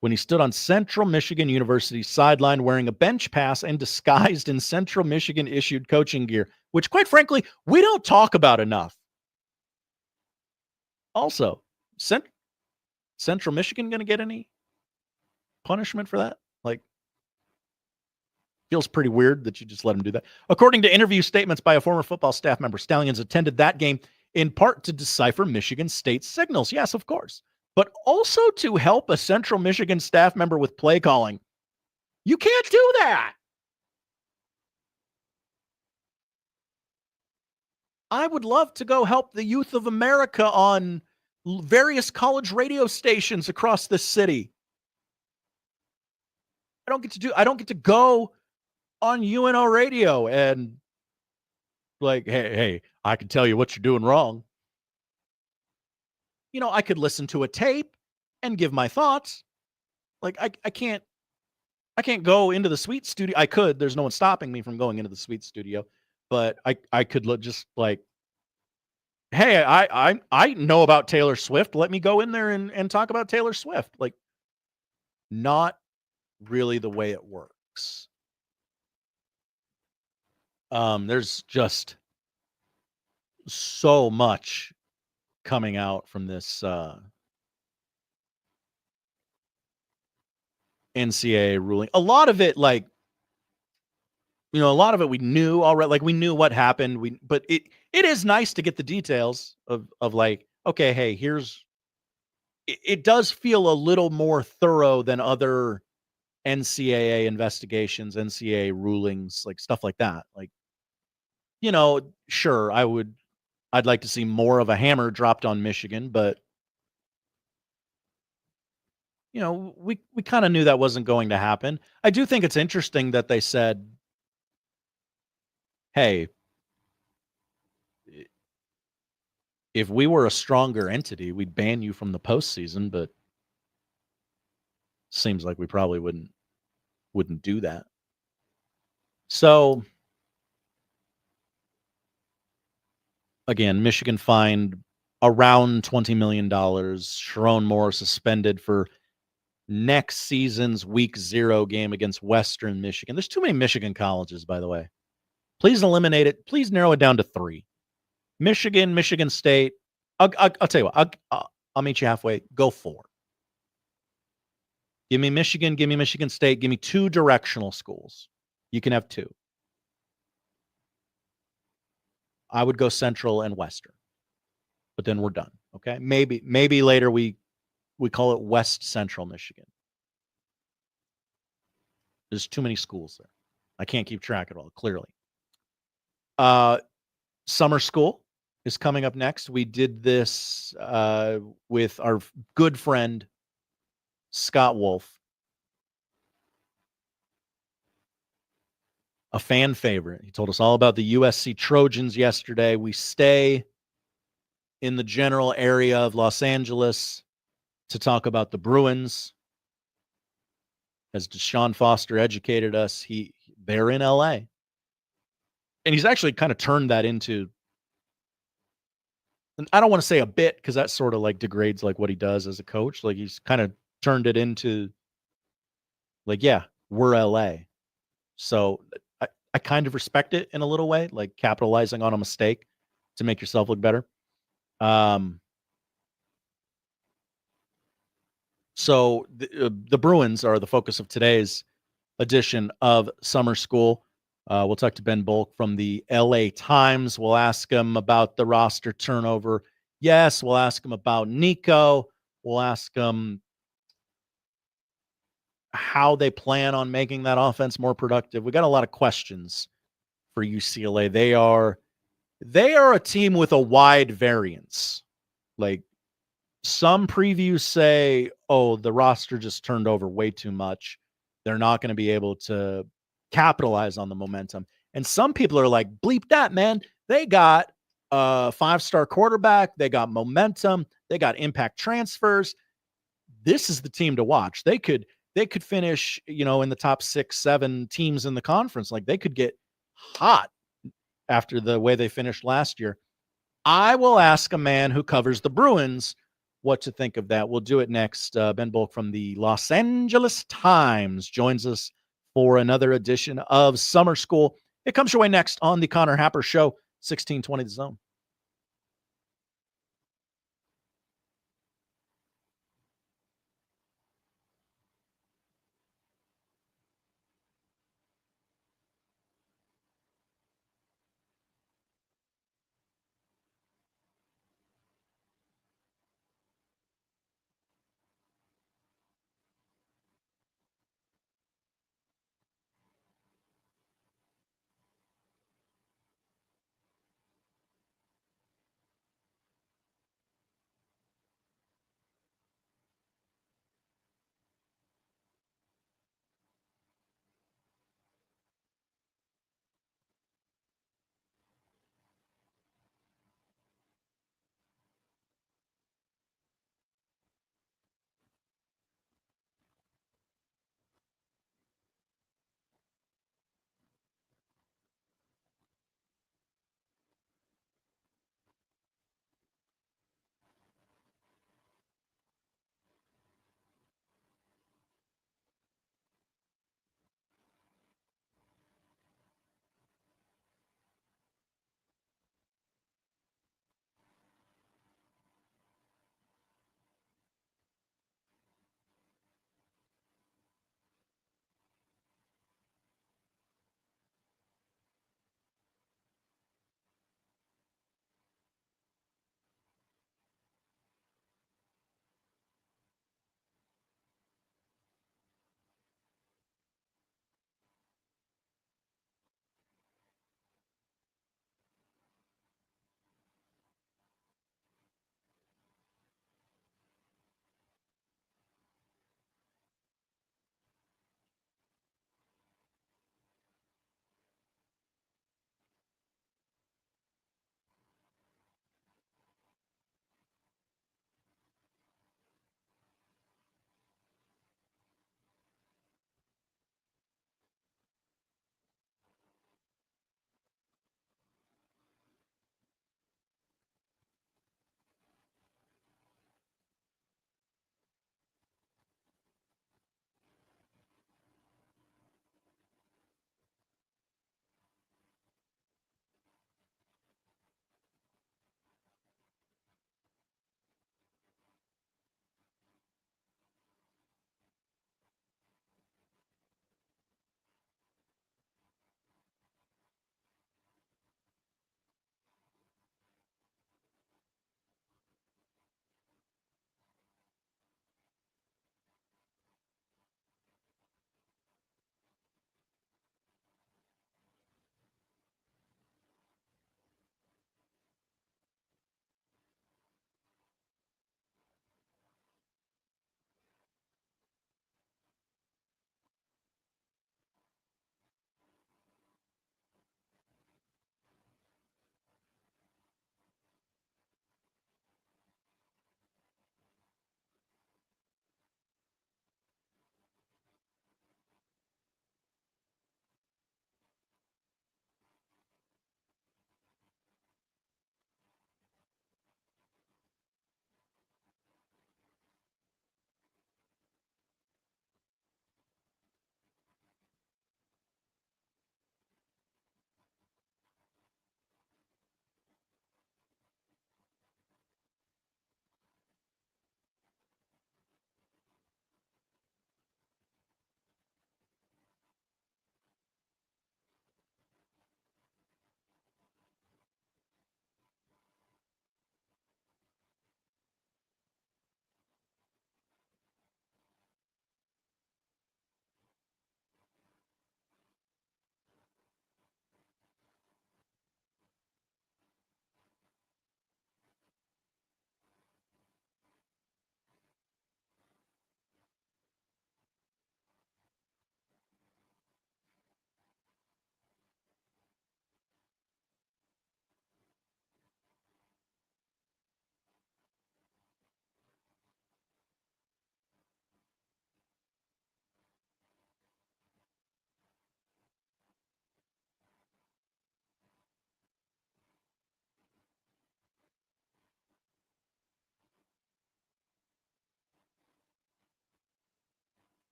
when he stood on Central Michigan University's sideline wearing a bench pass and disguised in Central Michigan-issued coaching gear, which, quite frankly, we don't talk about enough. Also, Central Michigan going to get any punishment for that? Like, feels pretty weird that you just let him do that. According to interview statements by a former football staff member, Stallion's attended that game in part to decipher Michigan State signals. Yes, of course. But also to help a Central Michigan staff member with play calling. You can't do that. I would love to go help the youth of America on various college radio stations across the city. I don't get to go on UNO radio and like, hey, I can tell you what you're doing wrong. You know, I could listen to a tape and give my thoughts. Like, I can't go into the Sweet studio. I could. There's no one stopping me from going into the Sweet studio. But I could just like, hey, I know about Taylor Swift. Let me go in there and talk about Taylor Swift. Like, not really the way it works. There's just so much coming out from this NCAA ruling. A lot of it, like, you know, a lot of it we knew already. Like, we knew what happened. But it is nice to get the details of like, okay, hey, here's. It does feel a little more thorough than other NCAA investigations, NCAA rulings, like stuff like that. Like, you know, sure, I'd like to see more of a hammer dropped on Michigan, but you know, we kind of knew that wasn't going to happen. I do think it's interesting that they said, hey, if we were a stronger entity, we'd ban you from the postseason, but seems like we probably wouldn't do that. So again, Michigan fined around $20 million. Sharon Moore suspended for next season's Week 0 game against Western Michigan. There's too many Michigan colleges, by the way. Please eliminate it. Please narrow it down to 3. Michigan, Michigan State. I'll tell you what. I'll meet you halfway. Go 4. Give me Michigan. Give me Michigan State. Give me 2 directional schools. You can have 2. I would go Central and Western, but then we're done. Okay. Maybe later we call it West Central Michigan. There's too many schools there. I can't keep track of it all, clearly. Summer school is coming up next. We did this with our good friend, Scott Wolf, a fan favorite. He told us all about the USC Trojans yesterday. We stay in the general area of Los Angeles to talk about the Bruins. As Deshaun Foster educated us, they're in LA. And he's actually kind of turned that into, and I don't want to say a bit because that sort of like degrades like what he does as a coach. Like he's kind of turned it into like, yeah, we're LA. So I kind of respect it in a little way, like capitalizing on a mistake to make yourself look better. So the Bruins are the focus of today's edition of Summer School. We'll talk to Ben Bolch from the LA Times. We'll ask him about the roster turnover. Yes, we'll ask him about Nico. We'll ask him how they plan on making that offense more productive. We got a lot of questions for UCLA. They are a team with a wide variance. Like some previews say, oh, the roster just turned over way too much. They're not going to be able to capitalize on the momentum. And some people are like, bleep that, man. They got a 5-star quarterback. They got momentum. They got impact transfers. This is the team to watch. They could finish, in the top 6-7 teams in the conference. Like they could get hot after the way they finished last year. I will ask a man who covers the Bruins what to think of that. We'll do it next. Ben Bolch from the Los Angeles Times joins us for another edition of Summer School. It comes your way next on the Connor Happer Show, 1620 The Zone.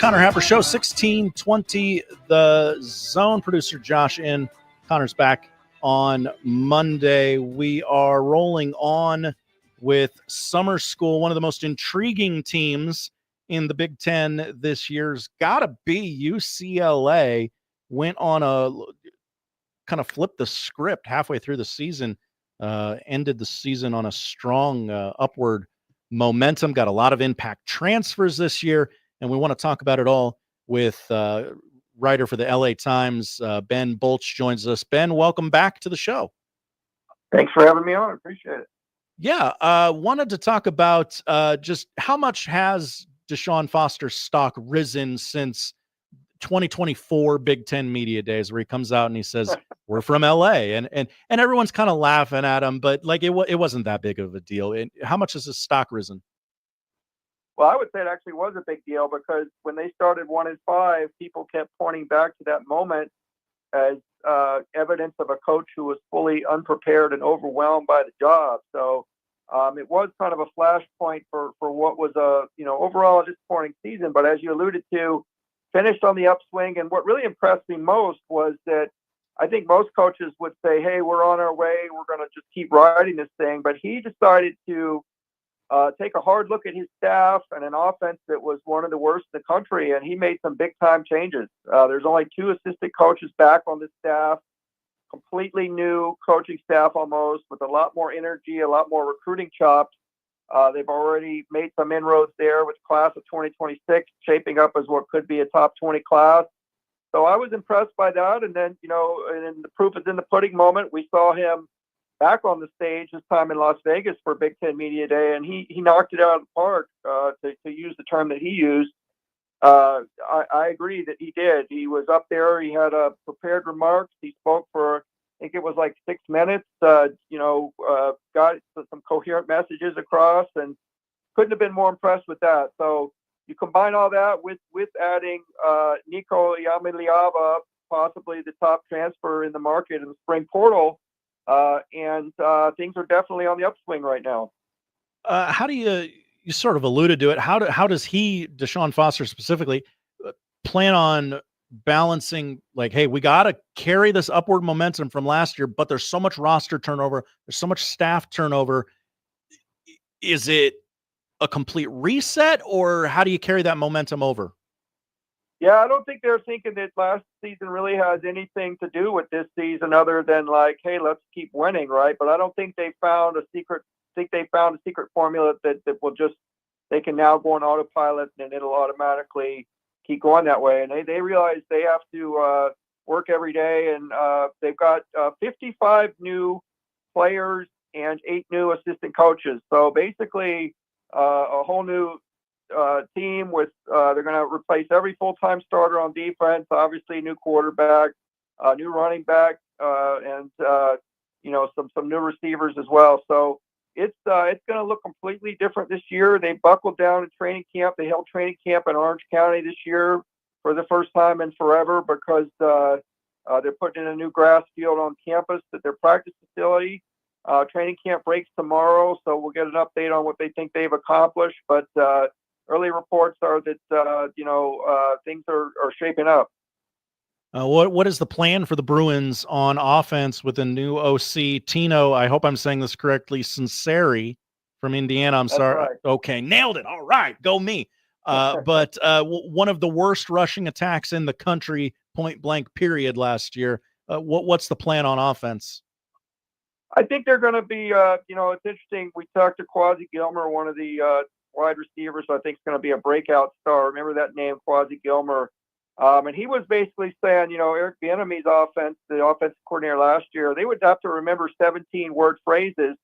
Connor Happer Show, 1620 The Zone. Producer Josh in. Connor's back on Monday. We are rolling on with summer school. One of the most intriguing teams in the Big Ten this year's got to be UCLA. Went on a kind of flipped the script halfway through the season, ended the season on a strong upward momentum, got a lot of impact transfers this year. And we want to talk about it all with writer for the LA Times, Ben Bolch joins us. Ben, welcome back to the show. Thanks for having me on. I appreciate it. Yeah, wanted to talk about just how much has Deshaun Foster's stock risen since 2024 Big Ten Media Days, where he comes out and he says, we're from LA. And everyone's kind of laughing at him, but like it wasn't that big of a deal. How much has his stock risen? Well, I would say it actually was a big deal because when they started 1-5, people kept pointing back to that moment as evidence of a coach who was fully unprepared and overwhelmed by the job. So it was kind of a flashpoint for what was a overall a disappointing season. But as you alluded to, finished on the upswing. And what really impressed me most was that I think most coaches would say, hey, we're on our way. We're going to just keep riding this thing. But he decided to take a hard look at his staff and an offense that was one of the worst in the country, and he made some big-time changes. There's only 2 assistant coaches back on the staff, completely new coaching staff almost, with a lot more energy, a lot more recruiting chops. They've already made some inroads there with the class of 2026, shaping up as what could be a top 20 class. So I was impressed by that, and then, and the proof is in the pudding moment. We saw him back on the stage this time in Las Vegas for Big Ten Media Day, and he knocked it out of the park, to use the term that he used. I agree that he did. He was up there. He had prepared remarks. He spoke for, I think it was like 6 minutes, got some coherent messages across, and couldn't have been more impressed with that. So you combine all that with adding Nico Iamaleava, possibly the top transfer in the market in the spring portal, and things are definitely on the upswing right now. How do you sort of alluded to it? How does Deshaun Foster specifically, plan on balancing, like, hey, we got to carry this upward momentum from last year, but there's so much roster turnover, there's so much staff turnover. Is it a complete reset, or how do you carry that momentum over? Yeah, I don't think they're thinking that last season really has anything to do with this season other than like, hey, let's keep winning, right? But I don't think they found a secret. I think they found a secret formula that will just, they can now go on autopilot and it'll automatically keep going that way. And they realize they have to work every day, and they've got 55 new players and 8 new assistant coaches. So basically a whole new team with they're going to replace every full-time starter on defense, obviously new quarterback, new running back, and some new receivers as well. So it's going to look completely different this year. They buckled down in training camp. They held training camp in Orange County this year for the first time in forever because they're putting in a new grass field on campus at their practice facility. Training camp breaks tomorrow, so we'll get an update on what they think they've accomplished. But early reports are that things are shaping up. What is the plan for the Bruins on offense with a new OC, Tino? I hope I'm saying this correctly. Sinceri from Indiana. I'm sorry. Right. Okay, nailed it. All right, go me. But one of the worst rushing attacks in the country, point blank period last year. What's the plan on offense? I think they're going to be, it's interesting. We talked to Quasi Gilmer, one of the wide receivers, I think is going to be a breakout star. Remember that name, Quasi Gilmer? And he was basically saying, Eric Bieniemy's offense, the offensive coordinator last year, they would have to remember 17-word phrases.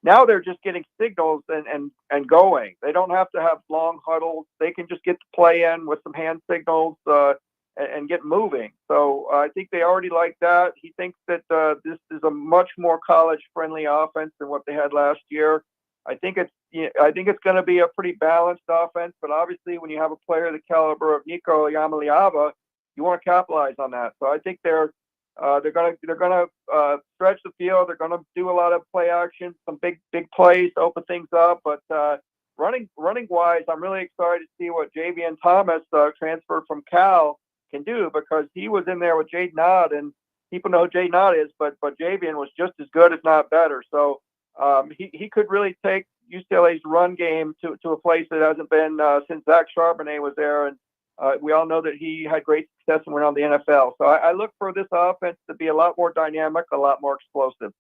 Now they're just getting signals and going. They don't have to have long huddles. They can just get the play in with some hand signals and get moving. So I think they already like that. He thinks that this is a much more college-friendly offense than what they had last year. I think it's going to be a pretty balanced offense, but obviously when you have a player the caliber of Nico Iamaleava, you want to capitalize on that. So I think they're going to stretch the field. They're going to do a lot of play action, some big plays to open things up. But running wise, I'm really excited to see what Javian Thomas, transferred from Cal, can do, because he was in there with Jaden Ott, and people know who Jaden Ott is, but Javian was just as good, if not better. So he could really take UCLA's run game to a place that hasn't been since Zach Charbonnet was there, and we all know that he had great success and went on the NFL. So I look for this offense to be a lot more dynamic, a lot more explosive.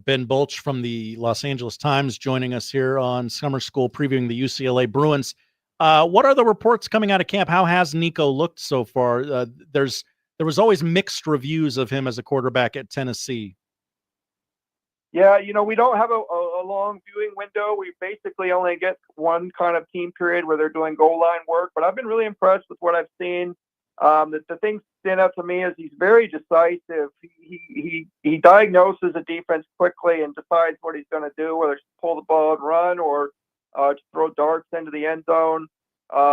Ben Bolch from the Los Angeles Times joining us here on Summer School, previewing the UCLA Bruins. What are the reports coming out of camp? How has Nico looked so far? There was always mixed reviews of him as a quarterback at Tennessee. Yeah, we don't have a long viewing window. We basically only get one kind of team period where they're doing goal line work. But I've been really impressed with what I've seen. The things that stand out to me is he's very decisive. He diagnoses a defense quickly and decides what he's going to do, whether it's pull the ball and run or to throw darts into the end zone.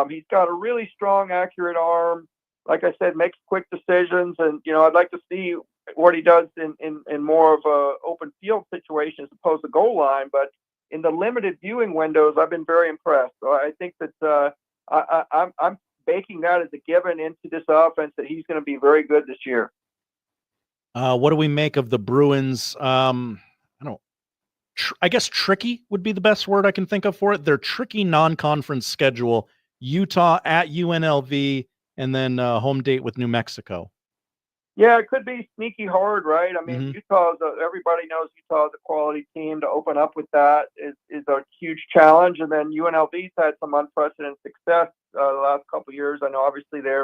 He's got a really strong, accurate arm. Like I said, makes quick decisions. And, I'd like to see what he does in more of a open field situation as opposed to goal line. But in the limited viewing windows, I've been very impressed. So I think that I'm baking that as a given into this offense, that he's going to be very good this year. What do we make of the Bruins? I guess tricky would be the best word I can think of for it. Their tricky non-conference schedule: Utah at UNLV, and then home date with New Mexico. Yeah, it could be sneaky hard, right? I mean, everybody knows Utah is a quality team. To open up with that is a huge challenge. And then UNLV's had some unprecedented success the last couple of years. I know obviously they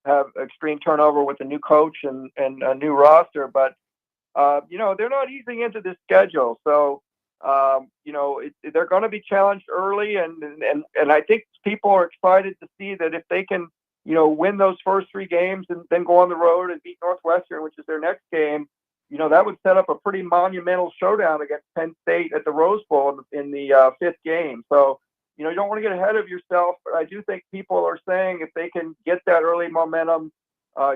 have extreme turnover with a new coach and a new roster, but they're not easing into this schedule. So they're going to be challenged early, and I think people are excited to see that if they can win those first three games and then go on the road and beat Northwestern, which is their next game, that would set up a pretty monumental showdown against Penn State at the Rose Bowl in the fifth game. So, you don't want to get ahead of yourself, but I do think people are saying if they can get that early momentum,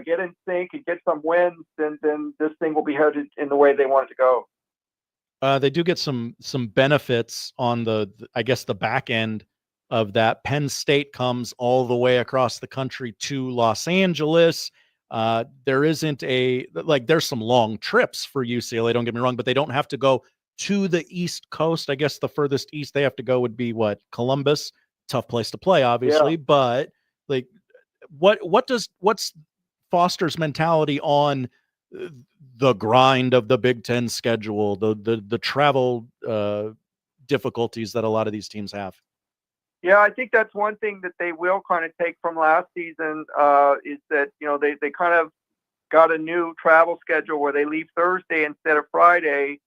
get in sync and get some wins, then this thing will be headed in the way they want it to go. They do get some benefits on the back end of that. Penn State comes all the way across the country to Los Angeles. There isn't there's some long trips for UCLA, don't get me wrong, but they don't have to go to the East Coast. I guess the furthest east they have to go would be Columbus. Tough place to play, obviously, but what's Foster's mentality on the grind of the Big Ten schedule, the travel difficulties that a lot of these teams have? Yeah, I think that's one thing that they will kind of take from last season is that, they kind of got a new travel schedule where they leave Thursday instead of Friday,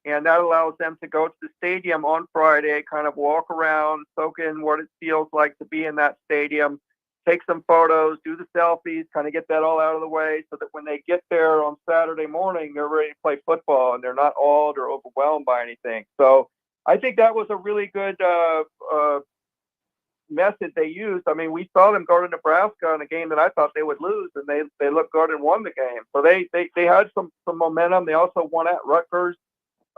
and that allows them to go to the stadium on Friday, kind of walk around, soak in what it feels like to be in that stadium, take some photos, do the selfies, kind of get that all out of the way so that when they get there on Saturday morning, they're ready to play football and they're not awed or overwhelmed by anything. So I think that was a really good method they used. I mean, we saw them go to Nebraska in a game that I thought they would lose, and they looked good and won the game. So they had some momentum. They also won at Rutgers.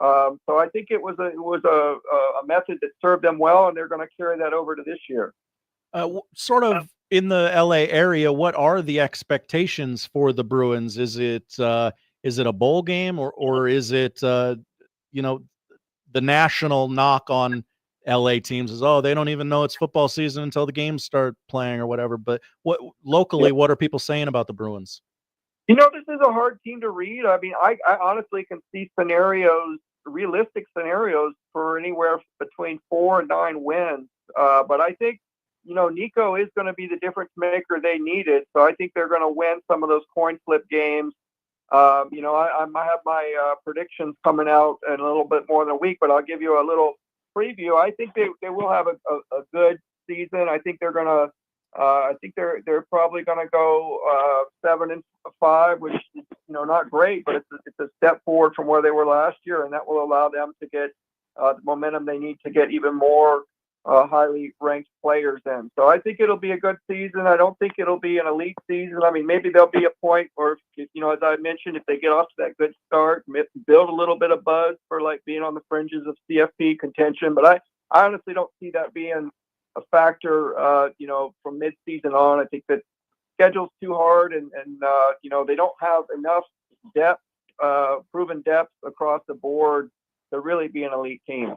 So I think it was a method that served them well, and they're going to carry that over to this year. Sort of in the LA area, what are the expectations for the Bruins? Is it a bowl game or is it the national knock on LA teams is, they don't even know it's football season until the games start playing or whatever. But what are people saying about the Bruins? This is a hard team to read. I mean, I honestly can see realistic scenarios for anywhere between 4 and 9 wins. But I think, Nico is going to be the difference maker they needed. So I think they're going to win some of those coin flip games. I have my predictions coming out in a little bit more than a week, but I'll give you a little preview. I think they will have a good season. I think they're going to they're probably going to go 7-5, which is not great, but it's a step forward from where they were last year, and that will allow them to get the momentum they need to get even more highly ranked players in. So I think it'll be a good season. I don't think it'll be an elite season. I mean, maybe there'll be a point where, as I mentioned, if they get off to that good start, build a little bit of buzz for being on the fringes of CFP contention. But I honestly don't see that being a factor, from mid-season on. I think that schedule's too hard, and they don't have enough depth, proven depth across the board to really be an elite team.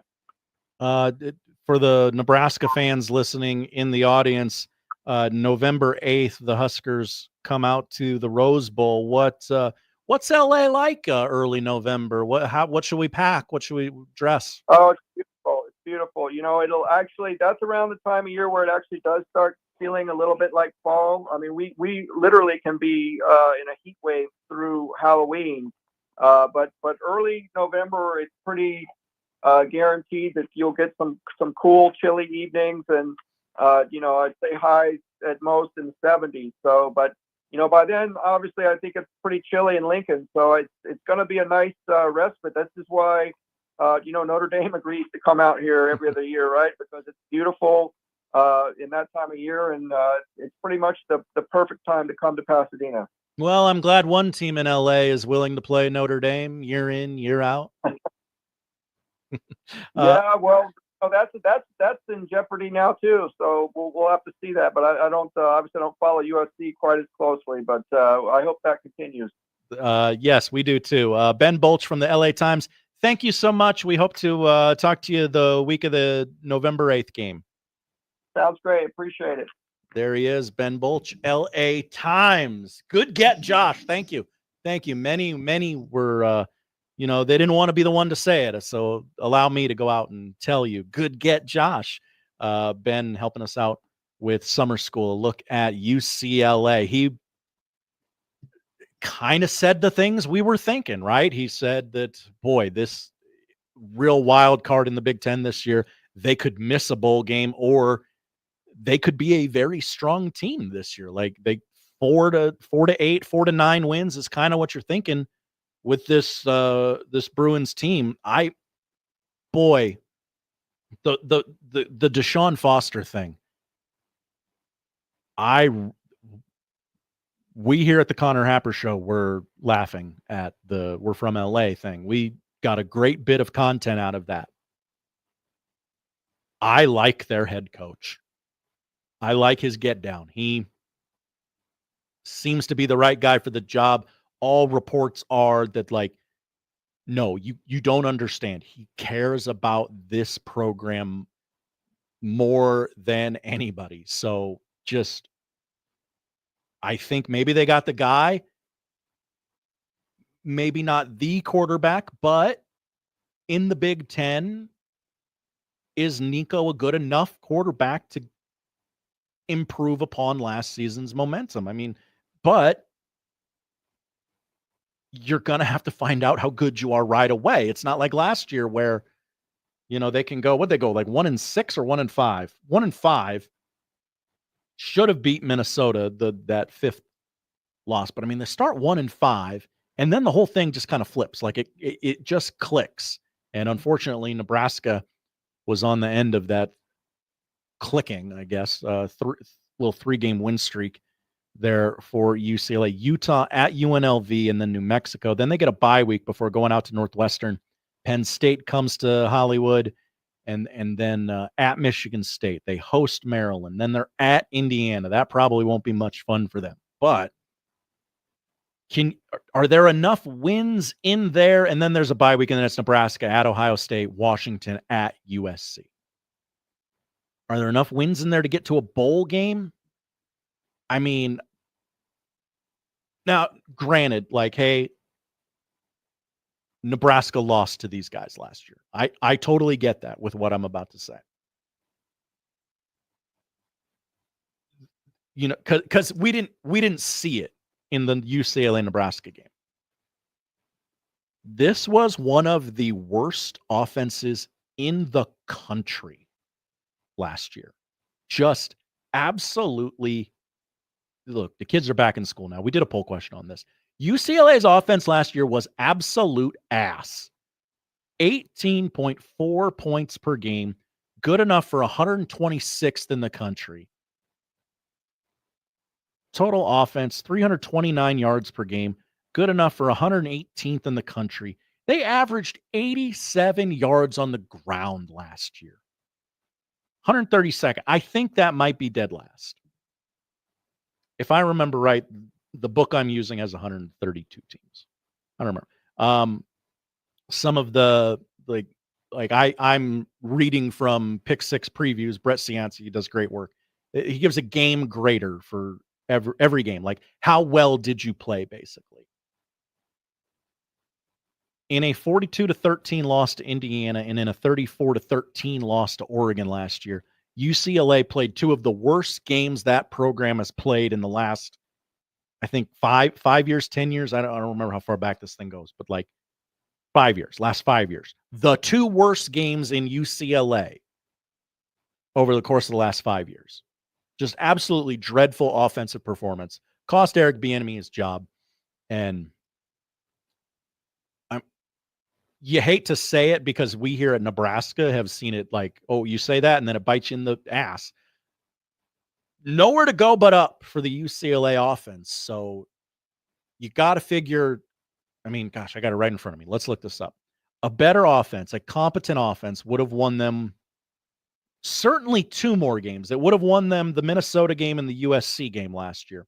For the Nebraska fans listening in the audience, November 8th, the Huskers come out to the Rose Bowl. What's LA like early November? What should we pack? What should we dress? Oh, it's beautiful. It's beautiful. It'll actually, that's around the time of year where it actually does start feeling a little bit like fall. I mean, we literally can be in a heat wave through Halloween. But early November, it's pretty guaranteed that you'll get some cool, chilly evenings, and I'd say highs at most in the 70s. So, but by then, obviously, I think it's pretty chilly in Lincoln. So it's going to be a nice respite. This is why Notre Dame agrees to come out here every other year, right? Because it's beautiful in that time of year, and it's pretty much the perfect time to come to Pasadena. Well, I'm glad one team in LA is willing to play Notre Dame year in, year out. Yeah, well, that's in jeopardy now too. So we'll have to see that. But I don't obviously don't follow USC quite as closely. But I hope that continues. Yes, we do too. Ben Bolch from the LA Times. Thank you so much. We hope to talk to you the week of the November 8th game. Sounds great. Appreciate it. There he is, Ben Bolch, LA Times. Good get, Josh. Thank you. Many were, they didn't want to be the one to say it. So allow me to go out and tell you. Good get, Josh. Ben helping us out with summer school. A look at UCLA. He kind of said the things we were thinking, right? He said that, boy, this real wild card in the Big Ten this year, they could miss a bowl game, or they could be a very strong team this year. Like 4 to 8, 4 to 9 wins is kind of what you're thinking with this Bruins team. The Deshaun Foster thing. We here at the Connor Happer Show were laughing at the "we're from LA" thing. We got a great bit of content out of that. I like their head coach. I like his get down. He seems to be the right guy for the job. All reports are that, no, you don't understand. He cares about this program more than anybody. So I think maybe they got the guy, maybe not the quarterback, but in the Big Ten, is Nico a good enough quarterback to improve upon last season's momentum? I mean, but you're going to have to find out how good you are right away. It's not like last year where, they can go, what'd they go, like 1-6 or 1-5? 1-5. Should have beat Minnesota, that 5th loss. But I mean, they start 1-5, and then the whole thing just kind of flips. Like it just clicks. And unfortunately, Nebraska was on the end of that clicking, I guess, little 3-game win streak there for UCLA. Utah at UNLV, and then New Mexico. Then they get a bye week before going out to Northwestern. Penn State comes to Hollywood, and then at Michigan State. They host Maryland. Then they're at Indiana. That probably won't be much fun for them. But are there enough wins in there? And then there's a bye week, and then it's Nebraska at Ohio State, Washington at USC. Are there enough wins in there to get to a bowl game? I mean, now, granted, hey, Nebraska lost to these guys last year. I totally get that with what I'm about to say. Because we didn't see it in the UCLA Nebraska game. This was one of the worst offenses in the country last year. Just absolutely. Look, the kids are back in school now. We did a poll question on this. UCLA's offense last year was absolute ass. 18.4 points per game. Good enough for 126th in the country. Total offense, 329 yards per game. Good enough for 118th in the country. They averaged 87 yards on the ground last year. 132nd. I think that might be dead last. If I remember right, the book I'm using has 132 teams. I don't remember. Some of the I'm reading from Pick Six previews. Brett Cianci does great work. He gives a game grader for every game. Like, how well did you play, basically? In a 42-13 loss to Indiana and in a 34-13 loss to Oregon last year, UCLA played two of the worst games that program has played in the last, I think, 5 years, 10 years. I don't remember how far back this thing goes, but like 5 years, last 5 years. The two worst games in UCLA over the course of the last 5 years. Just absolutely dreadful offensive performance. Cost Eric Bieniemy his job. And you hate to say it because we here at Nebraska have seen it like, oh, you say that and then it bites you in the ass. Nowhere to go but up for the UCLA offense. So you got to figure, I mean, gosh, I got it right in front of me. Let's look this up. A better offense, a competent offense would have won them certainly two more games. It would have won them the Minnesota game and the USC game last year.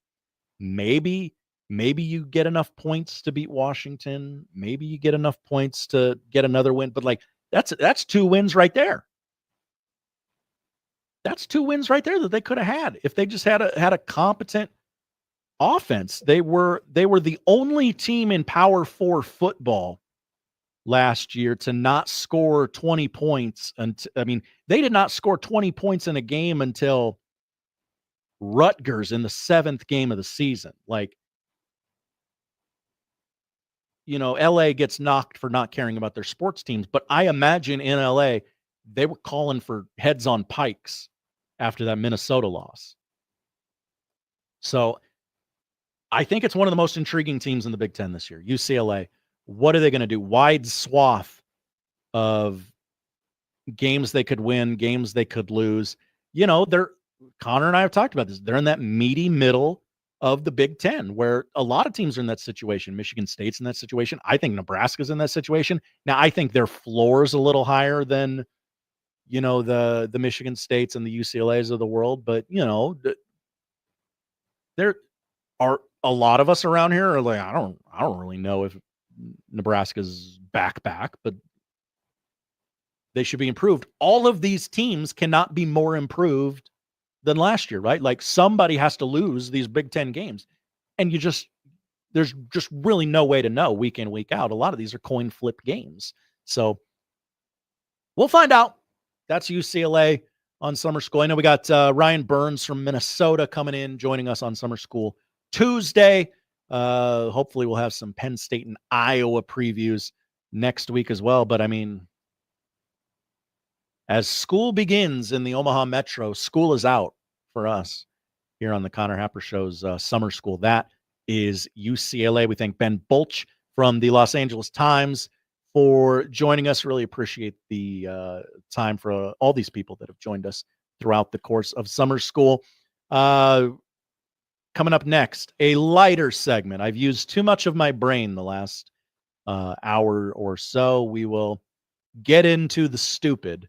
Maybe you get enough points to beat Washington. Maybe you get enough points to get another win. But like that's two wins right there. That's two wins right there that they could have had if they just had a competent offense. They were the only team in Power 4 football last year to not score 20 points. And they did not score 20 points in a game until Rutgers in the 7th game of the season. Like, LA gets knocked for not caring about their sports teams, but I imagine in LA, they were calling for heads on pikes after that Minnesota loss. So I think it's one of the most intriguing teams in the Big Ten this year, UCLA. What are they going to do? Wide swath of games they could win, games they could lose. Connor and I have talked about this. They're in that meaty middle of the Big Ten where a lot of teams are in that situation. Michigan State's in that situation. I think Nebraska's in that situation. Now, I think their floor is a little higher than, the Michigan States and the UCLAs of the world. But, there are a lot of us around here are like, I don't really know if Nebraska's back, but they should be improved. All of these teams cannot be more improved than last year, right? Like somebody has to lose these Big Ten games. And there's just really no way to know week in, week out. A lot of these are coin flip games. So we'll find out. That's UCLA on Summer School. I know we got Ryan Burns from Minnesota coming in, joining us on Summer School Tuesday. Hopefully we'll have some Penn State and Iowa previews next week as well. But as school begins in the Omaha Metro, school is out for us here on the Connor Happer Show's Summer School. That is UCLA. We thank Ben Bolch from the Los Angeles Times for joining us. Really appreciate the time for all these people that have joined us throughout the course of Summer School. Coming up next, a lighter segment. I've used too much of my brain the last hour or so. We will get into the stupid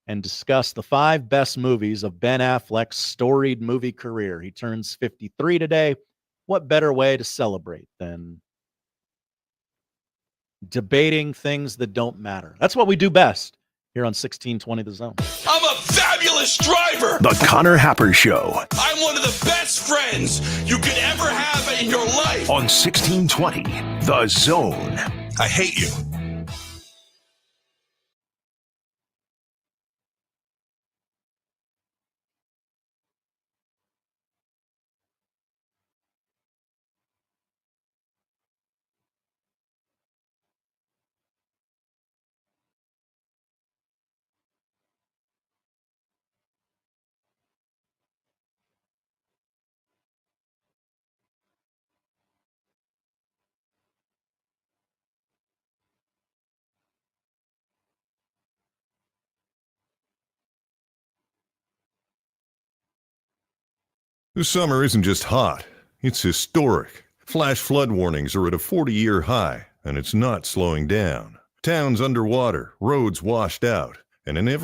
and discuss the 5 best movies of Ben Affleck's storied movie career. He turns 53 today. What better way to celebrate than debating things that don't matter? That's what we do best here on 1620 The Zone. I'm a fabulous driver. The Connor Happer Show. I'm one of the best friends you could ever have in your life. On 1620 The Zone. I hate you. This summer isn't just hot, it's historic. Flash flood warnings are at a 40-year high, and it's not slowing down. Towns underwater, roads washed out, and in every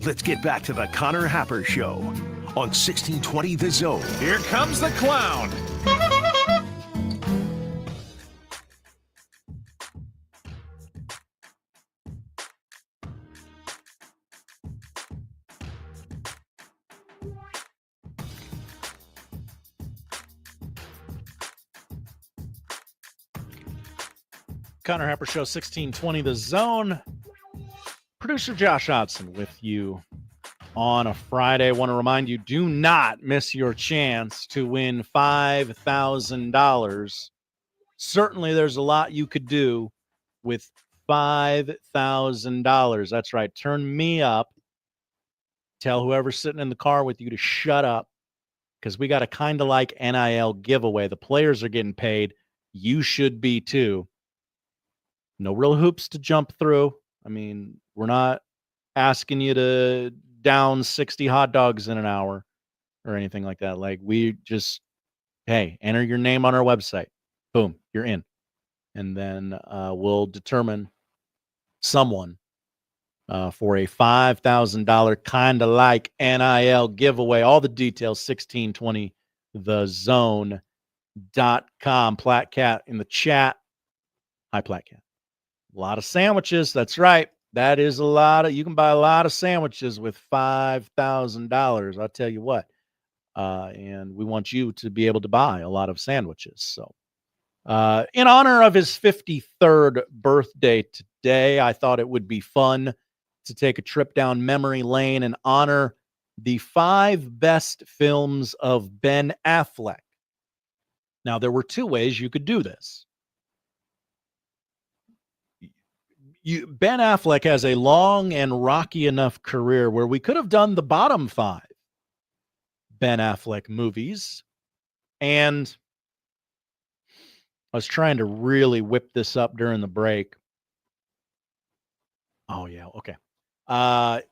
let's get back to the Connor Happer Show on 1620 The Zone. Here comes the clown. Connor Happer Show, 1620 The Zone. Producer Josh Hodson with you on a Friday. I want to remind you, do not miss your chance to win $5,000. Certainly there's a lot you could do with $5,000. That's right. Turn me up. Tell whoever's sitting in the car with you to shut up, because we got a kind of like NIL giveaway. The players are getting paid. You should be too. No real hoops to jump through. I mean, we're not asking you to down 60 hot dogs in an hour or anything like that. Like, we just, hey, enter your name on our website. Boom, you're in. And then we'll determine someone for a $5,000 kind of like NIL giveaway. All the details, 1620thezone.com. Platcat in the chat. Hi, Platcat. A lot of sandwiches. That's right. That is a lot of, you can buy a lot of sandwiches with $5,000. I'll tell you what. And we want you to be able to buy a lot of sandwiches. So, in honor of his 53rd birthday today, I thought it would be fun to take a trip down memory lane and honor the 5 best films of Ben Affleck. Now, there were 2 ways you could do this. Ben Affleck has a long and rocky enough career where we could have done the bottom 5 Ben Affleck movies. And I was trying to really whip this up during the break. Oh, yeah. Okay. I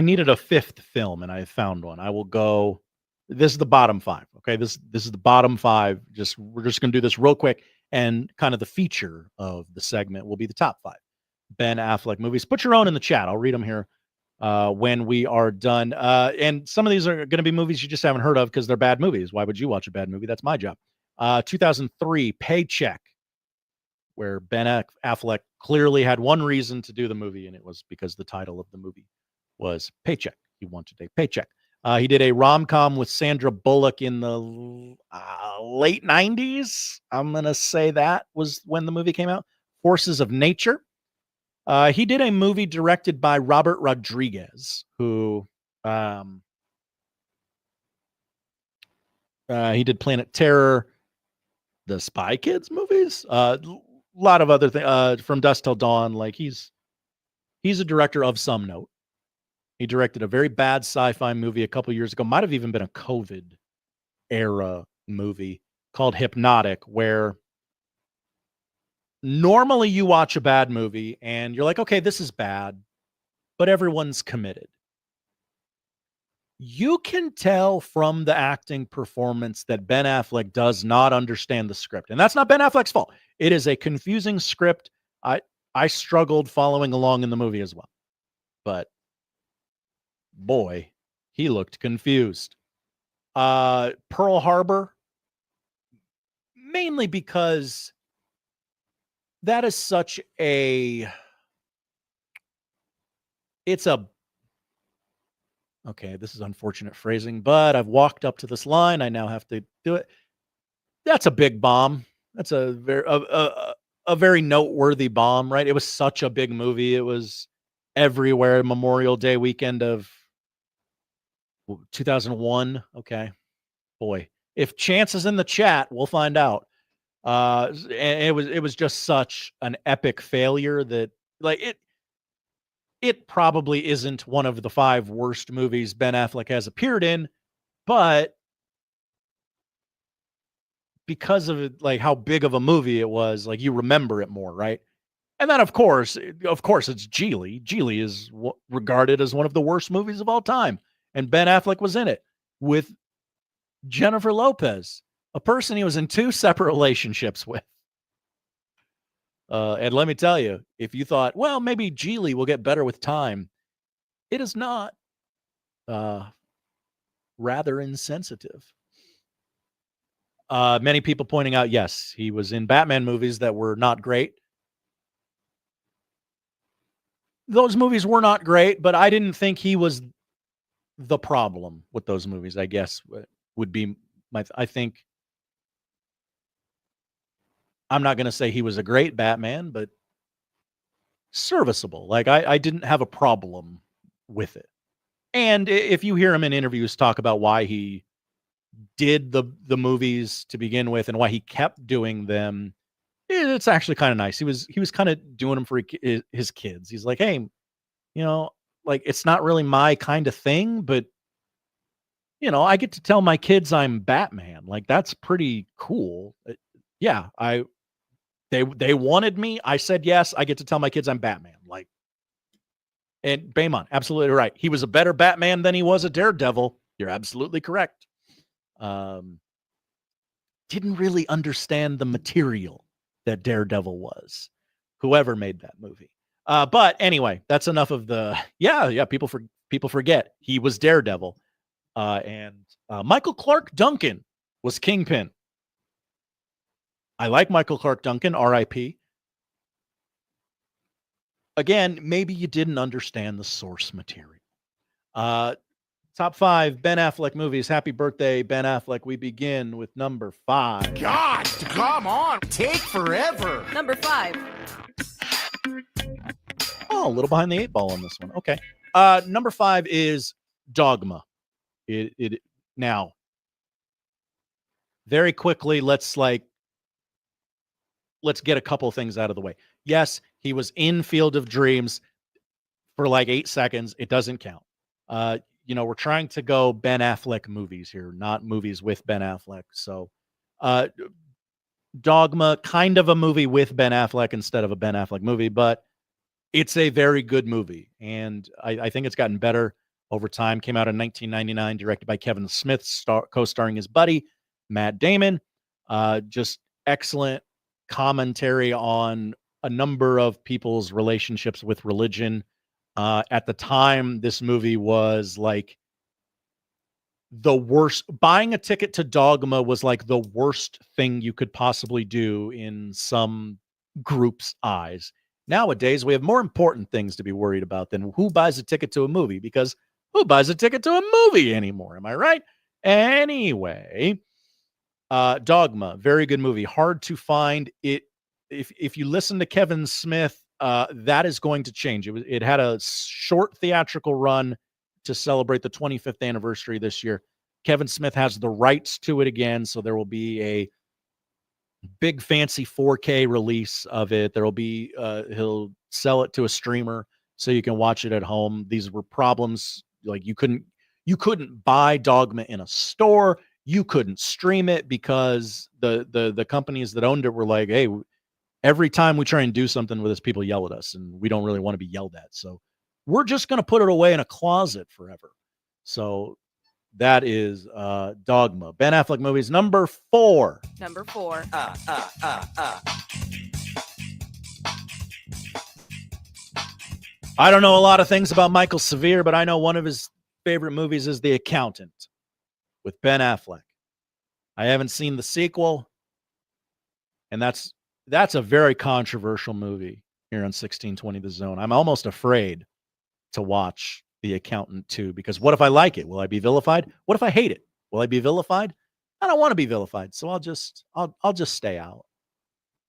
needed a 5th film, and I found one. I will go. This is the bottom 5. Okay. This is the bottom 5. We're just going to do this real quick. And kind of the feature of the segment will be the top 5 Ben Affleck movies. Put your own in the chat. I'll read them here when we are done. And some of these are going to be movies you just haven't heard of because they're bad movies. Why would you watch a bad movie? That's my job. 2003, Paycheck, where Ben Affleck clearly had one reason to do the movie, and it was because the title of the movie was Paycheck. He wanted a paycheck. He did a rom-com with Sandra Bullock in the late 90s. I'm going to say that was when the movie came out. Forces of Nature. He did a movie directed by Robert Rodriguez, who he did Planet Terror, the Spy Kids movies, a lot of other things, From Dusk Till Dawn. Like, he's a director of some note. He directed a very bad sci-fi movie a couple years ago. Might have even been a COVID era movie called Hypnotic, where normally you watch a bad movie and you're like, okay, this is bad, but everyone's committed. You can tell from the acting performance that Ben Affleck does not understand the script. And that's not Ben Affleck's fault. It is a confusing script. I struggled following along in the movie as well. But boy, he looked confused. Pearl Harbor, mainly because that is such a, okay, this is unfortunate phrasing, but I've walked up to this line. I now have to do it. That's a big bomb. That's a very noteworthy bomb, right? It was such a big movie. It was everywhere. Memorial Day weekend of 2001. Okay. Boy, if Chance is in the chat, we'll find out. And it was just such an epic failure that, like, it probably isn't one of the 5 worst movies Ben Affleck has appeared in, but because of it, like, how big of a movie it was, like, you remember it more, right? And then of course it's Geely. Geely is regarded as one of the worst movies of all time. And Ben Affleck was in it with Jennifer Lopez, a person he was in 2 separate relationships with. And let me tell you, if you thought, well, maybe Geely will get better with time, It is not rather insensitive. Many people pointing out, yes, he was in Batman movies that were not great. Those movies were not great, but I didn't think he was the problem with those movies, I guess, would be I think I'm not going to say he was a great Batman, but serviceable. Like I didn't have a problem with it. And if you hear him in interviews talk about why he did the movies to begin with and why he kept doing them, it's actually kind of nice. He was kind of doing them for his kids. He's like, hey, like it's not really my kind of thing, but I get to tell my kids I'm Batman. Like that's pretty cool. Yeah, they wanted me. I said yes. I get to tell my kids I'm Batman. Like, and Baymont, absolutely right. He was a better Batman than he was a Daredevil. You're absolutely correct. Didn't really understand the material that Daredevil was. Whoever made that movie. But anyway, that's enough of the people forget he was Daredevil. And Michael Clark Duncan was Kingpin. I like Michael Clark Duncan, R.I.P. Again, maybe you didn't understand the source material. Top 5 Ben Affleck movies. Happy birthday, Ben Affleck. We begin with number 5. God, come on. Take forever. Number 5. Oh, a little behind the 8 ball on this one. Okay. Number 5 is Dogma. Now, very quickly, let's get a couple things out of the way. Yes, he was in Field of Dreams for like 8 seconds. It doesn't count. We're trying to go Ben Affleck movies here, not movies with Ben Affleck. So, Dogma, kind of a movie with Ben Affleck instead of a Ben Affleck movie, but it's a very good movie. And I think it's gotten better over time. Came out in 1999, directed by Kevin Smith, co-starring his buddy, Matt Damon. Just excellent commentary on a number of people's relationships with religion. At the time, this movie was like the worst. Buying a ticket to Dogma was like the worst thing you could possibly do in some group's eyes. Nowadays, we have more important things to be worried about than who buys a ticket to a movie, because who buys a ticket to a movie anymore? Am I right? Anyway, Dogma, very good movie. Hard to find it. If you listen to Kevin Smith, that is going to change. It had a short theatrical run to celebrate the 25th anniversary this year. Kevin Smith has the rights to it again, so there will be a big fancy 4K release of it. There will be he'll sell it to a streamer so you can watch it at home. These were problems, like you couldn't buy Dogma in a store. You couldn't stream it because the companies that owned it were like, hey, every time we try and do something with this, people yell at us, and we don't really want to be yelled at. So we're just going to put it away in a closet forever. So that is Dogma. Ben Affleck movies, number 4. Number 4. I don't know a lot of things about Michael Severe, but I know one of his favorite movies is The Accountant with Ben Affleck. I haven't seen the sequel, and that's a very controversial movie here on 1620 The Zone. I'm almost afraid to watch The Accountant 2, because what if I like it? Will I be vilified? What if I hate it? Will I be vilified? I don't want to be vilified, so I'll just stay out.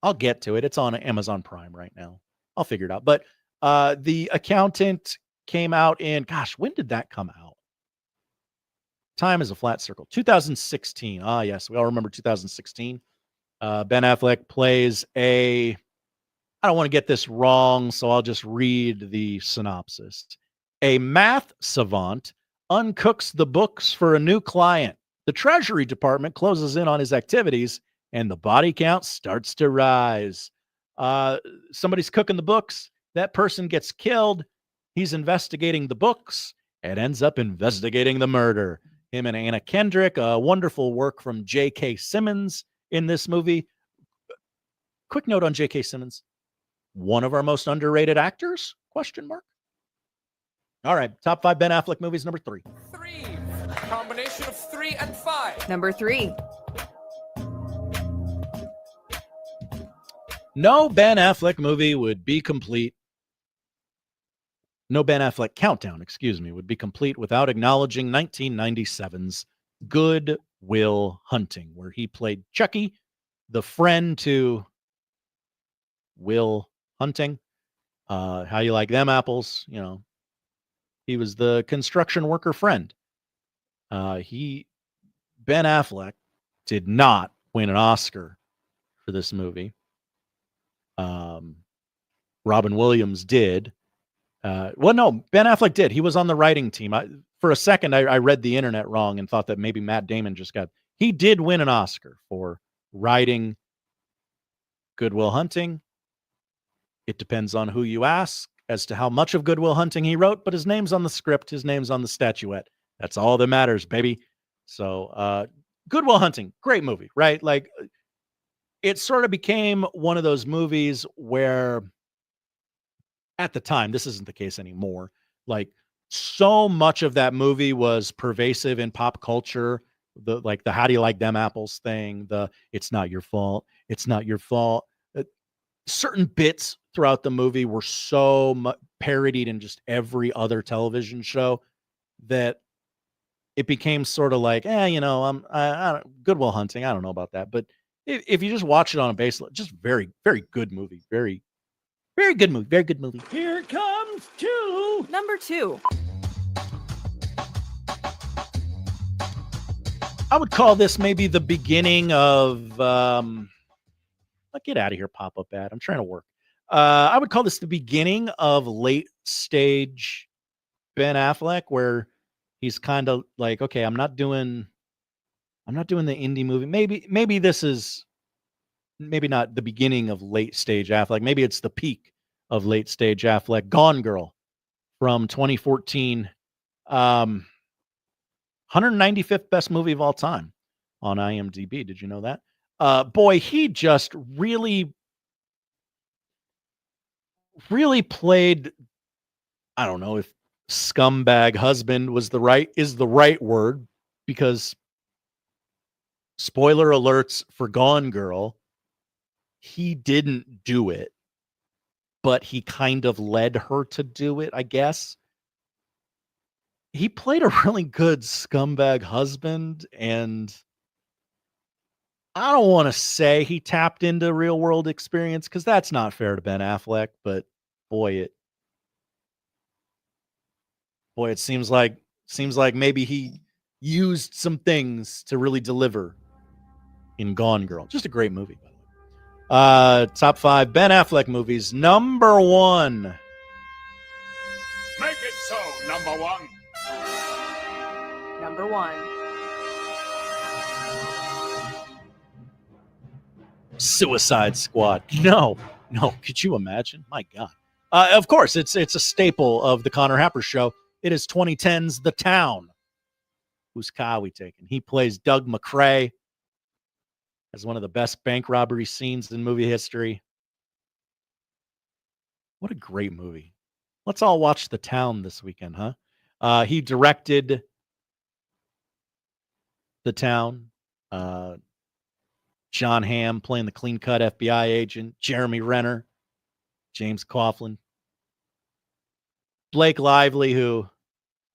I'll get to it. It's on Amazon Prime right now. I'll figure it out. But The Accountant came out in, gosh, when did that come out? Time is a flat circle. 2016. Ah, yes, we all remember 2016. Ben Affleck plays I don't want to get this wrong, so I'll just read the synopsis. A math savant uncooks the books for a new client. The Treasury Department closes in on his activities, and the body count starts to rise. Somebody's cooking the books. That person gets killed. He's investigating the books and ends up investigating the murder. Him and Anna Kendrick, wonderful work from J.K. Simmons in this movie. Quick note on J.K. Simmons. One of our most underrated actors? Question mark. All right, top 5 Ben Affleck movies, number 3. 3. Combination of 3 and 5. Number 3. No Ben Affleck movie would be complete. No Ben Affleck countdown, would be complete without acknowledging 1997's Good Will Hunting, where he played Chucky, the friend to Will Hunting. How you like them apples? He was the construction worker friend. Ben Affleck did not win an Oscar for this movie. Robin Williams did. No, Ben Affleck did. He was on the writing team. For a second, I read the internet wrong and thought that maybe Matt Damon he did win an Oscar for writing Good Will Hunting. It depends on who you ask as to how much of Good Will Hunting he wrote, but his name's on the script, his name's on the statuette. That's all that matters, baby. So, Good Will Hunting, great movie, right? Like, it sort of became one of those movies where, at the time, this isn't the case anymore, like, so much of that movie was pervasive in pop culture. The how do you like them apples thing, it's not your fault. Certain bits throughout the movie were so parodied in just every other television show that it became sort of like, Good Will Hunting. I don't know about that, but if you just watch it on a baseline, just very, very good movie. Very, very good movie. Very good movie. Here comes 2. Number 2. I would call this maybe the beginning of, get out of here, pop-up ad. I'm trying to work. I would call this the beginning of late stage Ben Affleck, where he's kind of like, okay, I'm not doing the indie movie. Maybe this is not the beginning of late stage Affleck. Maybe it's the peak of late stage Affleck. Gone Girl from 2014. 195th best movie of all time on IMDb. Did you know that? Boy, he just really played, I don't know if scumbag husband is the right word, because spoiler alerts for Gone Girl, he didn't do it, but he kind of led her to do it, I guess. He played a really good scumbag husband, and I don't want to say he tapped into real world experience, because that's not fair to Ben Affleck, but boy, it seems like maybe he used some things to really deliver in Gone Girl. Just a great movie, by the way. Top 5 Ben Affleck movies. Number 1. Make it so, number 1. Number 1. Suicide Squad. No. Could you imagine? My God. Of course, it's a staple of the Connor Happer show. It is 2010's The Town. Whose car are we taking? He plays Doug McCrae as one of the best bank robbery scenes in movie history. What a great movie. Let's all watch The Town this weekend, huh? He directed The Town. John Hamm playing the clean-cut FBI agent. Jeremy Renner. James Coughlin. Blake Lively, who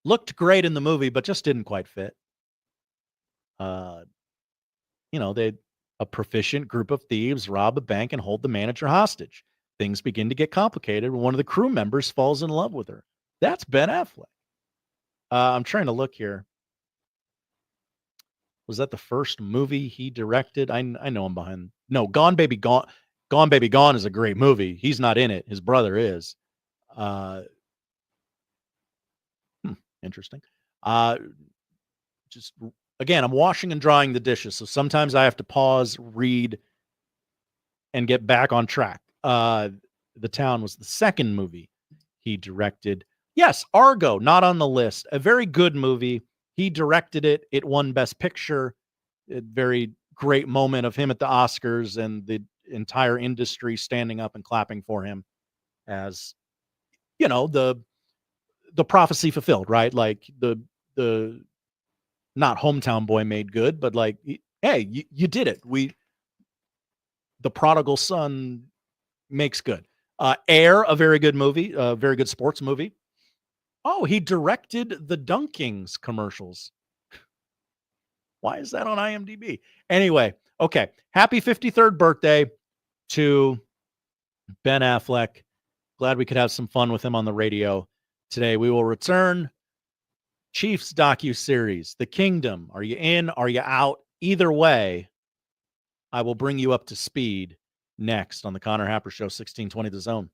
looked great in the movie, but just didn't quite fit. They a proficient group of thieves rob a bank and hold the manager hostage. Things begin to get complicated when one of the crew members falls in love with her. That's Ben Affleck. I'm trying to look here. Was that the first movie he directed? I know him behind. No, Gone Baby Gone. Gone Baby Gone is a great movie. He's not in it. His brother is. Interesting. Just again, I'm washing and drying the dishes, so sometimes I have to pause, read, and get back on track. The Town was the second movie he directed. Yes, Argo, not on the list. A very good movie. He directed it. It won Best Picture. A very great moment of him at the Oscars and the entire industry standing up and clapping for him as, the the prophecy fulfilled, right? Like the not hometown boy made good, but like, hey, you did it. The prodigal son makes good. Air, a very good movie, a very good sports movie. Oh, he directed the Dunkings commercials. Why is that on IMDb? Anyway, okay. Happy 53rd birthday to Ben Affleck. Glad we could have some fun with him on the radio today. We will return. Chiefs docuseries, The Kingdom. Are you in? Are you out? Either way, I will bring you up to speed next on the Connor Happer Show, 1620 The Zone.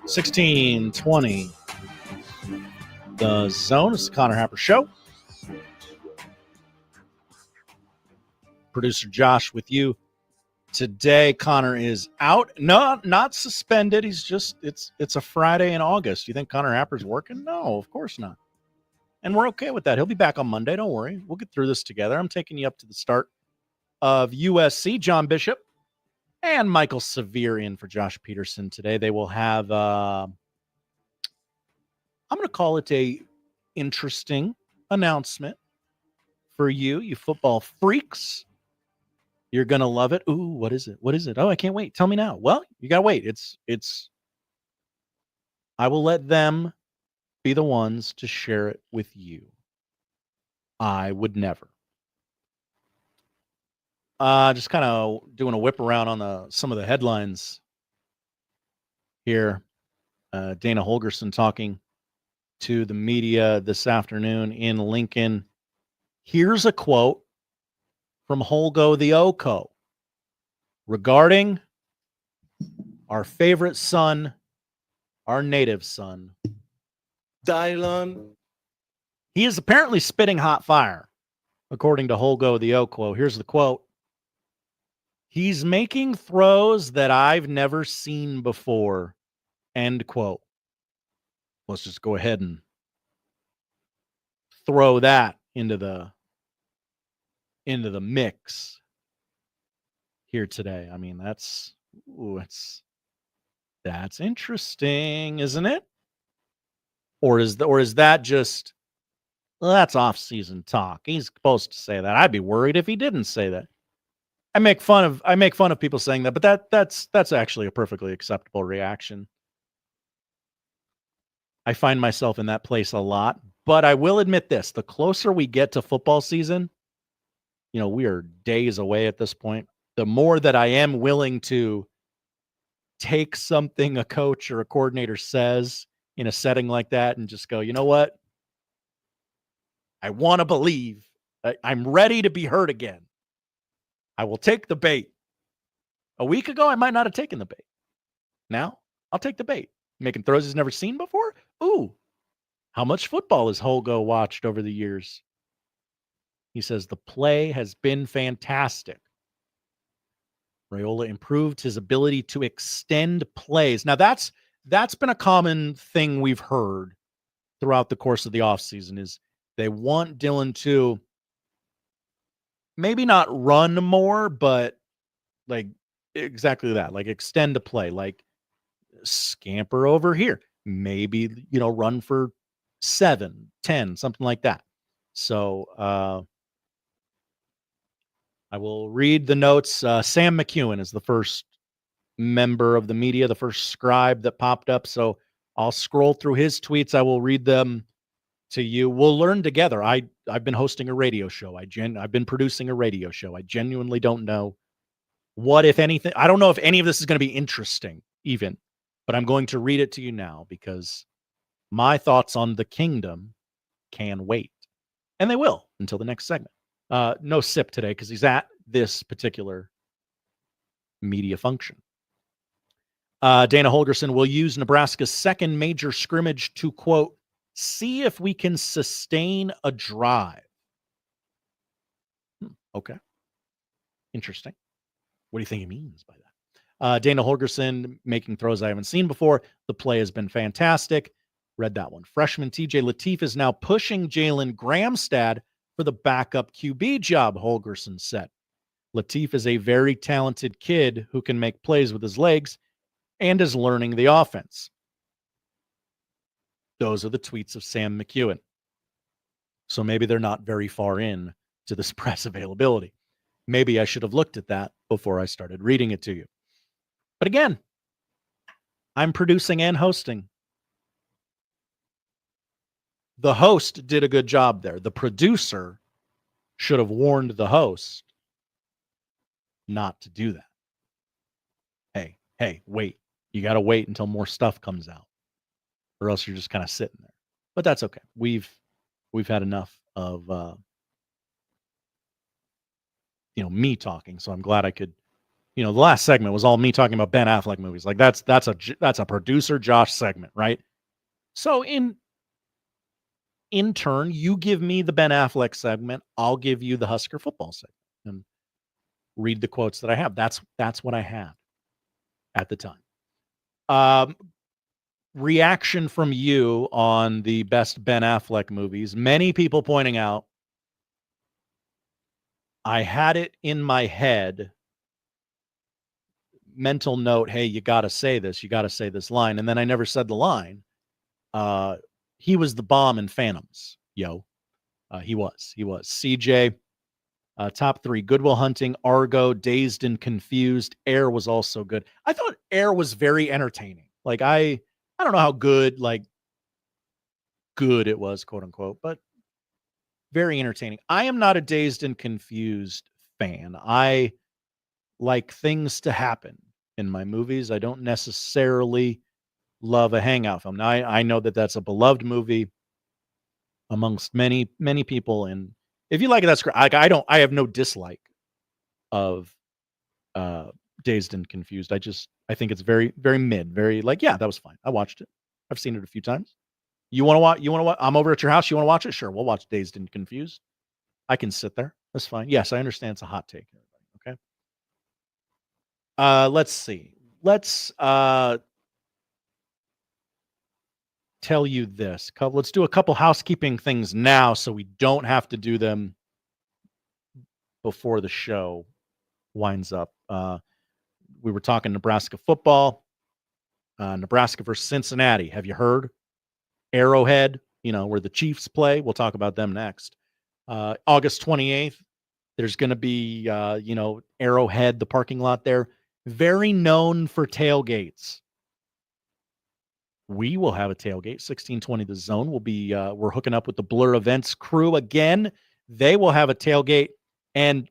$16.20 The Zone. It's the Connor Happer Show. Producer Josh with you today. Connor is out. No, not suspended. He's just, it's a Friday in August. You think Connor Happer's working? No, of course not. And we're okay with that. He'll be back on Monday. Don't worry. We'll get through this together. I'm taking you up to the start of USC. John Bishop and Michael Severe in for Josh Peterson today. They will have, I'm going to call it a interesting announcement for you football freaks. You're going to love it. Ooh, what is it? What is it? Oh, I can't wait. Tell me now. Well, you got to wait. I will let them be the ones to share it with you. I would never. Just kind of doing a whip around on some of the headlines here. Dana Holgerson talking to the media this afternoon in Lincoln. Here's a quote from Holgo the Oko regarding our favorite son, our native son, Dylan. He is apparently spitting hot fire, according to Holgo the Okwo. Here's the quote. He's making throws that I've never seen before. End quote. Let's just go ahead and throw that into the mix here today. I mean, that's interesting, isn't it? Or is that just, well, that's off-season talk. He's supposed to say that. I'd be worried if he didn't say that. I make fun of people saying that, but that's actually a perfectly acceptable reaction. I find myself in that place a lot, but I will admit this: the closer we get to football season, we are days away at this point, the more that I am willing to take something a coach or a coordinator says in a setting like that and just go, you know what? I want to believe. I'm ready to be hurt again. I will take the bait. A week ago, I might not have taken the bait. Now, I'll take the bait. Making throws he's never seen before? Ooh, how much football has Holgo watched over the years? He says the play has been fantastic. Raiola improved his ability to extend plays. Now, that's been a common thing we've heard throughout the course of the offseason is they want Dylan to maybe not run more, but like exactly that, like extend a play, like scamper over here, maybe, run for 7, 10, something like that. So I will read the notes. Sam McEwen is the first member of the media, the first scribe that popped up. So I'll scroll through his tweets. I will read them to you. We'll learn together. I've been hosting a radio show. I've been producing a radio show. I genuinely don't know what, if anything. I don't know if any of this is going to be interesting even, but I'm going to read it to you now because my thoughts on the kingdom can wait, and they will until the next segment. No Sip today because he's at this particular media function. Dana Holgerson will use Nebraska's second major scrimmage to, quote, see if we can sustain a drive. Okay. Interesting. What do you think he means by that? Dana Holgerson making throws I haven't seen before. The play has been fantastic. Read that one. Freshman TJ Lateef is now pushing Jalen Gramstad for the backup QB job, Holgerson said. Lateef is a very talented kid who can make plays with his legs and is learning the offense. Those are the tweets of Sam McEwen. So maybe they're not very far in to this press availability. Maybe I should have looked at that before I started reading it to you. But again, I'm producing and hosting. The host did a good job there. The producer should have warned the host not to do that. Hey, wait. You got to wait until more stuff comes out, or else you're just kind of sitting there. But that's okay. We've had enough of me talking, so I'm glad I could. The last segment was all me talking about Ben Affleck movies. Like that's a producer Josh segment, right? So in turn, you give me the Ben Affleck segment, I'll give you the Husker football segment, and read the quotes that I have. That's what I had at the time. Reaction from you on the best Ben Affleck movies. Many people pointing out I had it in my head. Mental note, hey, you got to say this. You got to say this line. And then I never said the line. He was the bomb in Phantoms. Yo. He was. CJ, top 3, Good Will Hunting, Argo, Dazed and Confused. Air was also good. I thought Air was very entertaining. Like I don't know how good it was, quote unquote, but very entertaining. I am not a Dazed and Confused fan. I like things to happen in my movies. I don't necessarily love a hangout film. Now, I know that that's a beloved movie amongst many, many people. And if you like it, that's great. I have no dislike of Dazed and Confused. I think it's very, very mid, very like, yeah, that was fine. I watched it. I've seen it a few times. You want to watch? I'm over at your house. You want to watch it? Sure, we'll watch Dazed and Confused. I can sit there. That's fine. Yes, I understand it's a hot take. Okay. Let's see. Let's tell you this. Let's do a couple housekeeping things now so we don't have to do them before the show winds up. We were talking Nebraska football. Nebraska versus Cincinnati. Have you heard? Arrowhead, where the Chiefs play. We'll talk about them next. August 28th, there's going to be, Arrowhead, the parking lot there, very known for tailgates. We will have a tailgate. 1620 The Zone will be, we're hooking up with the Blur Events crew again. They will have a tailgate. And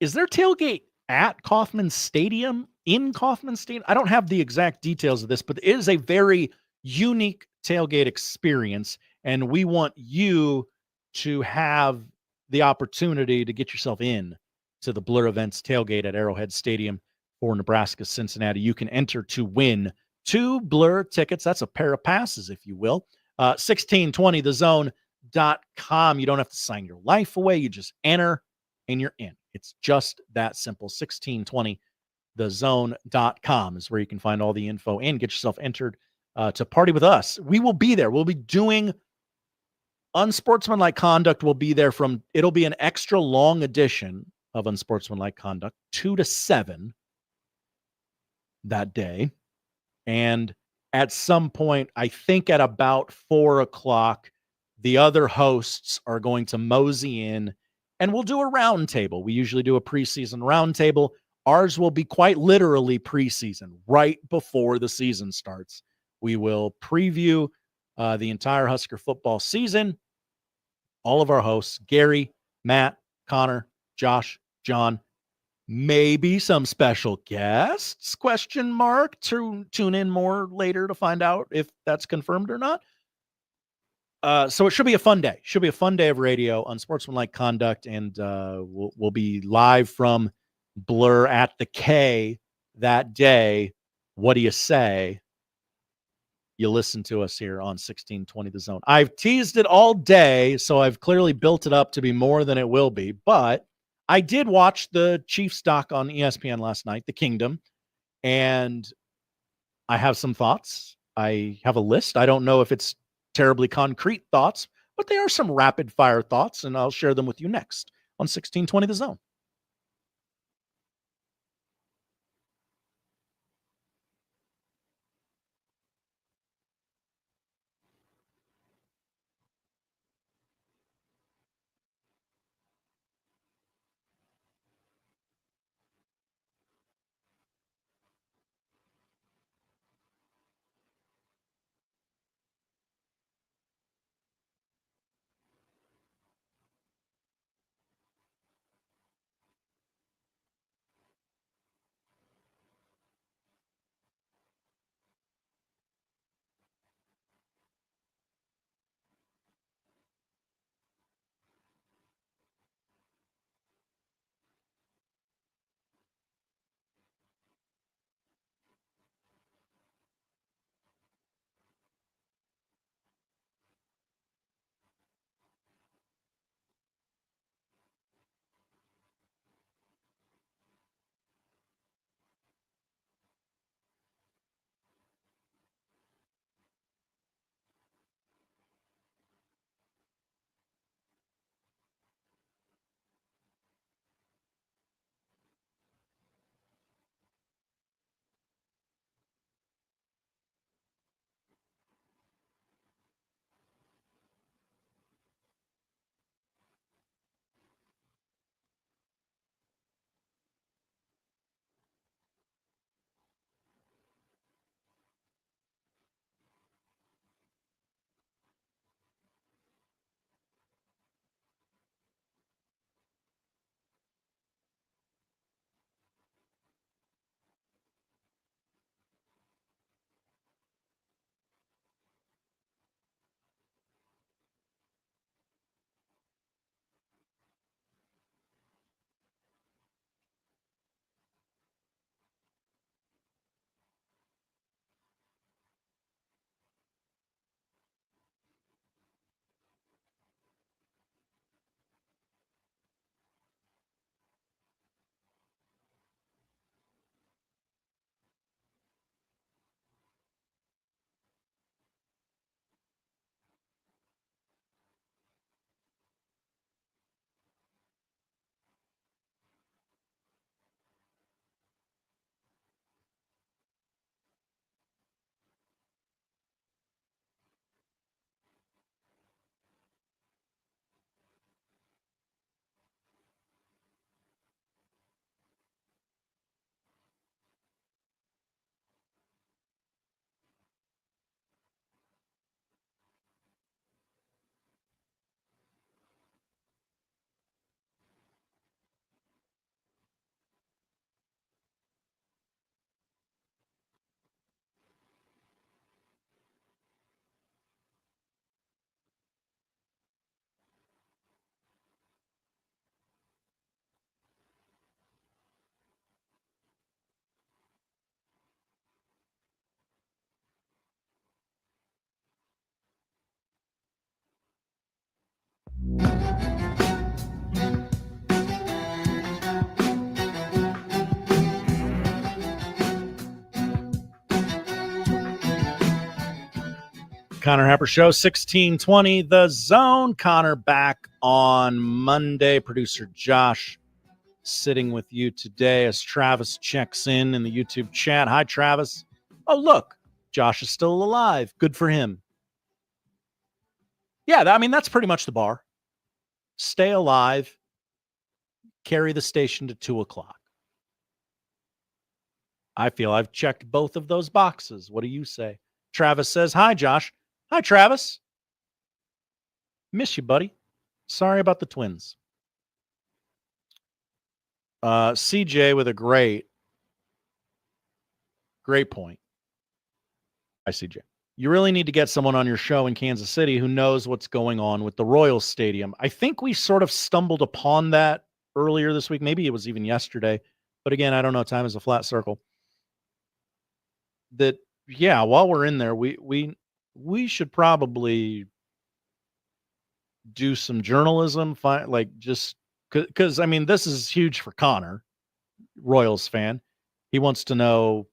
is there tailgate at Kauffman Stadium, in Kauffman Stadium? I don't have the exact details of this, but it is a very unique tailgate experience, and we want you to have the opportunity to get yourself in to the Blur Events tailgate at Arrowhead Stadium for Nebraska Cincinnati. You can enter to win 2 Blur tickets. That's a pair of passes, if you will. 1620thezone.com. You don't have to sign your life away. You just enter and you're in. It's just that simple. 1620thezone.com is where you can find all the info and get yourself entered to party with us. We will be there. We'll be doing Unsportsmanlike Conduct. Will be there it'll be an extra long edition of Unsportsmanlike Conduct, 2 to 7 that day. And at some point, I think at about 4 o'clock, the other hosts are going to mosey in and we'll do a round table. We usually do a preseason round table. Ours will be quite literally preseason, right before the season starts. We will preview the entire Husker football season. All of our hosts, Gary, Matt, Connor, Josh, John, maybe some special guests, ? Tune in more later to find out if that's confirmed or not. So it should be a fun day. Should be a fun day of radio, Unsportsmanlike Conduct, and we'll be live from Blur at the K that day. What do you say? You listen to us here on 1620 The Zone. I've teased it all day, so I've clearly built it up to be more than it will be, but I did watch the Chiefs doc on ESPN last night, The Kingdom, and I have some thoughts. I have a list. I don't know if it's terribly concrete thoughts, but they are some rapid fire thoughts, and I'll share them with you next on 1620 The Zone. Connor Happer Show, 1620 The Zone. Connor back on Monday. Producer Josh sitting with you today as Travis checks in the YouTube chat. Hi, Travis. Oh, look, Josh is still alive. Good for him. Yeah, I mean, that's pretty much the bar. Stay alive. Carry the station to 2 o'clock. I feel I've checked both of those boxes. What do you say? Travis says, hi, Josh. Hi, Travis. Miss you, buddy. Sorry about the Twins. CJ with a great point. Hi, CJ. You really need to get someone on your show in Kansas City who knows what's going on with the Royals Stadium. I think we sort of stumbled upon that earlier this week. Maybe it was even yesterday. But again, I don't know. Time is a flat circle. That, yeah, while we're in there, we should probably do some journalism, just because, I mean, this is huge for Connor, Royals fan. He wants to know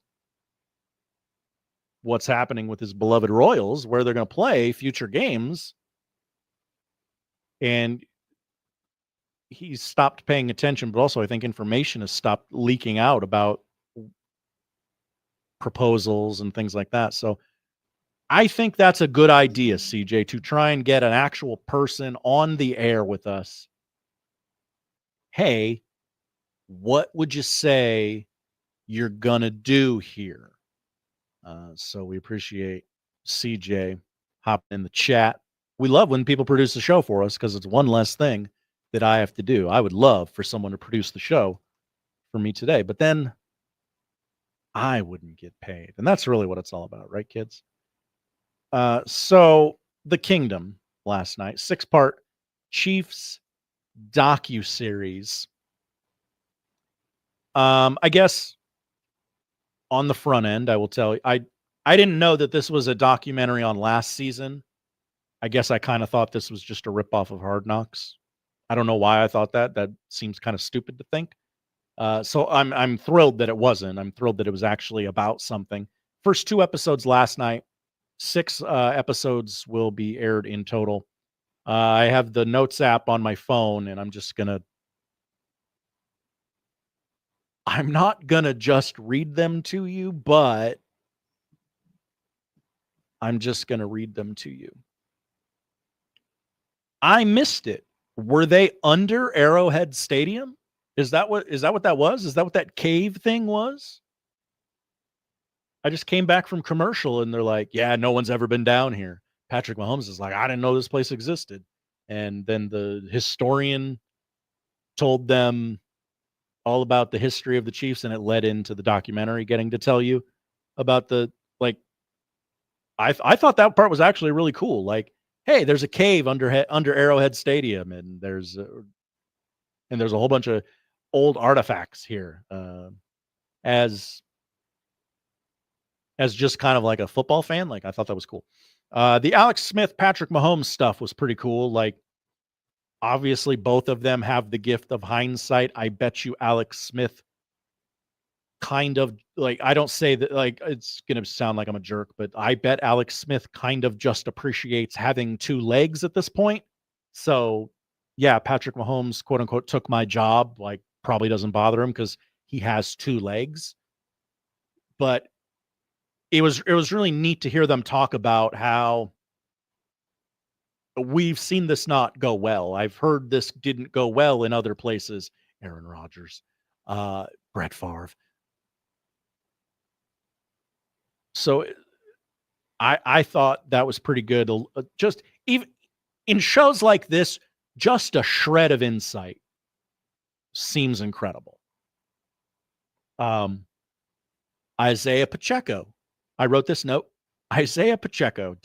what's happening with his beloved Royals, where they're going to play future games. And he's stopped paying attention, but also I think information has stopped leaking out about proposals and things like that. So I think that's a good idea, CJ, to try and get an actual person on the air with us. Hey, what would you say you're going to do here? So we appreciate CJ hopping in the chat. We love when people produce the show for us because it's one less thing that I have to do. I would love for someone to produce the show for me today, but then I wouldn't get paid. And that's really what it's all about, right, kids? So The Kingdom last night, 6-part Chiefs docuseries. I guess on the front end, I will tell you, I didn't know that this was a documentary on last season. I guess I kind of thought this was just a ripoff of Hard Knocks. I don't know why I thought that. That seems kind of stupid to think. So I'm thrilled that it wasn't. I'm thrilled that it was actually about something. First 2 episodes last night. 6 episodes will be aired in total. I have the Notes app on my phone, and I'm not gonna just read them to you, but I'm just gonna read them to you. I missed it. Were they under Arrowhead Stadium? Is that what that was? Is that what that cave thing was? I just came back from commercial and they're like, yeah, no one's ever been down here. Patrick Mahomes is like, I didn't know this place existed. And then the historian told them all about the history of the Chiefs, and it led into the documentary getting to tell you about I thought that part was actually really cool. Like, hey, there's a cave under Arrowhead Stadium, and there's a whole bunch of old artifacts here. As just kind of like a football fan, like I thought that was cool. The Alex Smith, Patrick Mahomes stuff was pretty cool. Like, obviously both of them have the gift of hindsight. I bet you Alex Smith kind of, like, I don't say that, like, it's going to sound like I'm a jerk, but I bet Alex Smith kind of just appreciates having 2 legs at this point. So yeah, Patrick Mahomes, quote unquote, took my job. Like, probably doesn't bother him because he has 2 legs. But it was really neat to hear them talk about how we've seen this not go well. I've heard this didn't go well in other places. Aaron Rodgers, Brett Favre. So I thought that was pretty good. Just even in shows like this, just a shred of insight seems incredible. Isaiah Pacheco. I wrote this note. Isaiah Pacheco, ...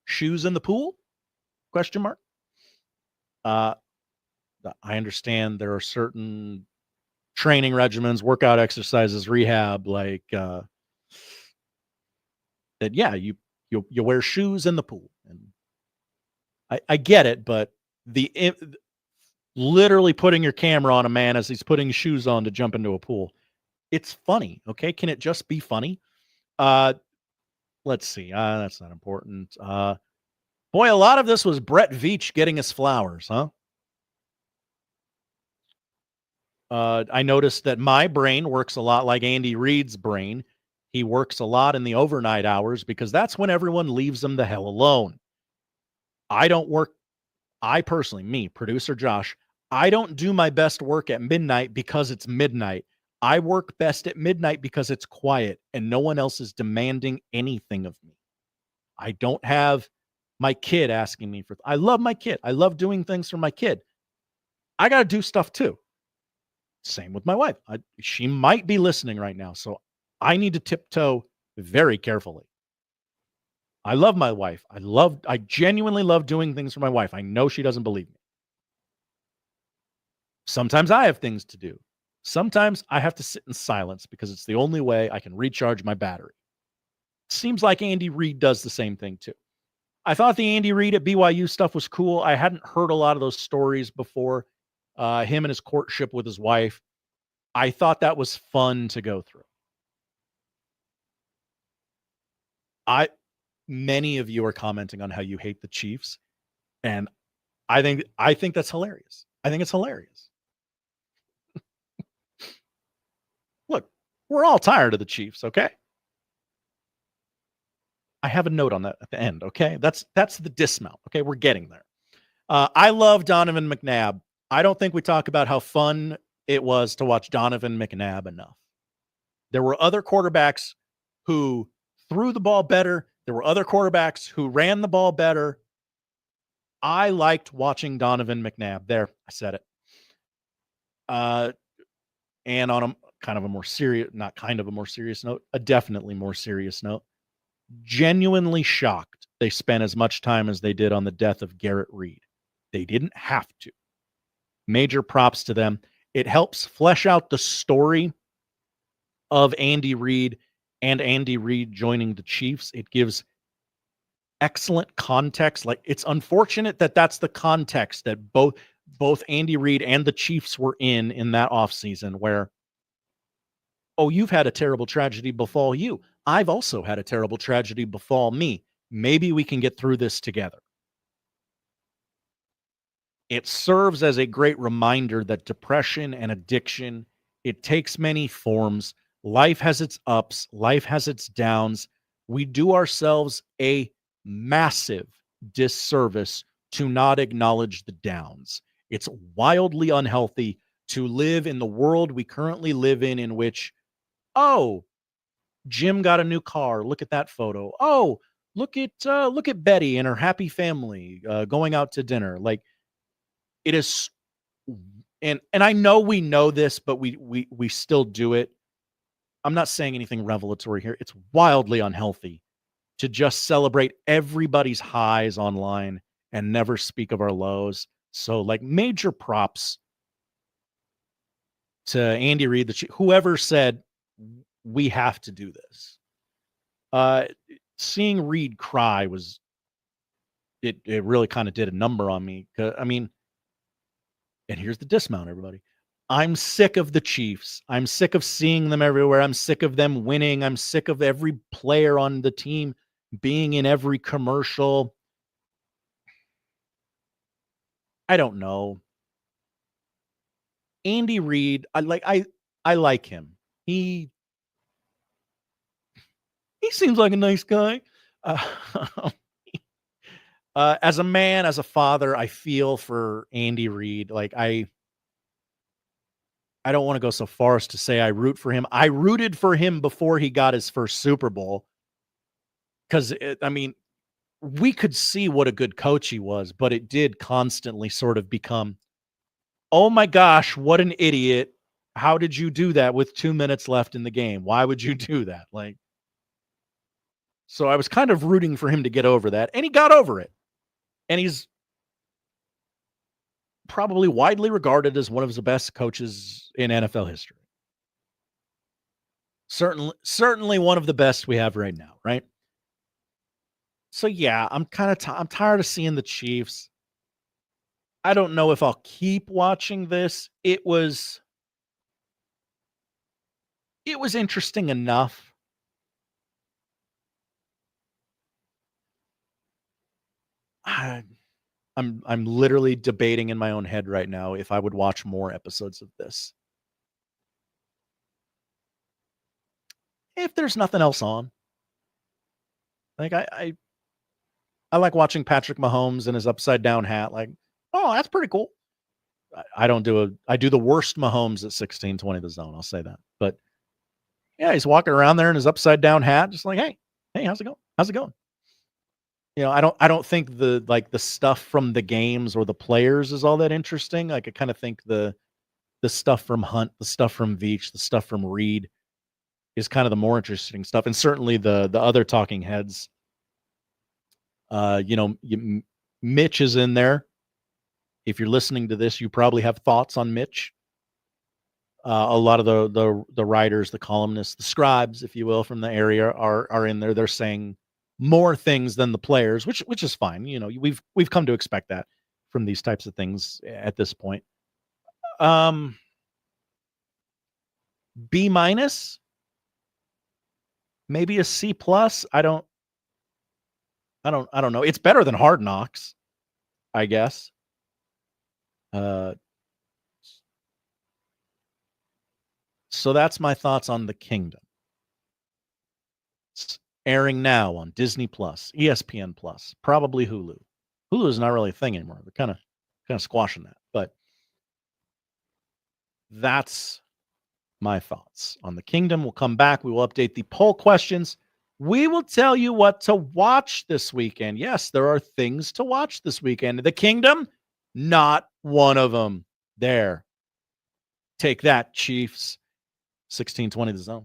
shoes in the pool? ? I understand there are certain training regimens, workout exercises, rehab, like that. Yeah, you wear shoes in the pool, and I get it, but literally putting your camera on a man as he's putting shoes on to jump into a pool, it's funny. Okay, can it just be funny? let's see. That's not important. Boy, a lot of this was Brett Veach getting his flowers, huh? I noticed that my brain works a lot like Andy Reid's brain. He works a lot in the overnight hours because that's when everyone leaves him the hell alone. I personally, me, producer Josh, I don't do my best work at midnight because it's midnight. I work best at midnight because it's quiet and no one else is demanding anything of me. I don't have my kid asking me for. I love my kid. I love doing things for my kid. I got to do stuff too. Same with my wife. She might be listening right now, so I need to tiptoe very carefully. I love my wife. I genuinely love doing things for my wife. I know she doesn't believe me. Sometimes I have things to do. Sometimes I have to sit in silence because it's the only way I can recharge my battery. Seems like Andy Reid does the same thing too. I thought the Andy Reid at BYU stuff was cool. I hadn't heard a lot of those stories before. Him and his courtship with his wife. I thought that was fun to go through. Many of you are commenting on how you hate the Chiefs, and I think that's hilarious. I think it's hilarious. Look, we're all tired of the Chiefs, okay? I have a note on that at the end, okay? That's the dismount, okay? We're getting there. I love Donovan McNabb. I don't think we talk about how fun it was to watch Donovan McNabb enough. There were other quarterbacks who threw the ball better. There were other quarterbacks who ran the ball better. I liked watching Donovan McNabb. There, I said it. And on a kind of a more serious, not kind of a more serious note, a definitely more serious note, genuinely shocked they spent as much time as they did on the death of Garrett Reed. They didn't have to. Major props to them. It helps flesh out the story of Andy Reid and Andy Reid joining the Chiefs. It gives excellent context. Like, it's unfortunate that that's the context that both Andy Reid and the Chiefs were in that offseason where, oh, you've had a terrible tragedy befall you. I've also had a terrible tragedy befall me. Maybe we can get through this together. It serves as a great reminder that depression and addiction, it takes many forms. Life has its ups. Life has its downs. We do ourselves a massive disservice to not acknowledge the downs. It's wildly unhealthy to live in the world we currently live in which, oh, Jim got a new car. Look at that photo. Oh, look at Betty and her happy family going out to dinner. Like, it is, and I know we know this, but we still do it. I'm not saying anything revelatory here. It's wildly unhealthy to just celebrate everybody's highs online and never speak of our lows. So, like, major props to Andy Reid, whoever said we have to do this. Seeing Reid cry was, it really kind of did a number on me. I mean, and here's the dismount, everybody. I'm sick of the Chiefs. I'm sick of seeing them everywhere. I'm sick of them winning. I'm sick of every player on the team being in every commercial. I don't know. Andy Reid, I like him. He seems like a nice guy. As a man, as a father, I feel for Andy Reid. Like, I don't want to go so far as to say I root for him. I rooted for him before he got his first Super Bowl. Because, I mean, we could see what a good coach he was, but it did constantly sort of become, oh my gosh, what an idiot. How did you do that with 2 minutes left in the game? Why would you do that? Like, so I was kind of rooting for him to get over that, and he got over it. And he's probably widely regarded as one of the best coaches in NFL history. Certainly one of the best we have right now, right? So yeah, I'm I'm tired of seeing the Chiefs. I don't know if I'll keep watching this. It was interesting enough. I'm literally debating in my own head right now if I would watch more episodes of this. If there's nothing else on. Like I like watching Patrick Mahomes and his upside down hat. Like, oh, that's pretty cool. I do the worst Mahomes at 1620 the zone. I'll say that. But yeah, he's walking around there in his upside down hat, just like, hey, how's it going? How's it going? I don't think the stuff from the games or the players is all that interesting. Like I kind of think the stuff from Hunt, the stuff from Veach, the stuff from Reed is kind of the more interesting stuff. And certainly the other talking heads. Mitch is in there. If you're listening to this, you probably have thoughts on Mitch. A lot of the writers, the columnists, the scribes, if you will, from the area are in there. They're saying more things than the players, which is fine. We've come to expect that from these types of things at this point. B-, maybe a C+. I don't know. It's better than Hard Knocks, I guess. So that's my thoughts on The Kingdom. It's airing now on Disney Plus, ESPN Plus, probably Hulu. Hulu is not really a thing anymore. They're kind of squashing that. But that's my thoughts on The Kingdom. We'll come back. We will update the poll questions. We will tell you what to watch this weekend. Yes, there are things to watch this weekend. The Kingdom, not one of them. There. Take that, Chiefs. 1620 the zone.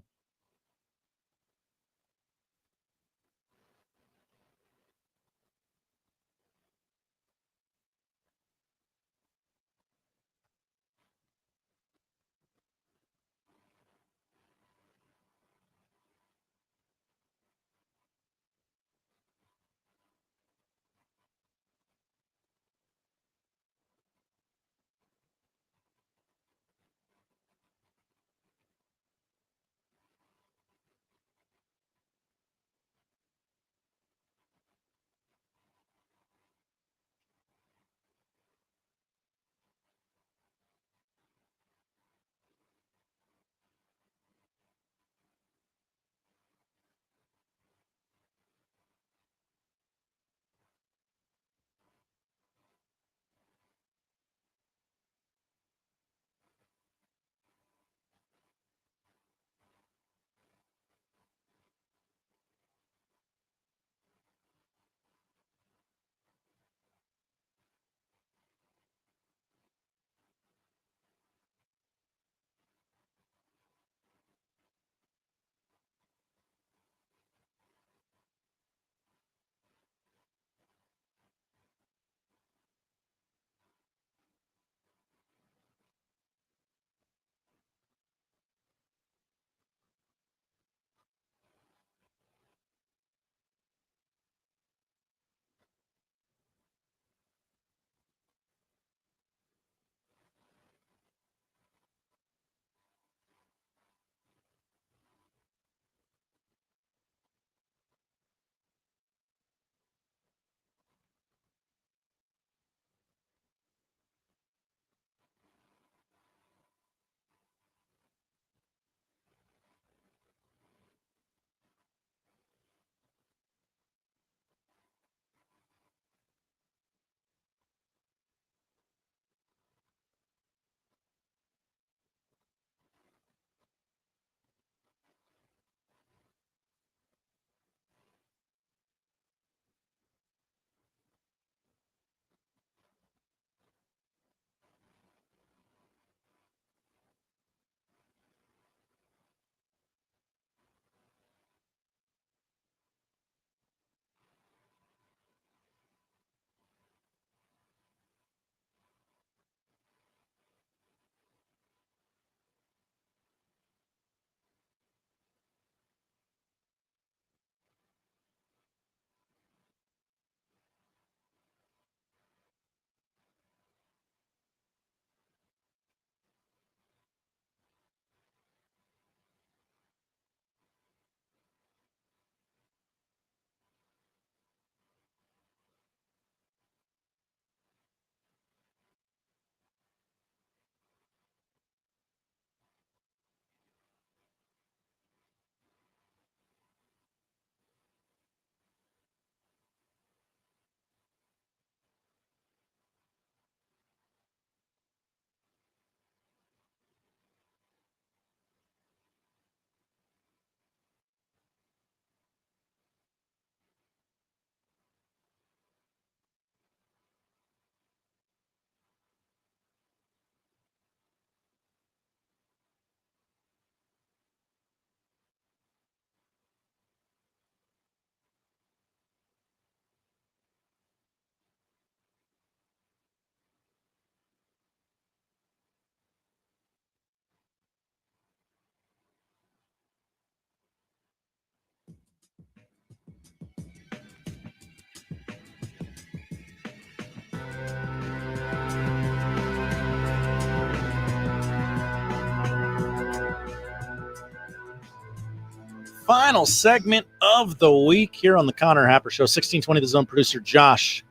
final segment of the week here on the Connor Happer Show. 1620 The Zone producer Josh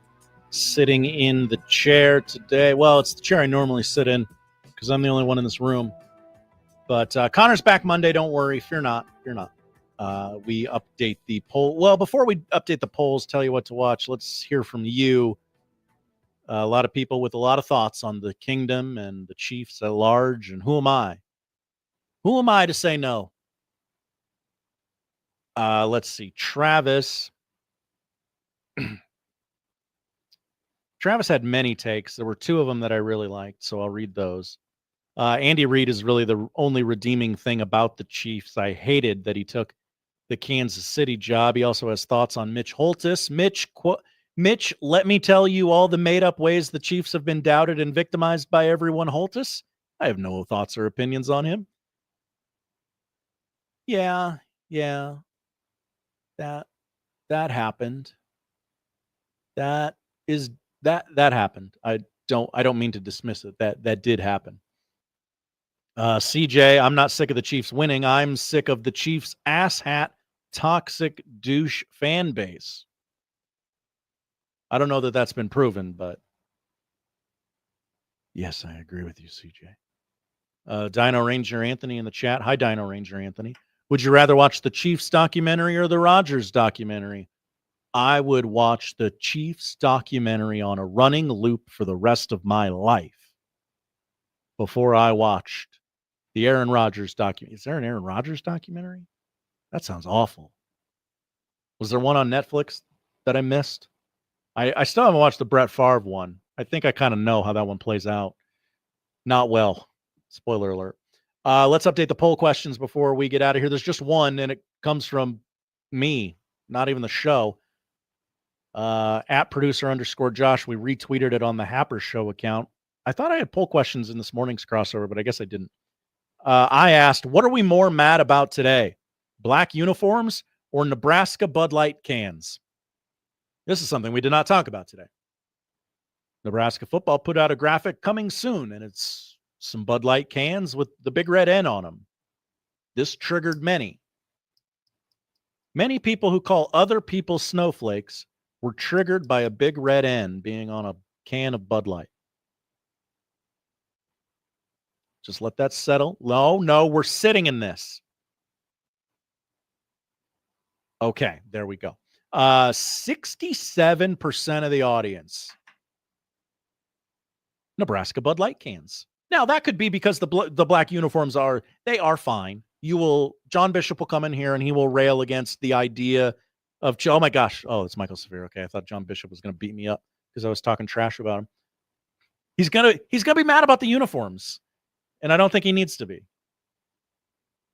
sitting in the chair today. Well, it's the chair I normally sit in because I'm the only one in this room. But Connor's back Monday. Don't worry. Fear not. Fear not. We update the poll. Well, before we update the polls, tell you what to watch, let's hear from you. A lot of people with a lot of thoughts on the kingdom and the Chiefs at large. And who am I? Who am I to say no? Let's see. Travis. Travis had many takes. There were two of them that I really liked, so I'll read those. Andy Reid is really the only redeeming thing about the Chiefs. I hated that he took the Kansas City job. He also has thoughts on Mitch Holthus. Mitch, let me tell you all the made-up ways the Chiefs have been doubted and victimized by everyone. Holthus, I have no thoughts or opinions on him. Yeah, that happened. That happened. I don't mean to dismiss it. That did happen. CJ, I'm not sick of the Chiefs winning. I'm sick of the Chiefs' asshat, toxic douche fan base. I don't know that that's been proven, but yes, I agree with you, CJ. Dino Ranger Anthony in the chat. Hi, Dino Ranger Anthony. Would you rather watch the Chiefs documentary or the Rodgers documentary? I would watch the Chiefs documentary on a running loop for the rest of my life before I watched the Aaron Rodgers documentary. Is there an Aaron Rodgers documentary? That sounds awful. Was there one on Netflix that I missed? I still haven't watched the Brett Favre one. I think I kind of know how that one plays out. Not well. Spoiler alert. Let's update the poll questions before we get out of here. There's just one, and it comes from me, not even the show. At producer_Josh, we retweeted it on the Happer Show account. I thought I had poll questions in this morning's crossover, but I guess I didn't. I asked, what are we more mad about today? Black uniforms or Nebraska Bud Light cans? This is something we did not talk about today. Nebraska football put out a graphic coming soon, and it's some Bud Light cans with the big red N on them. This triggered many. Many people who call other people snowflakes were triggered by a big red N being on a can of Bud Light. Just let that settle. No, we're sitting in this. Okay, there we go. 67% of the audience. Nebraska Bud Light cans. Now, that could be because the black uniforms are fine. John Bishop will come in here and he will rail against the idea of, oh my gosh, it's Michael Severe. Okay, I thought John Bishop was going to beat me up because I was talking trash about him. He's gonna be mad about the uniforms, and I don't think he needs to be.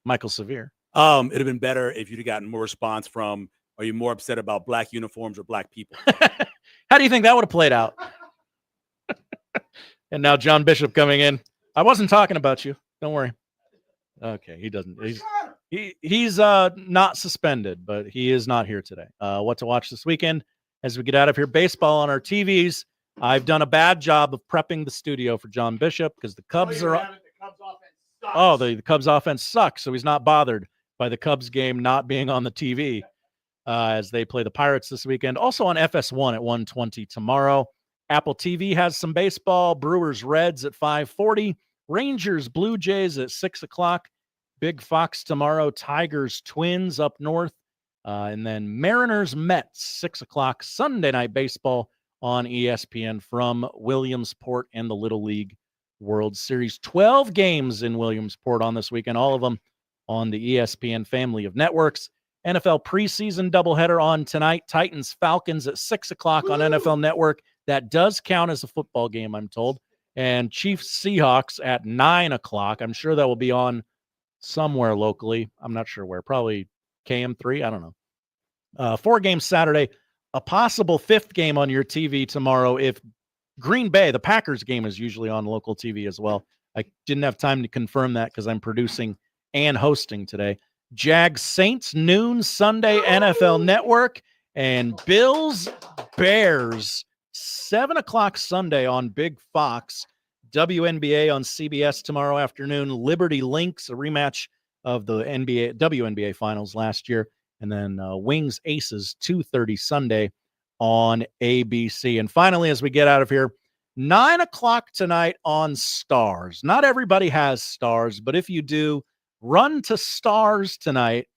Michael Severe. It'd have been better if you'd have gotten more response from, are you more upset about black uniforms or black people? How do you think that would have played out? And now John Bishop coming in. I wasn't talking about you. Don't worry. Okay, he doesn't. He's not suspended, but he is not here today. What to watch this weekend as we get out of here? Baseball on our TVs. I've done a bad job of prepping the studio for John Bishop because the Cubs are. The Cubs offense sucks, so he's not bothered by the Cubs game not being on the TV as they play the Pirates this weekend. Also on FS1 at 1:20 tomorrow. Apple TV has some baseball. Brewers Reds at 5:40. Rangers Blue Jays at 6 o'clock. Big Fox tomorrow. Tigers Twins up north. And then Mariners Mets 6 o'clock. Sunday night baseball on ESPN from Williamsport and the Little League World Series. 12 games in Williamsport on this weekend. All of them on the ESPN family of networks. NFL preseason doubleheader on tonight. Titans Falcons at 6 o'clock on NFL Network. That does count as a football game, I'm told. And Chiefs Seahawks at 9 o'clock. I'm sure that will be on somewhere locally. I'm not sure where. Probably KM3. I don't know. 4 games Saturday. A possible 5th game on your TV tomorrow if Green Bay, the Packers game, is usually on local TV as well. I didn't have time to confirm that because I'm producing and hosting today. Jags Saints noon Sunday NFL Network, and Bills Bears 7 o'clock Sunday on Big Fox. WNBA on CBS tomorrow afternoon. Liberty Lynx, a rematch of the WNBA finals last year. And then Wings Aces, 2:30 Sunday on ABC. And finally, as we get out of here, 9 o'clock tonight on Stars. Not everybody has Stars, but if you do, run to Stars tonight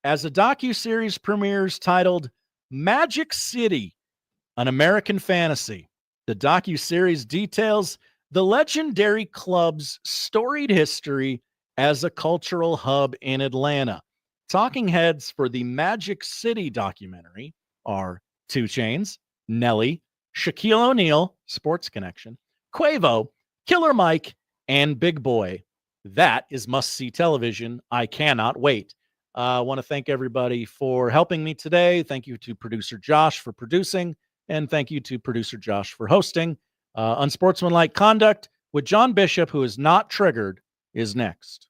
as a docuseries premieres titled Magic City, an American Fantasy. The docuseries details the legendary club's storied history as a cultural hub in Atlanta. Talking heads for the Magic City documentary are 2 Chainz, Nelly, Shaquille O'Neal, Sports Connection, Quavo, Killer Mike, and Big Boy. That is must-see television. I cannot wait. I want to thank everybody for helping me today. Thank you to producer Josh for producing, and thank you to producer Josh for hosting. Unsportsmanlike Conduct with John Bishop, who is not triggered, is next.